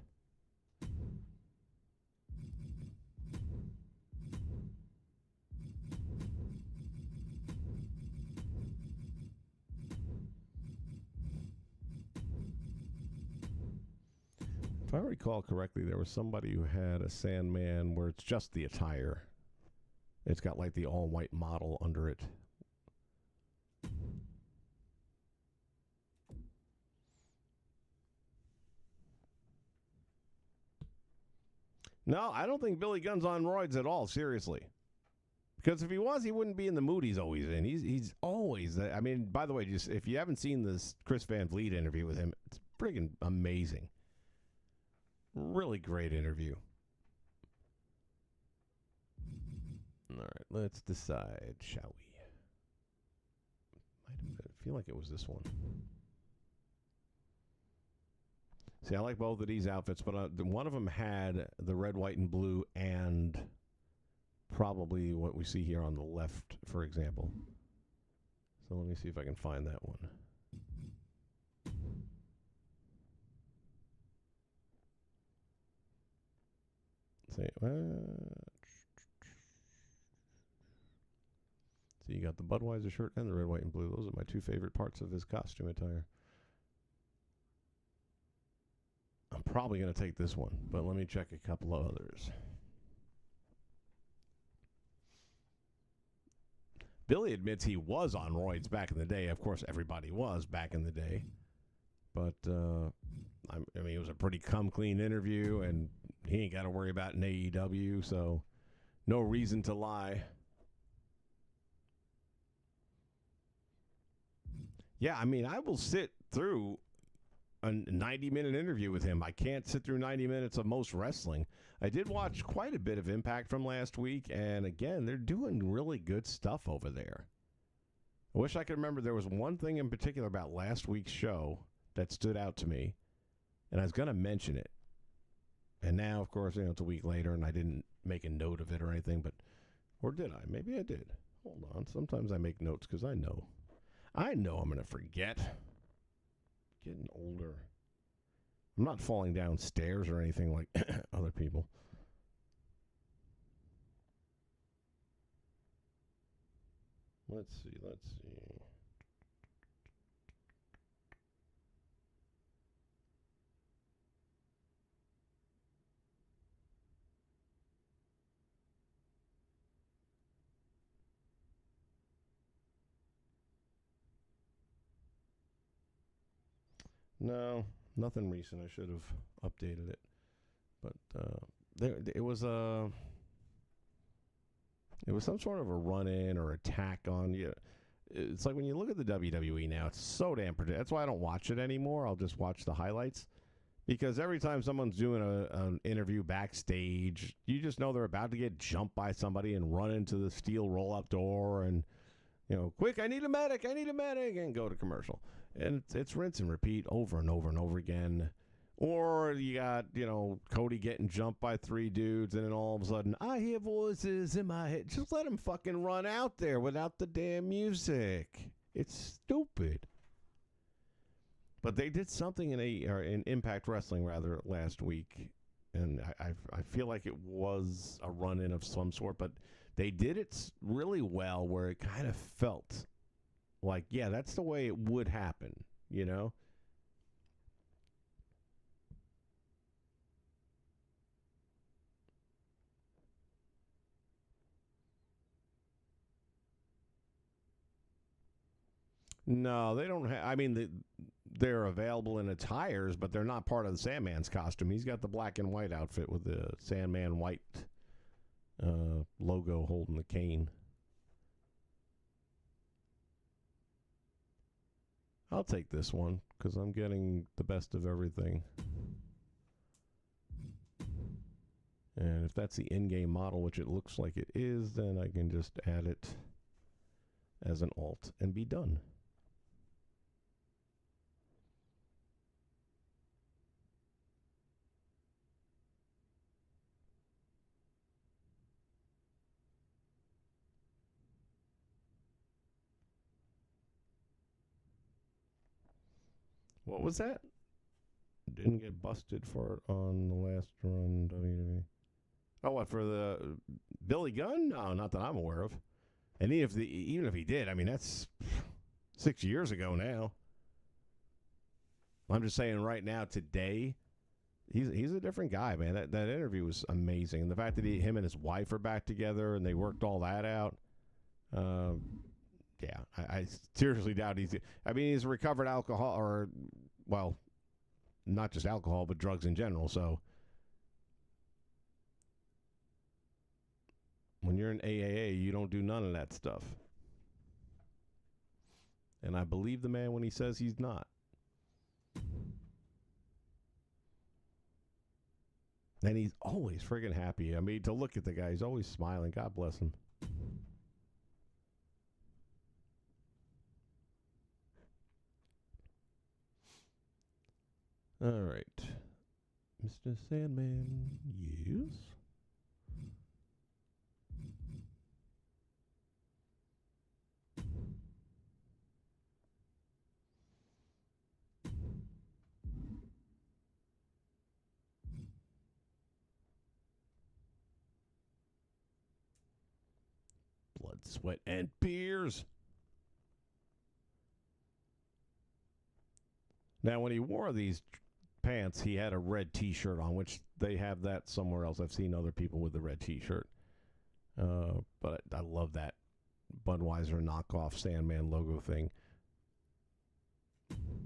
If I recall correctly, there was somebody who had a Sandman where it's just the attire. It's got like the all-white model under it. No, I don't think Billy Gunn's on roids at all, seriously. Because if he was, he wouldn't be in the mood he's always in. He's always, I mean, by the way, just if you haven't seen this Chris Van Vliet interview with him, it's friggin' amazing. Really great interview. All right, let's decide, shall we? I feel like it was this one. See, I like both of these outfits, but one of them had the red, white, and blue, and probably what we see here on the left, for example. So let me see if I can find that one. see. So you got the Budweiser shirt and the red, white, and blue. Those are my two favorite parts of his costume attire. I'm probably going to take this one, but let me check a couple of others. Billy admits he was on roids back in the day. Of course, everybody was back in the day. But, I mean, it was a pretty come-clean interview, and he ain't got to worry about an AEW, so no reason to lie. Yeah, I mean, I will sit through a 90-minute interview with him. I can't sit through 90 minutes of most wrestling. I did watch quite a bit of Impact from last week, and again, they're doing really good stuff over there. I wish I could remember. There was one thing in particular about last week's show that stood out to me, and I was going to mention it. And now, of course, it's a week later, and I didn't make a note of it or anything, but, or did I? Maybe I did. Hold on. Sometimes I make notes because I know I'm going to forget. Getting older. I'm not falling down stairs or anything like other people. Let's see. No, nothing recent. I should have updated it, but it was some sort of a run-in or attack on you. It's like when you look at the WWE now, it's so damn predictable. That's why I don't watch it anymore. I'll just watch the highlights, because every time someone's doing an interview backstage, you just know they're about to get jumped by somebody and run into the steel roll-up door and, quick, I need a medic, and go to commercial. And it's rinse and repeat over and over and over again. Or you got, Cody getting jumped by three dudes, and then all of a sudden, I hear voices in my head. Just let him fucking run out there without the damn music. It's stupid. But they did something in Impact Wrestling, rather, last week. And I feel like it was a run-in of some sort, but they did it really well, where it kind of felt like, yeah, that's the way it would happen, No, they don't have. I mean, they're available in attires, but they're not part of the Sandman's costume. He's got the black and white outfit with the Sandman white logo holding the cane. I'll take this one because I'm getting the best of everything. And if that's the in-game model, which it looks like it is, then I can just add it as an alt and be done. What was that? Didn't get busted for it on the last run, WWE. Oh, what, for the Billy Gunn? No, not that I'm aware of. And even if he did, I mean, that's 6 years ago now. I'm just saying right now, today, he's a different guy, man. That interview was amazing. And the fact that him and his wife are back together and they worked all that out. Yeah, I seriously doubt he's a recovered alcohol, or, well, not just alcohol, but drugs in general. So when you're in AAA, you don't do none of that stuff. And I believe the man when he says he's not. And he's always friggin' happy. I mean, to look at the guy, he's always smiling. God bless him. All right. Mr. Sandman, yes? blood, sweat, and tears. Now, when he wore these pants, he had a red T-shirt on, which they have that somewhere else. I've seen other people with the red T-shirt. But I love that Budweiser knockoff Sandman logo thing.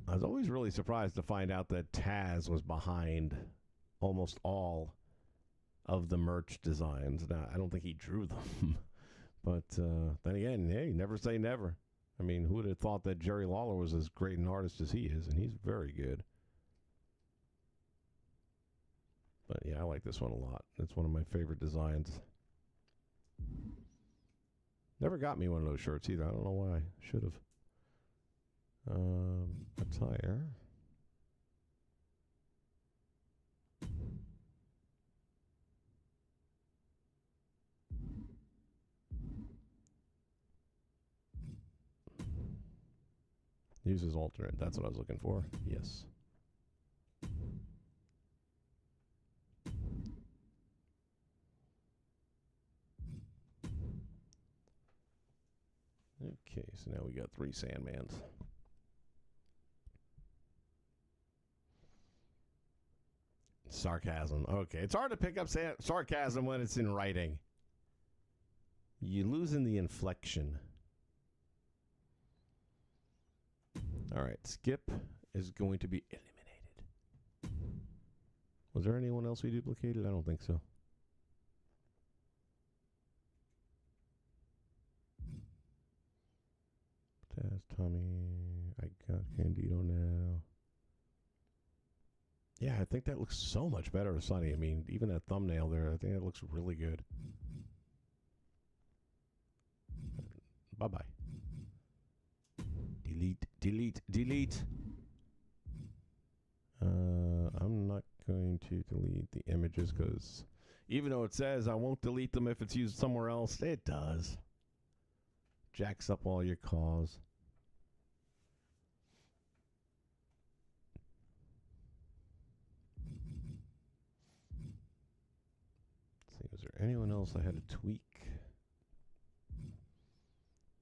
I was always really surprised to find out that Taz was behind almost all of the merch designs. Now, I don't think he drew them. But then again, hey, never say never. I mean, who would have thought that Jerry Lawler was as great an artist as he is? And he's very good. But yeah, I like this one a lot. It's one of my favorite designs. Never got me one of those shirts either. I don't know why. Should have. Attire. Uses alternate. That's what I was looking for. Yes. Okay, so now we got 3 Sandmans. Sarcasm. Okay, it's hard to pick up sarcasm when it's in writing. You lose in the inflection. All right, Skip is going to be eliminated. Was there anyone else we duplicated? I don't think so. Taz, Tommy, I got Candido now. Yeah, I think that looks so much better, Sonny. I mean, even that thumbnail there, I think that looks really good. Bye-bye. Delete, delete, delete. I'm not going to delete the images because even though it says I won't delete them if it's used somewhere else, it does. Jacks up all your calls. Was there anyone else I had to tweak?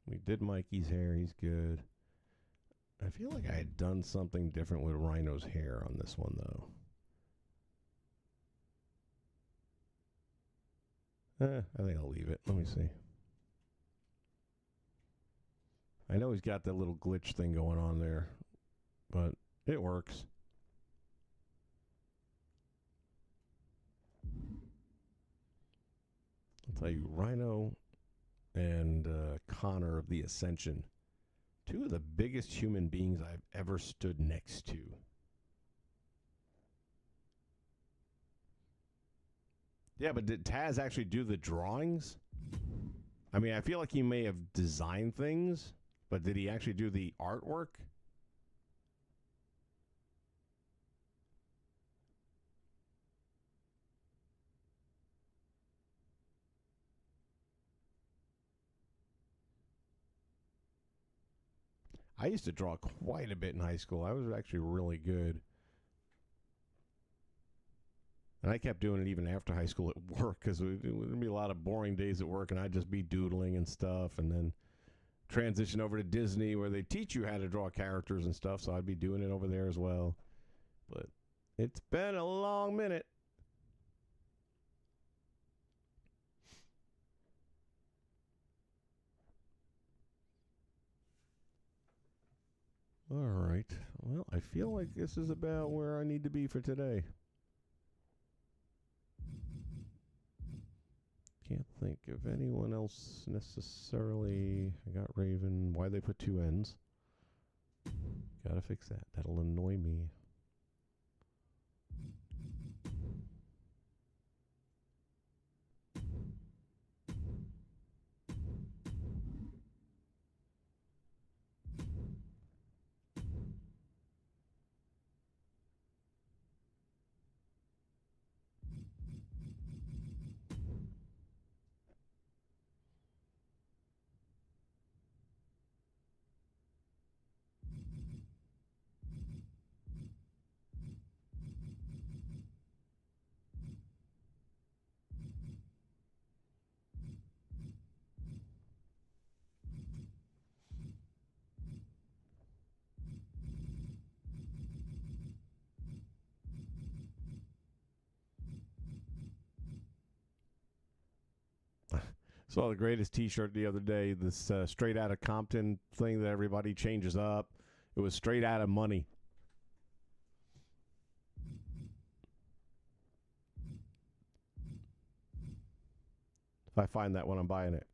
We did Mikey's hair. He's good. I feel like I had done something different with Rhino's hair on this one, though. I think I'll leave it. Let me see. I know he's got that little glitch thing going on there, but it works. I'll tell you, Rhino and Connor of the Ascension, 2 of the biggest human beings I've ever stood next to. Yeah, but did Taz actually do the drawings? I mean, I feel like he may have designed things, but did he actually do the artwork? I used to draw quite a bit in high school. I was actually really good. And I kept doing it even after high school at work because there would be a lot of boring days at work and I'd just be doodling and stuff and then transition over to Disney where they teach you how to draw characters and stuff. So I'd be doing it over there as well. But it's been a long minute. All right. Well, I feel like this is about where I need to be for today. Can't think of anyone else necessarily. I got Raven. Why they put 2 N's? Gotta fix that. That'll annoy me. Saw the greatest T-shirt the other day. This straight out of Compton thing that everybody changes up. It was straight out of money. If I find that when I'm buying it.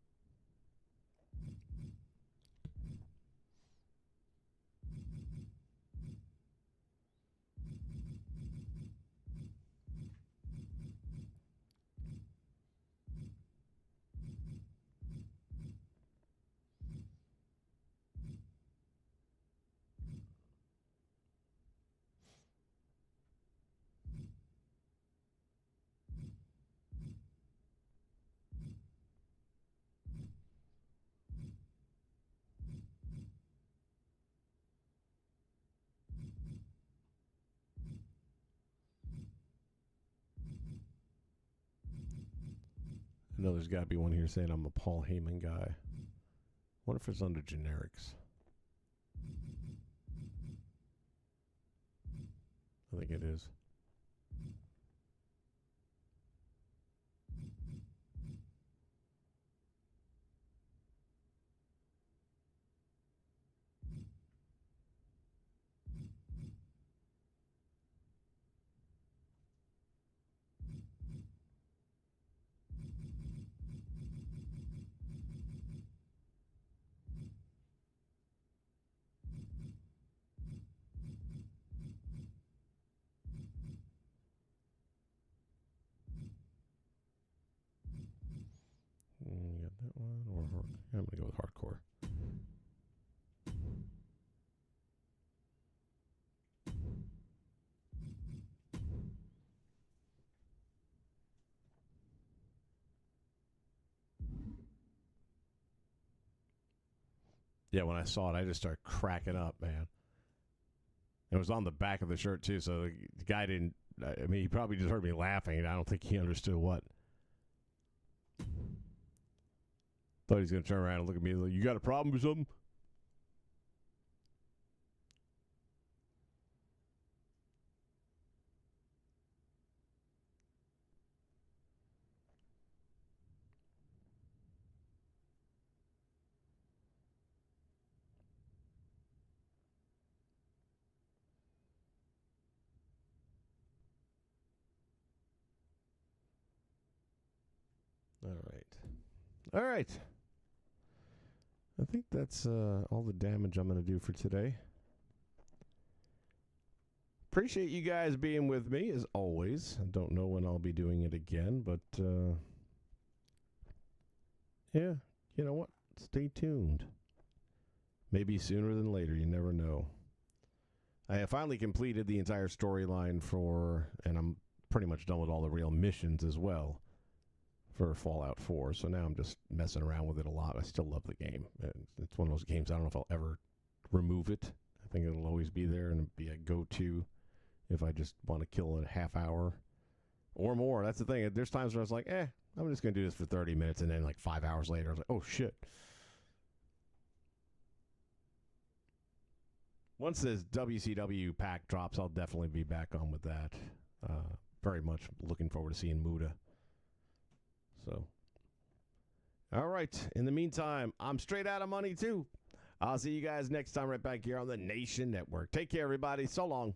I know there's got to be one here saying I'm a Paul Heyman guy. What if it's under generics? I think it is. You got that one, or I'm gonna go with hardcore. Yeah, when I saw it, I just started cracking up, man. It was on the back of the shirt too, so the guy didn't. I mean, he probably just heard me laughing, and I don't think he understood what. Thought he was going to turn around and look at me like, you got a problem with something? All right. I think that's all the damage I'm going to do for today. Appreciate you guys being with me, as always. I don't know when I'll be doing it again, but yeah, you know what? Stay tuned. Maybe sooner than later. You never know. I have finally completed the entire storyline and I'm pretty much done with all the real missions as well for Fallout 4. So now I'm just messing around with it a lot. I still love the game. It's one of those games I don't know if I'll ever remove it. I think it'll always be there and be a go-to if I just want to kill a half hour or more. That's the thing. There's times where I was like, I'm just going to do this for 30 minutes. And then like 5 hours later, I was like, oh, shit. Once this WCW pack drops, I'll definitely be back on with that. Very much looking forward to seeing Muda. So, all right. In the meantime, I'm straight out of money, too. I'll see you guys next time right back here on the Nation Network. Take care, everybody. So long.